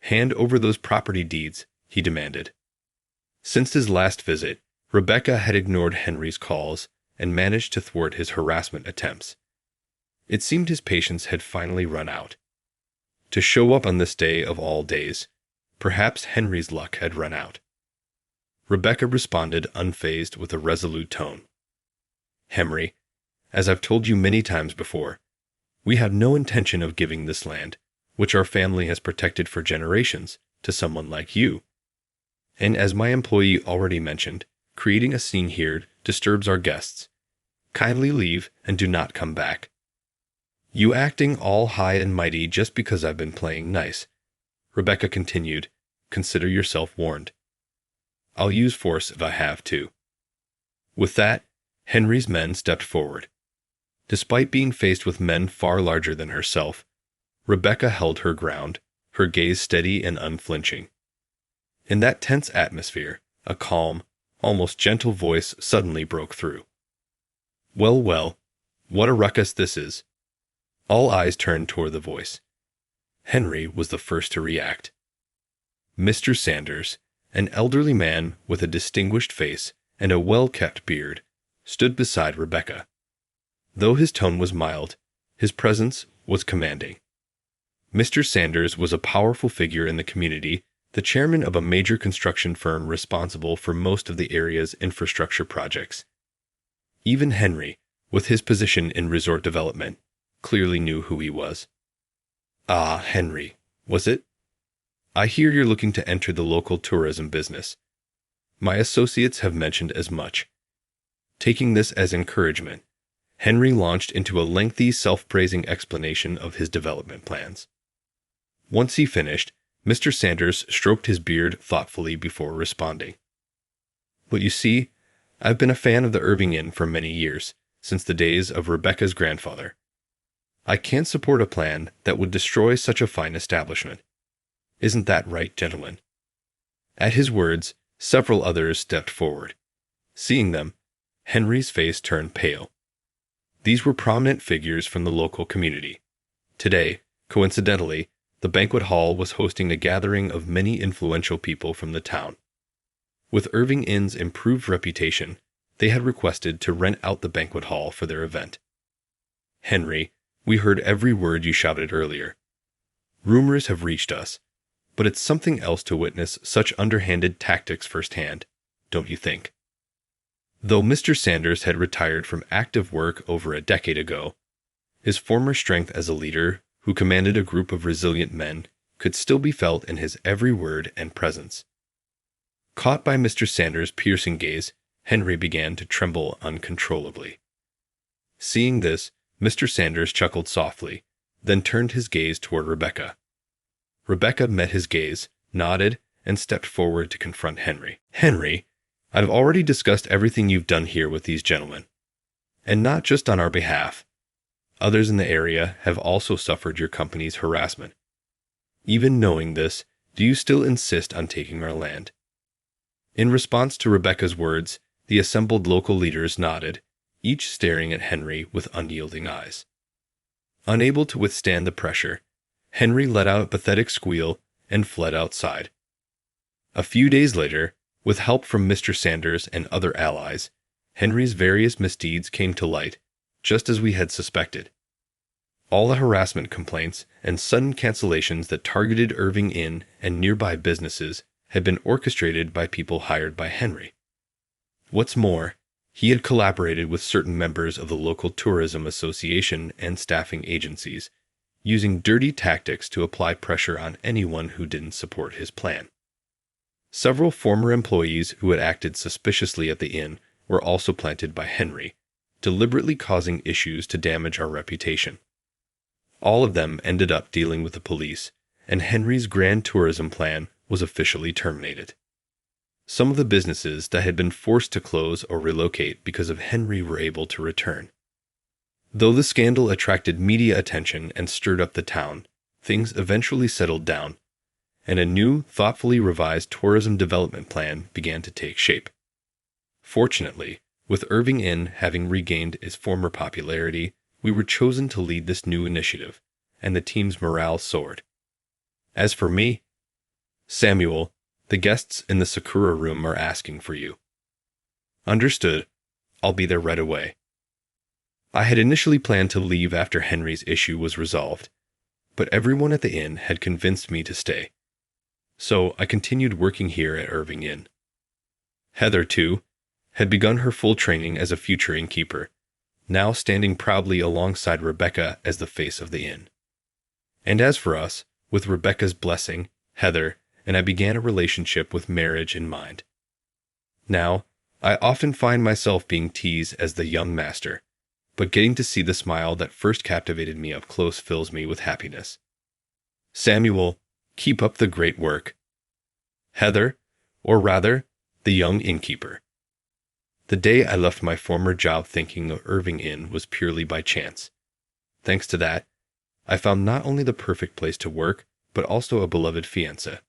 Hand over those property deeds," he demanded. Since his last visit, Rebecca had ignored Henry's calls and managed to thwart his harassment attempts. It seemed his patience had finally run out. To show up on this day of all days, perhaps Henry's luck had run out. Rebecca responded unfazed with a resolute tone. "Henry, as I've told you many times before, we have no intention of giving this land, which our family has protected for generations, to someone like you. And as my employee already mentioned, creating a scene here disturbs our guests. Kindly leave and do not come back. You acting all high and mighty just because I've been playing nice," Rebecca continued. "Consider yourself warned. I'll use force if I have to." With that, Henry's men stepped forward. Despite being faced with men far larger than herself, Rebecca held her ground, her gaze steady and unflinching. In that tense atmosphere, a calm, almost gentle voice suddenly broke through. "Well, well, what a ruckus this is." All eyes turned toward the voice. Henry was the first to react. Mr. Sanders, an elderly man with a distinguished face and a well-kept beard, stood beside Rebecca. Though his tone was mild, his presence was commanding. Mr. Sanders was a powerful figure in the community, the chairman of a major construction firm responsible for most of the area's infrastructure projects. Even Henry, with his position in resort development, clearly knew who he was. "Ah, Henry, was it? I hear you're looking to enter the local tourism business. My associates have mentioned as much." Taking this as encouragement, Henry launched into a lengthy self-praising explanation of his development plans. Once he finished, Mr. Sanders stroked his beard thoughtfully before responding. "But you see, I've been a fan of the Irving Inn for many years, since the days of Rebecca's grandfather. I can't support a plan that would destroy such a fine establishment. Isn't that right, gentlemen?" At his words, several others stepped forward. Seeing them, Henry's face turned pale. These were prominent figures from the local community. Today, coincidentally, the banquet hall was hosting a gathering of many influential people from the town. With Irving Inn's improved reputation, they had requested to rent out the banquet hall for their event. "Henry, we heard every word you shouted earlier. Rumors have reached us, but it's something else to witness such underhanded tactics firsthand, don't you think?" Though Mr. Sanders had retired from active work over a decade ago, his former strength as a leader who commanded a group of resilient men could still be felt in his every word and presence. Caught by Mr. Sanders' piercing gaze, Henry began to tremble uncontrollably. Seeing this, Mr. Sanders chuckled softly, then turned his gaze toward Rebecca. Rebecca met his gaze, nodded, and stepped forward to confront Henry. "Henry, I've already discussed everything you've done here with these gentlemen. And not just on our behalf. Others in the area have also suffered your company's harassment. Even knowing this, do you still insist on taking our land?" In response to Rebecca's words, the assembled local leaders nodded, each staring at Henry with unyielding eyes. Unable to withstand the pressure, Henry let out a pathetic squeal and fled outside. A few days later, with help from Mr. Sanders and other allies, Henry's various misdeeds came to light, just as we had suspected. All the harassment complaints and sudden cancellations that targeted Irving Inn and nearby businesses had been orchestrated by people hired by Henry. What's more, he had collaborated with certain members of the local tourism association and staffing agencies, using dirty tactics to apply pressure on anyone who didn't support his plan. Several former employees who had acted suspiciously at the inn were also planted by Henry, deliberately causing issues to damage our reputation. All of them ended up dealing with the police, and Henry's grand tourism plan was officially terminated. Some of the businesses that had been forced to close or relocate because of Henry were able to return. Though the scandal attracted media attention and stirred up the town, things eventually settled down, and a new, thoughtfully revised tourism development plan began to take shape. Fortunately, with Irving Inn having regained its former popularity, we were chosen to lead this new initiative, and the team's morale soared. As for me, Samuel, the guests in the Sakura room are asking for you. Understood. I'll be there right away. I had initially planned to leave after Henry's issue was resolved, but everyone at the inn had convinced me to stay. So I continued working here at Irving Inn. Heather, too, had begun her full training as a future innkeeper, now standing proudly alongside Rebecca as the face of the inn. And as for us, with Rebecca's blessing, Heather and I began a relationship with marriage in mind. Now, I often find myself being teased as the young master, but getting to see the smile that first captivated me up close fills me with happiness. Samuel, keep up the great work. Heather, or rather, the young innkeeper. The day I left my former job thinking of Irving Inn was purely by chance. Thanks to that, I found not only the perfect place to work, but also a beloved fiancé.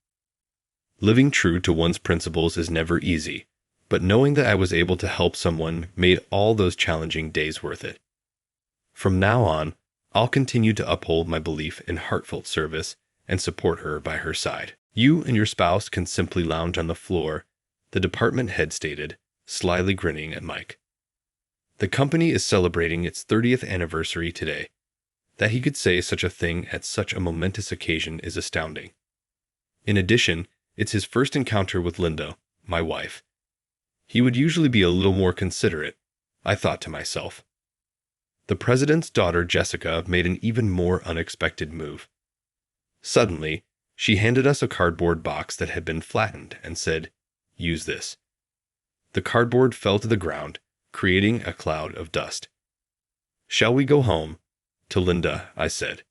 Living true to one's principles is never easy, but knowing that I was able to help someone made all those challenging days worth it. From now on, I'll continue to uphold my belief in heartfelt service and support her by her side. You and your spouse can simply lounge on the floor, the department head stated, slyly grinning at Mike. The company is celebrating its 30th anniversary today. That he could say such a thing at such a momentous occasion is astounding. In addition, it's his first encounter with Linda, my wife. He would usually be a little more considerate, I thought to myself. The president's daughter, Jessica, made an even more unexpected move. Suddenly, she handed us a cardboard box that had been flattened and said, "Use this." The cardboard fell to the ground, creating a cloud of dust. "Shall we go home?" To Linda, I said.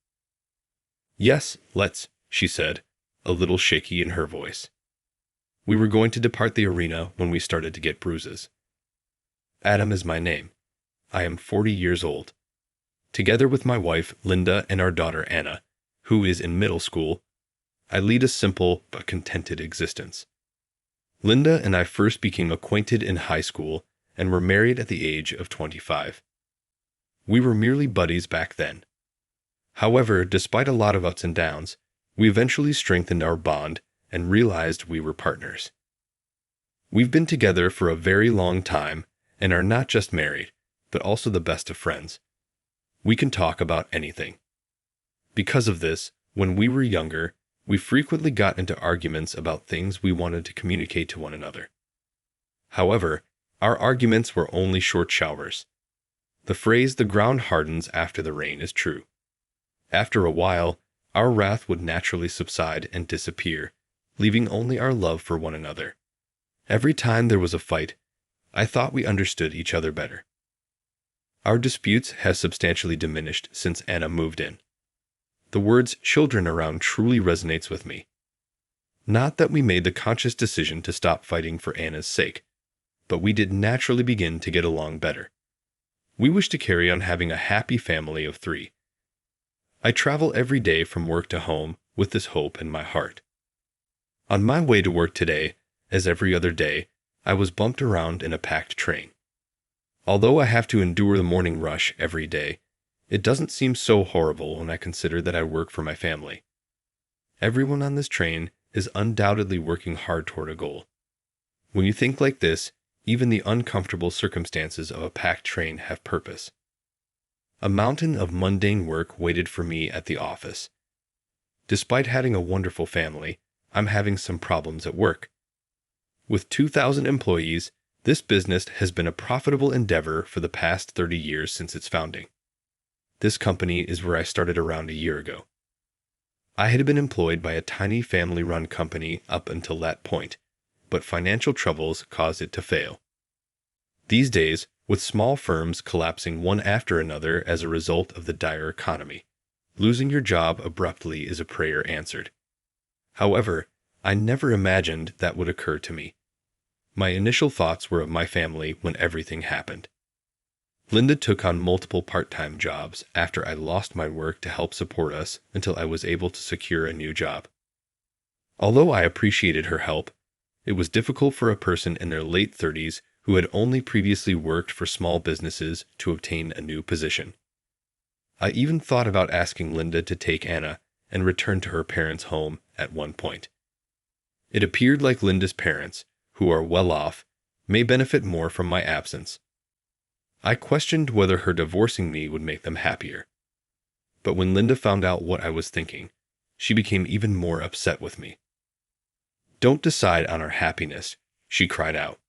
"Yes, let's," she said, a little shaky in her voice. We were going to depart the arena when we started to get bruises. Adam is my name. I am 40 years old. Together with my wife, Linda, and our daughter, Anna, who is in middle school, I lead a simple but contented existence. Linda and I first became acquainted in high school and were married at the age of 25. We were merely buddies back then. However, despite a lot of ups and downs, we eventually strengthened our bond and realized we were partners. We've been together for a very long time and are not just married, but also the best of friends. We can talk about anything. Because of this, when we were younger, we frequently got into arguments about things we wanted to communicate to one another. However, our arguments were only short showers. The phrase "the ground hardens after the rain" is true. After a while, our wrath would naturally subside and disappear, leaving only our love for one another. Every time there was a fight, I thought we understood each other better. Our disputes have substantially diminished since Anna moved in. The words "children around" truly resonates with me. Not that we made the conscious decision to stop fighting for Anna's sake, but we did naturally begin to get along better. We wish to carry on having a happy family of 3. I travel every day from work to home with this hope in my heart. On my way to work today, as every other day, I was bumped around in a packed train. Although I have to endure the morning rush every day, it doesn't seem so horrible when I consider that I work for my family. Everyone on this train is undoubtedly working hard toward a goal. When you think like this, even the uncomfortable circumstances of a packed train have purpose. A mountain of mundane work waited for me at the office. Despite having a wonderful family, I'm having some problems at work. With 2,000 employees, this business has been a profitable endeavor for the past 30 years since its founding. This company is where I started around a year ago. I had been employed by a tiny family-run company up until that point, but financial troubles caused it to fail. These days, with small firms collapsing one after another as a result of the dire economy, losing your job abruptly is a prayer answered. However, I never imagined that would occur to me. My initial thoughts were of my family when everything happened. Linda took on multiple part-time jobs after I lost my work to help support us until I was able to secure a new job. Although I appreciated her help, it was difficult for a person in their late 30s who had only previously worked for small businesses to obtain a new position. I even thought about asking Linda to take Anna and return to her parents' home at one point. It appeared like Linda's parents, who are well off, may benefit more from my absence. I questioned whether her divorcing me would make them happier. But when Linda found out what I was thinking, she became even more upset with me. "Don't decide on our happiness," she cried out.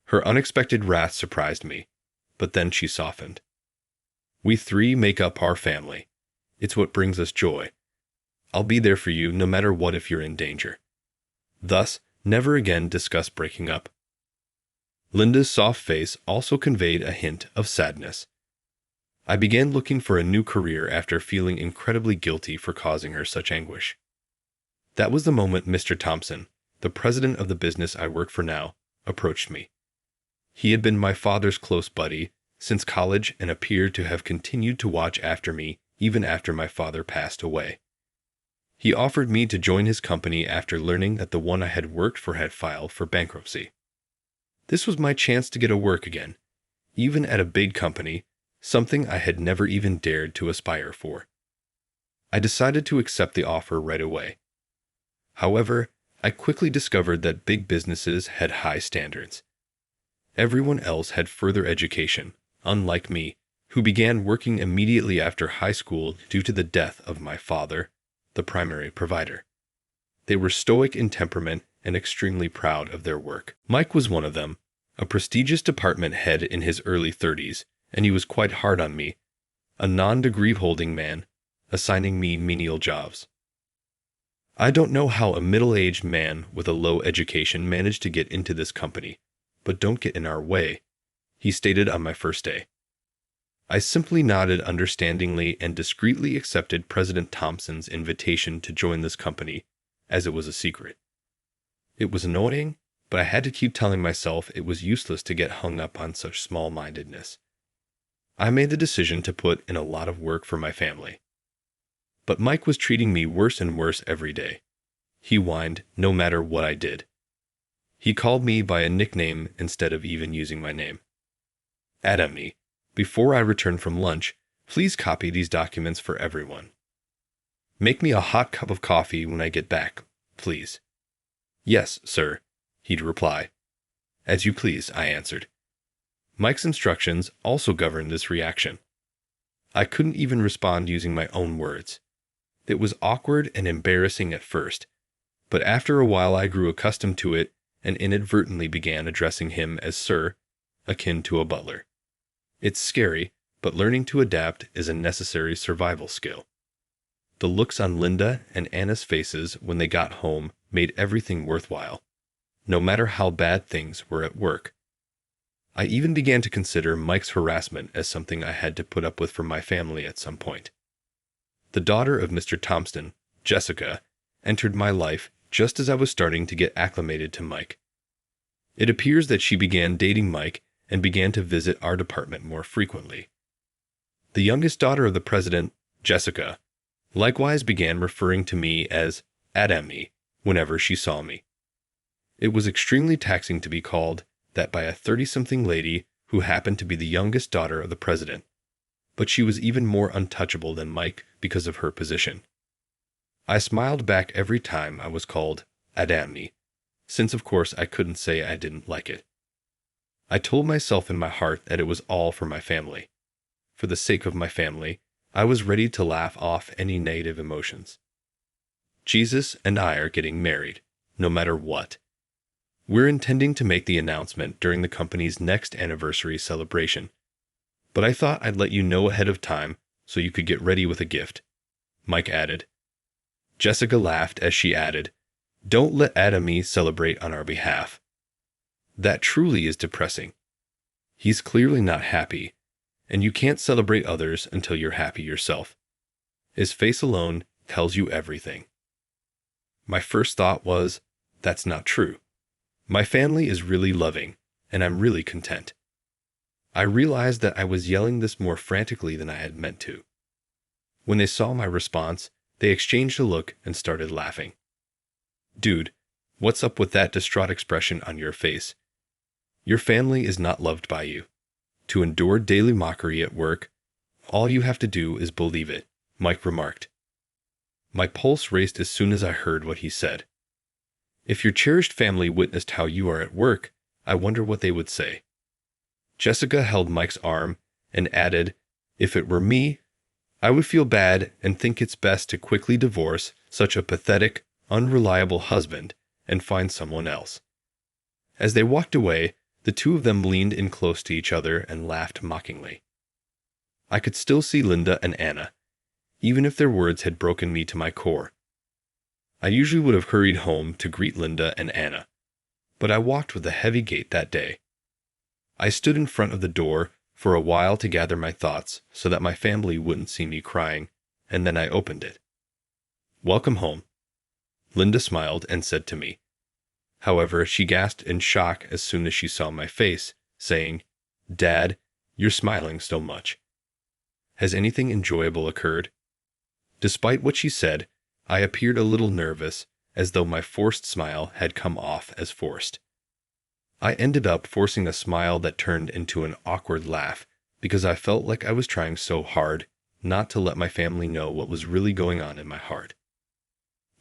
Her unexpected wrath surprised me, but then she softened. "We three make up our family. It's what brings us joy. I'll be there for you no matter what if you're in danger." Thus, never again discuss breaking up. Linda's soft face also conveyed a hint of sadness. I began looking for a new career after feeling incredibly guilty for causing her such anguish. That was the moment Mr. Thompson, the president of the business I work for now, approached me. He had been my father's close buddy since college and appeared to have continued to watch after me even after my father passed away. He offered me to join his company after learning that the one I had worked for had filed for bankruptcy. This was my chance to get a work again, even at a big company, something I had never even dared to aspire for. I decided to accept the offer right away. However, I quickly discovered that big businesses had high standards. Everyone else had further education, unlike me, who began working immediately after high school due to the death of my father, the primary provider. They were stoic in temperament and extremely proud of their work. Mike was one of them, a prestigious department head in his early 30s, and he was quite hard on me, a non-degree-holding man, assigning me menial jobs. "I don't know how a middle-aged man with a low education managed to get into this company, but don't get in our way," he stated on my first day. I simply nodded understandingly and discreetly accepted President Thompson's invitation to join this company, as it was a secret. It was annoying, but I had to keep telling myself it was useless to get hung up on such small-mindedness. I made the decision to put in a lot of work for my family. But Mike was treating me worse and worse every day. He whined no matter what I did. He called me by a nickname instead of even using my name. "Adamni, before I return from lunch, please copy these documents for everyone. Make me a hot cup of coffee when I get back, please." "Yes, sir," he'd reply. "As you please," I answered. Mike's instructions also governed this reaction. I couldn't even respond using my own words. It was awkward and embarrassing at first, but after a while I grew accustomed to it and inadvertently began addressing him as sir, akin to a butler. It's scary, but learning to adapt is a necessary survival skill. The looks on Linda and Anna's faces when they got home made everything worthwhile, no matter how bad things were at work. I even began to consider Mike's harassment as something I had to put up with for my family at some point. The daughter of Mr. Thompson, Jessica, entered my life just as I was starting to get acclimated to Mike. It appears that she began dating Mike and began to visit our department more frequently. The youngest daughter of the president, Jessica, likewise began referring to me as Adamni whenever she saw me. It was extremely taxing to be called that by a 30-something lady who happened to be the youngest daughter of the president, but she was even more untouchable than Mike because of her position. I smiled back every time I was called Adamni, since of course I couldn't say I didn't like it. I told myself in my heart that it was all for my family. For the sake of my family, I was ready to laugh off any negative emotions. Jesus and I are getting married, no matter what. We're intending to make the announcement during the company's next anniversary celebration, but I thought I'd let you know ahead of time so you could get ready with a gift," Mike added. Jessica laughed as she added, Don't let Adami celebrate on our behalf. That truly is depressing. He's clearly not happy, and you can't celebrate others until you're happy yourself. His face alone tells you everything. My first thought was, that's not true. My family is really loving, and I'm really content. I realized that I was yelling this more frantically than I had meant to. When they saw my response, they exchanged a look and started laughing. Dude, what's up with that distraught expression on your face? Your family is not loved by you. To endure daily mockery at work, all you have to do is believe it, Mike remarked. My pulse raced as soon as I heard what he said. If your cherished family witnessed how you are at work, I wonder what they would say. Jessica held Mike's arm and added, if it were me, I would feel bad and think it's best to quickly divorce such a pathetic, unreliable husband and find someone else. As they walked away, the two of them leaned in close to each other and laughed mockingly. I could still see Linda and Anna, even if their words had broken me to my core. I usually would have hurried home to greet Linda and Anna, but I walked with a heavy gait that day. I stood in front of the door for a while to gather my thoughts so that my family wouldn't see me crying, and then I opened it. Welcome home, Linda smiled and said to me. However, she gasped in shock as soon as she saw my face, saying, Dad, you're smiling so much. Has anything enjoyable occurred? Despite what she said, I appeared a little nervous, as though my forced smile had come off as forced. I ended up forcing a smile that turned into an awkward laugh because I felt like I was trying so hard not to let my family know what was really going on in my heart.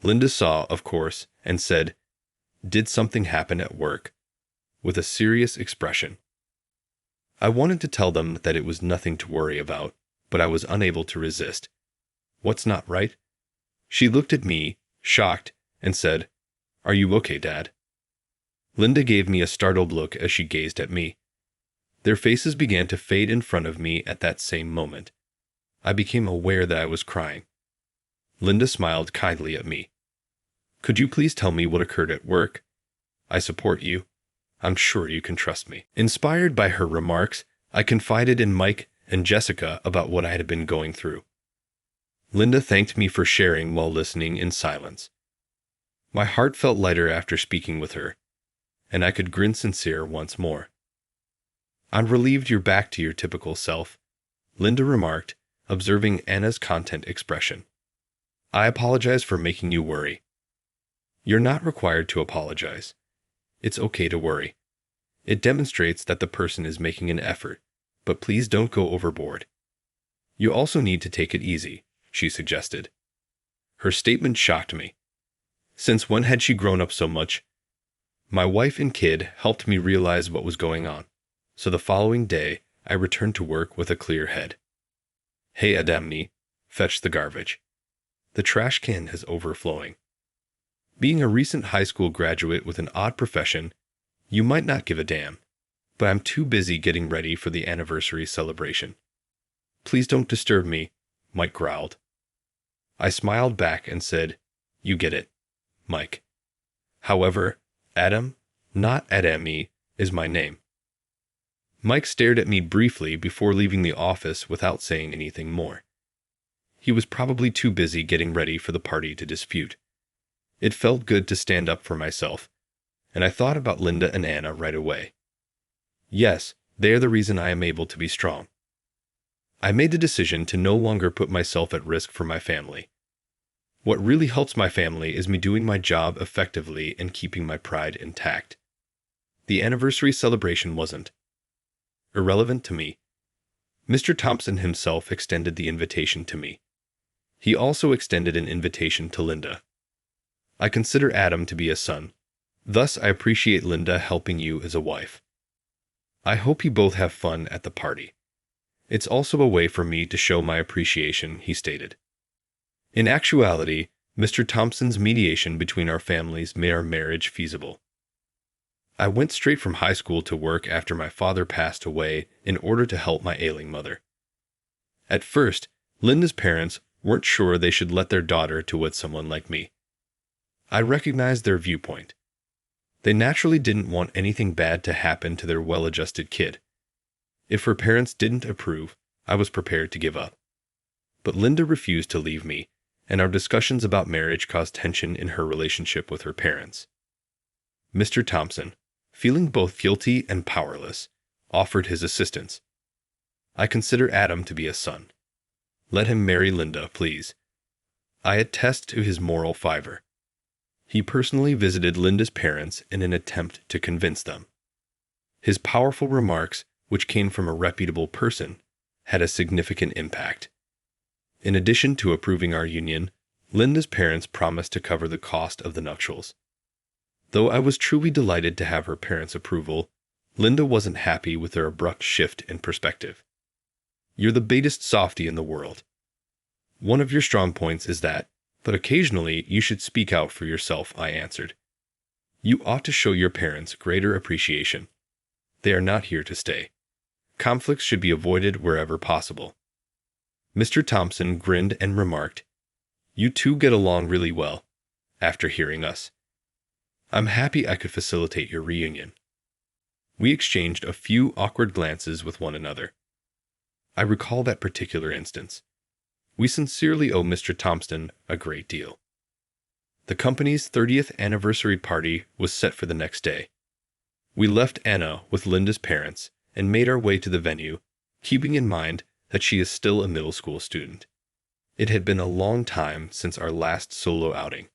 Linda saw, of course, and said, Did something happen at work? With a serious expression. I wanted to tell them that it was nothing to worry about, but I was unable to resist. What's not right? She looked at me, shocked, and said, Are you okay, Dad? Linda gave me a startled look as she gazed at me. Their faces began to fade in front of me at that same moment. I became aware that I was crying. Linda smiled kindly at me. Could you please tell me what occurred at work? I support you. I'm sure you can trust me. Inspired by her remarks, I confided in Mike and Jessica about what I had been going through. Linda thanked me for sharing while listening in silence. My heart felt lighter after speaking with her, and I could grin sincere once more. I'm relieved you're back to your typical self, Linda remarked, observing Anna's content expression. I apologize for making you worry. You're not required to apologize. It's okay to worry. It demonstrates that the person is making an effort, but please don't go overboard. You also need to take it easy, she suggested. Her statement shocked me. Since when had she grown up so much? My wife and kid helped me realize what was going on, so the following day I returned to work with a clear head. Hey Adamni, fetch the garbage. The trash can is overflowing. Being a recent high school graduate with an odd profession, you might not give a damn, but I'm too busy getting ready for the anniversary celebration. Please don't disturb me, Mike growled. I smiled back and said, You get it, Mike. However, Adam, not Adami, is my name. Mike stared at me briefly before leaving the office without saying anything more. He was probably too busy getting ready for the party to dispute. It felt good to stand up for myself, and I thought about Linda and Anna right away. Yes, they are the reason I am able to be strong. I made the decision to no longer put myself at risk for my family. What really helps my family is me doing my job effectively and keeping my pride intact. The anniversary celebration wasn't irrelevant to me. Mr. Thompson himself extended the invitation to me. He also extended an invitation to Linda. I consider Adam to be a son. Thus, I appreciate Linda helping you as a wife. I hope you both have fun at the party. It's also a way for me to show my appreciation, he stated. In actuality, Mr. Thompson's mediation between our families made our marriage feasible. I went straight from high school to work after my father passed away in order to help my ailing mother. At first, Linda's parents weren't sure they should let their daughter to with someone like me. I recognized their viewpoint. They naturally didn't want anything bad to happen to their well-adjusted kid. If her parents didn't approve, I was prepared to give up. But Linda refused to leave me, and our discussions about marriage caused tension in her relationship with her parents. Mr. Thompson, feeling both guilty and powerless, offered his assistance. I consider Adam to be a son. Let him marry Linda, please. I attest to his moral fiber. He personally visited Linda's parents in an attempt to convince them. His powerful remarks, which came from a reputable person, had a significant impact. In addition to approving our union, Linda's parents promised to cover the cost of the nuptials. Though I was truly delighted to have her parents' approval, Linda wasn't happy with their abrupt shift in perspective. You're the biggest softy in the world. One of your strong points is that, but occasionally you should speak out for yourself, I answered. You ought to show your parents greater appreciation. They are not here to stay. Conflicts should be avoided wherever possible. Mr. Thompson grinned and remarked, You two get along really well, after hearing us. I'm happy I could facilitate your reunion. We exchanged a few awkward glances with one another. I recall that particular instance. We sincerely owe Mr. Thompson a great deal. The company's 30th anniversary party was set for the next day. We left Anna with Linda's parents and made our way to the venue, keeping in mind that she is still a middle school student. It had been a long time since our last solo outing.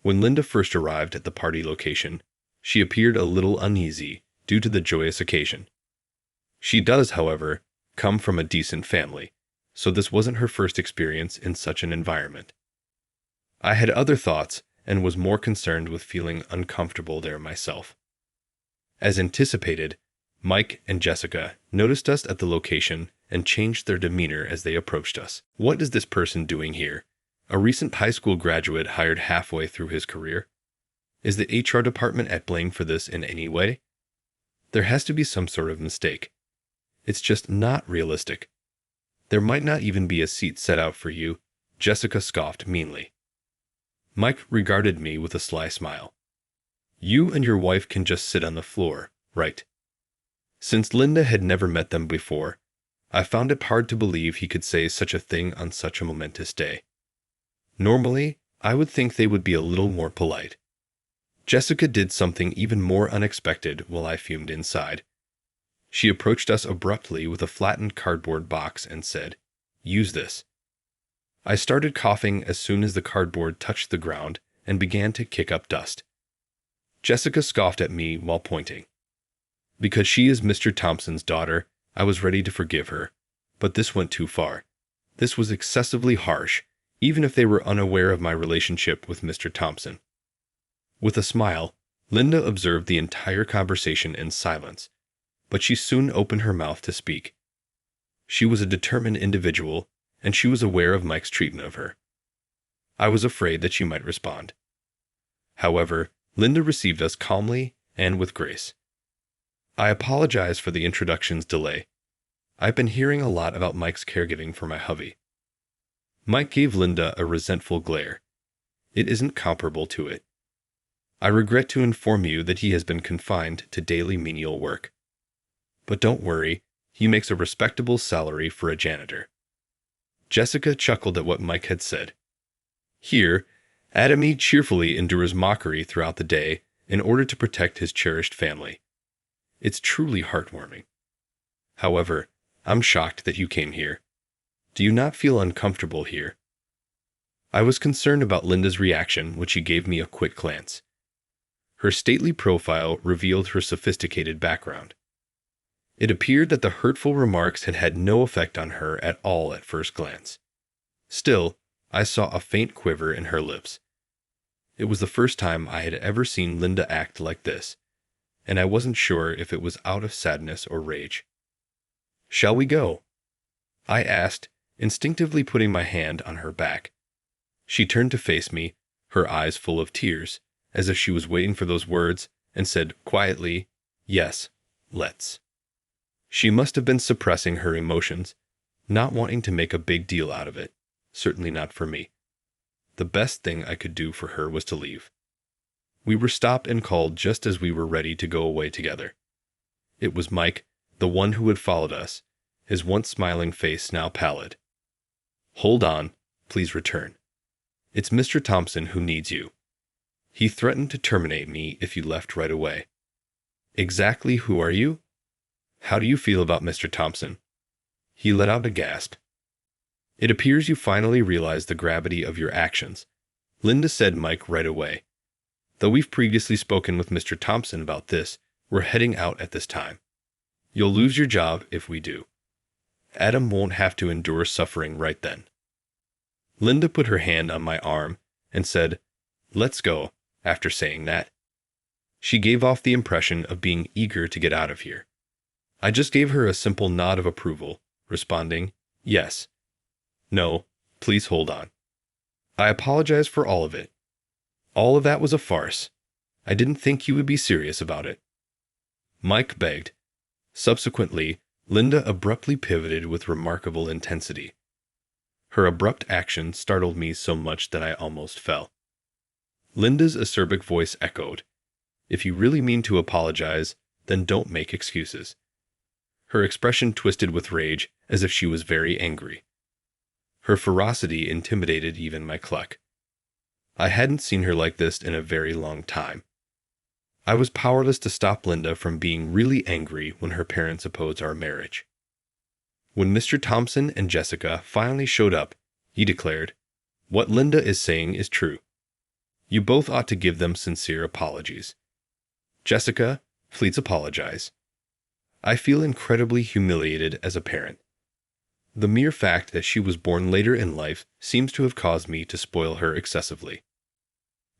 When Linda first arrived at the party location, she appeared a little uneasy due to the joyous occasion. She does, however, come from a decent family, so this wasn't her first experience in such an environment. I had other thoughts and was more concerned with feeling uncomfortable there myself. As anticipated, Mike and Jessica noticed us at the location and changed their demeanor as they approached us. What is this person doing here? A recent high school graduate hired halfway through his career? Is the HR department at blame for this in any way? There has to be some sort of mistake. It's just not realistic. There might not even be a seat set out for you, Jessica scoffed meanly. Mike regarded me with a sly smile. You and your wife can just sit on the floor, right? Since Linda had never met them before, I found it hard to believe he could say such a thing on such a momentous day. Normally, I would think they would be a little more polite. Jessica did something even more unexpected while I fumed inside. She approached us abruptly with a flattened cardboard box and said, Use this. I started coughing as soon as the cardboard touched the ground and began to kick up dust. Jessica scoffed at me while pointing. Because she is Mr. Thompson's daughter, I was ready to forgive her, but this went too far. This was excessively harsh, even if they were unaware of my relationship with Mr. Thompson. With a smile, Linda observed the entire conversation in silence, but she soon opened her mouth to speak. She was a determined individual, and she was aware of Mike's treatment of her. I was afraid that she might respond. However, Linda received us calmly and with grace. I apologize for the introduction's delay. I've been hearing a lot about Mike's caregiving for my hubby. Mike gave Linda a resentful glare. It isn't comparable to it. I regret to inform you that he has been confined to daily menial work. But don't worry, he makes a respectable salary for a janitor. Jessica chuckled at what Mike had said. Here, Adam cheerfully endures mockery throughout the day in order to protect his cherished family. It's truly heartwarming. However, I'm shocked that you came here. Do you not feel uncomfortable here? I was concerned about Linda's reaction when she gave me a quick glance. Her stately profile revealed her sophisticated background. It appeared that the hurtful remarks had had no effect on her at all at first glance. Still, I saw a faint quiver in her lips. It was the first time I had ever seen Linda act like this, and I wasn't sure if it was out of sadness or rage. Shall we go? I asked, instinctively putting my hand on her back. She turned to face me, her eyes full of tears, as if she was waiting for those words, and said quietly, Yes, let's. She must have been suppressing her emotions, not wanting to make a big deal out of it, certainly not for me. the best thing I could do for her was to leave. We were stopped and called just as we were ready to go away together. It was Mike, the one who had followed us, his once smiling face now pallid. "Hold on, please return. It's Mr. Thompson who needs you. He threatened to terminate me if you left right away." "Exactly who are you? How do you feel about Mr. Thompson?" He let out a gasp. "It appears you finally realize the gravity of your actions," Linda said Mike right away. "Though we've previously spoken with Mr. Thompson about this, we're heading out at this time. You'll lose your job if we do. Adam won't have to endure suffering right then." Linda put her hand on my arm and said, "Let's go," after saying that. She gave off the impression of being eager to get out of here. I just gave her a simple nod of approval, responding, "Yes. No, please hold on. I apologize for all of it. All of that was a farce. I didn't think you would be serious about it." Mike begged. Subsequently, Linda abruptly pivoted with remarkable intensity. Her abrupt action startled me so much that I almost fell. Linda's acerbic voice echoed, "If you really mean to apologize, then don't make excuses." Her expression twisted with rage, as if she was very angry. Her ferocity intimidated even my cluck. I hadn't seen her like this in a very long time. I was powerless to stop Linda from being really angry when her parents opposed our marriage. When Mr. Thompson and Jessica finally showed up, he declared, "What Linda is saying is true. You both ought to give them sincere apologies. Jessica, please apologize. I feel incredibly humiliated as a parent. The mere fact that she was born later in life seems to have caused me to spoil her excessively."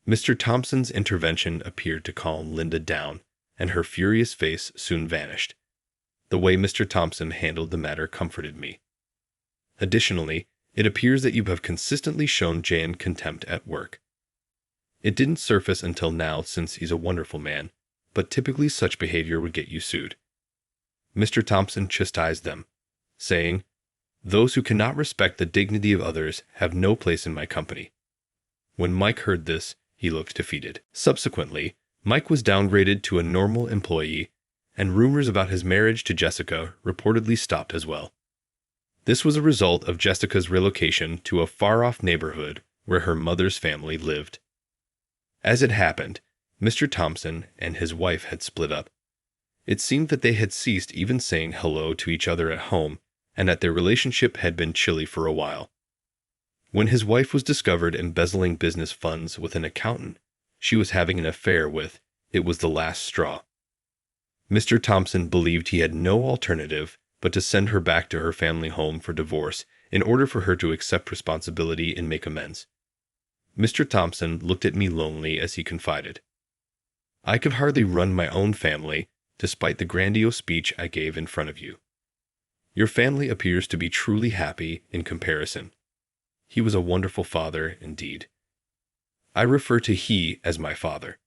Mr. Thompson's intervention appeared to calm Linda down, and her furious face soon vanished. The way Mr. Thompson handled the matter comforted me. Additionally, it appears that you have consistently shown Jan contempt at work. It didn't surface until now since he's a wonderful man, but typically such behavior would get you sued. Mr. Thompson chastised them, saying, "Those who cannot respect the dignity of others have no place in my company." When Mike heard this, he looked defeated. Subsequently, Mike was downgraded to a normal employee, and rumors about his marriage to Jessica reportedly stopped as well. This was a result of Jessica's relocation to a far-off neighborhood where her mother's family lived. As it happened, Mr. Thompson and his wife had split up. It seemed that they had ceased even saying hello to each other at home, and that their relationship had been chilly for a while. When his wife was discovered embezzling business funds with an accountant she was having an affair with, it was the last straw. Mr. Thompson believed he had no alternative but to send her back to her family home for divorce in order for her to accept responsibility and make amends. Mr. Thompson looked at me lonely as he confided, "I could hardly run my own family, despite the grandiose speech I gave in front of you. Your family appears to be truly happy in comparison." He was a wonderful father indeed. I refer to he as my father.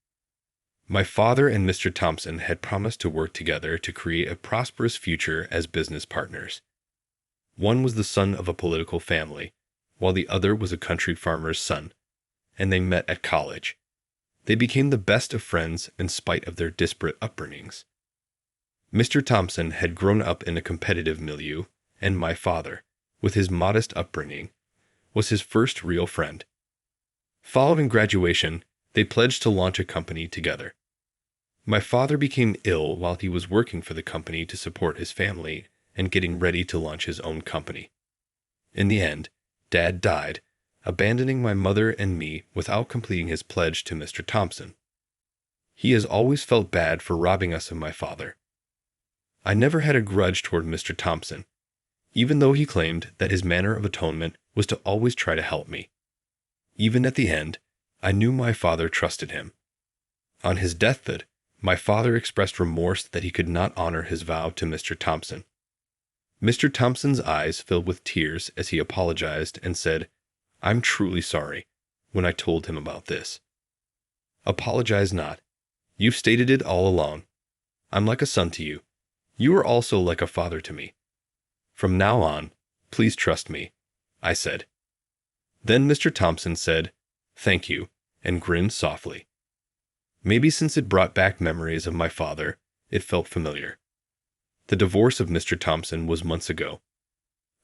My father and Mr. Thompson had promised to work together to create a prosperous future as business partners. One was the son of a political family, while the other was a country farmer's son, and they met at college. They became the best of friends in spite of their disparate upbringings. Mr. Thompson had grown up in a competitive milieu, and my father, with his modest upbringing, was his first real friend. Following graduation, they pledged to launch a company together. My father became ill while he was working for the company to support his family and getting ready to launch his own company. In the end, Dad died, abandoning my mother and me without completing his pledge to Mr. Thompson. He has always felt bad for robbing us of my father. I never had a grudge toward Mr. Thompson, even though he claimed that his manner of atonement was to always try to help me. Even at the end, I knew my father trusted him. On his deathbed, my father expressed remorse that he could not honor his vow to Mr. Thompson. Mr. Thompson's eyes filled with tears as he apologized and said, "I'm truly sorry," when I told him about this. "Apologize not. You've stated it all along. I'm like a son to you. You are also like a father to me. From now on, please trust me," I said. Then Mr. Thompson said, "Thank you," and grinned softly. Maybe since it brought back memories of my father, it felt familiar. The divorce of Mr. Thompson was months ago.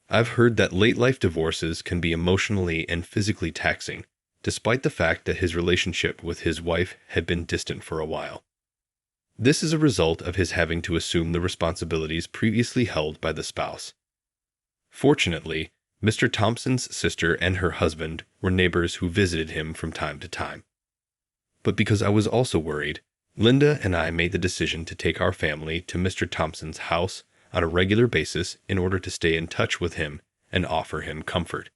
I've heard that late-life divorces can be emotionally and physically taxing, despite the fact that his relationship with his wife had been distant for a while. This is a result of his having to assume the responsibilities previously held by the spouse. Fortunately, Mr. Thompson's sister and her husband were neighbors who visited him from time to time. But because I was also worried, Linda and I made the decision to take our family to Mr. Thompson's house on a regular basis in order to stay in touch with him and offer him comfort.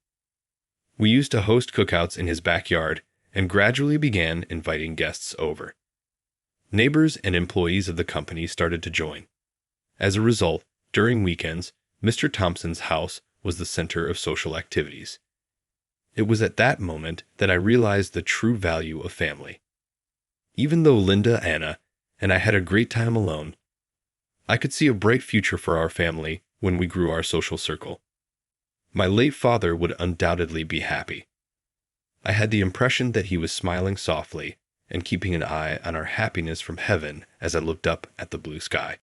We used to host cookouts in his backyard and gradually began inviting guests over. Neighbors and employees of the company started to join. As a result, during weekends, Mr. Thompson's house was the center of social activities. It was at that moment that I realized the true value of family. Even though Linda, Anna, and I had a great time alone, I could see a bright future for our family when we grew our social circle. My late father would undoubtedly be happy. I had the impression that he was smiling softly and keeping an eye on our happiness from heaven as I looked up at the blue sky.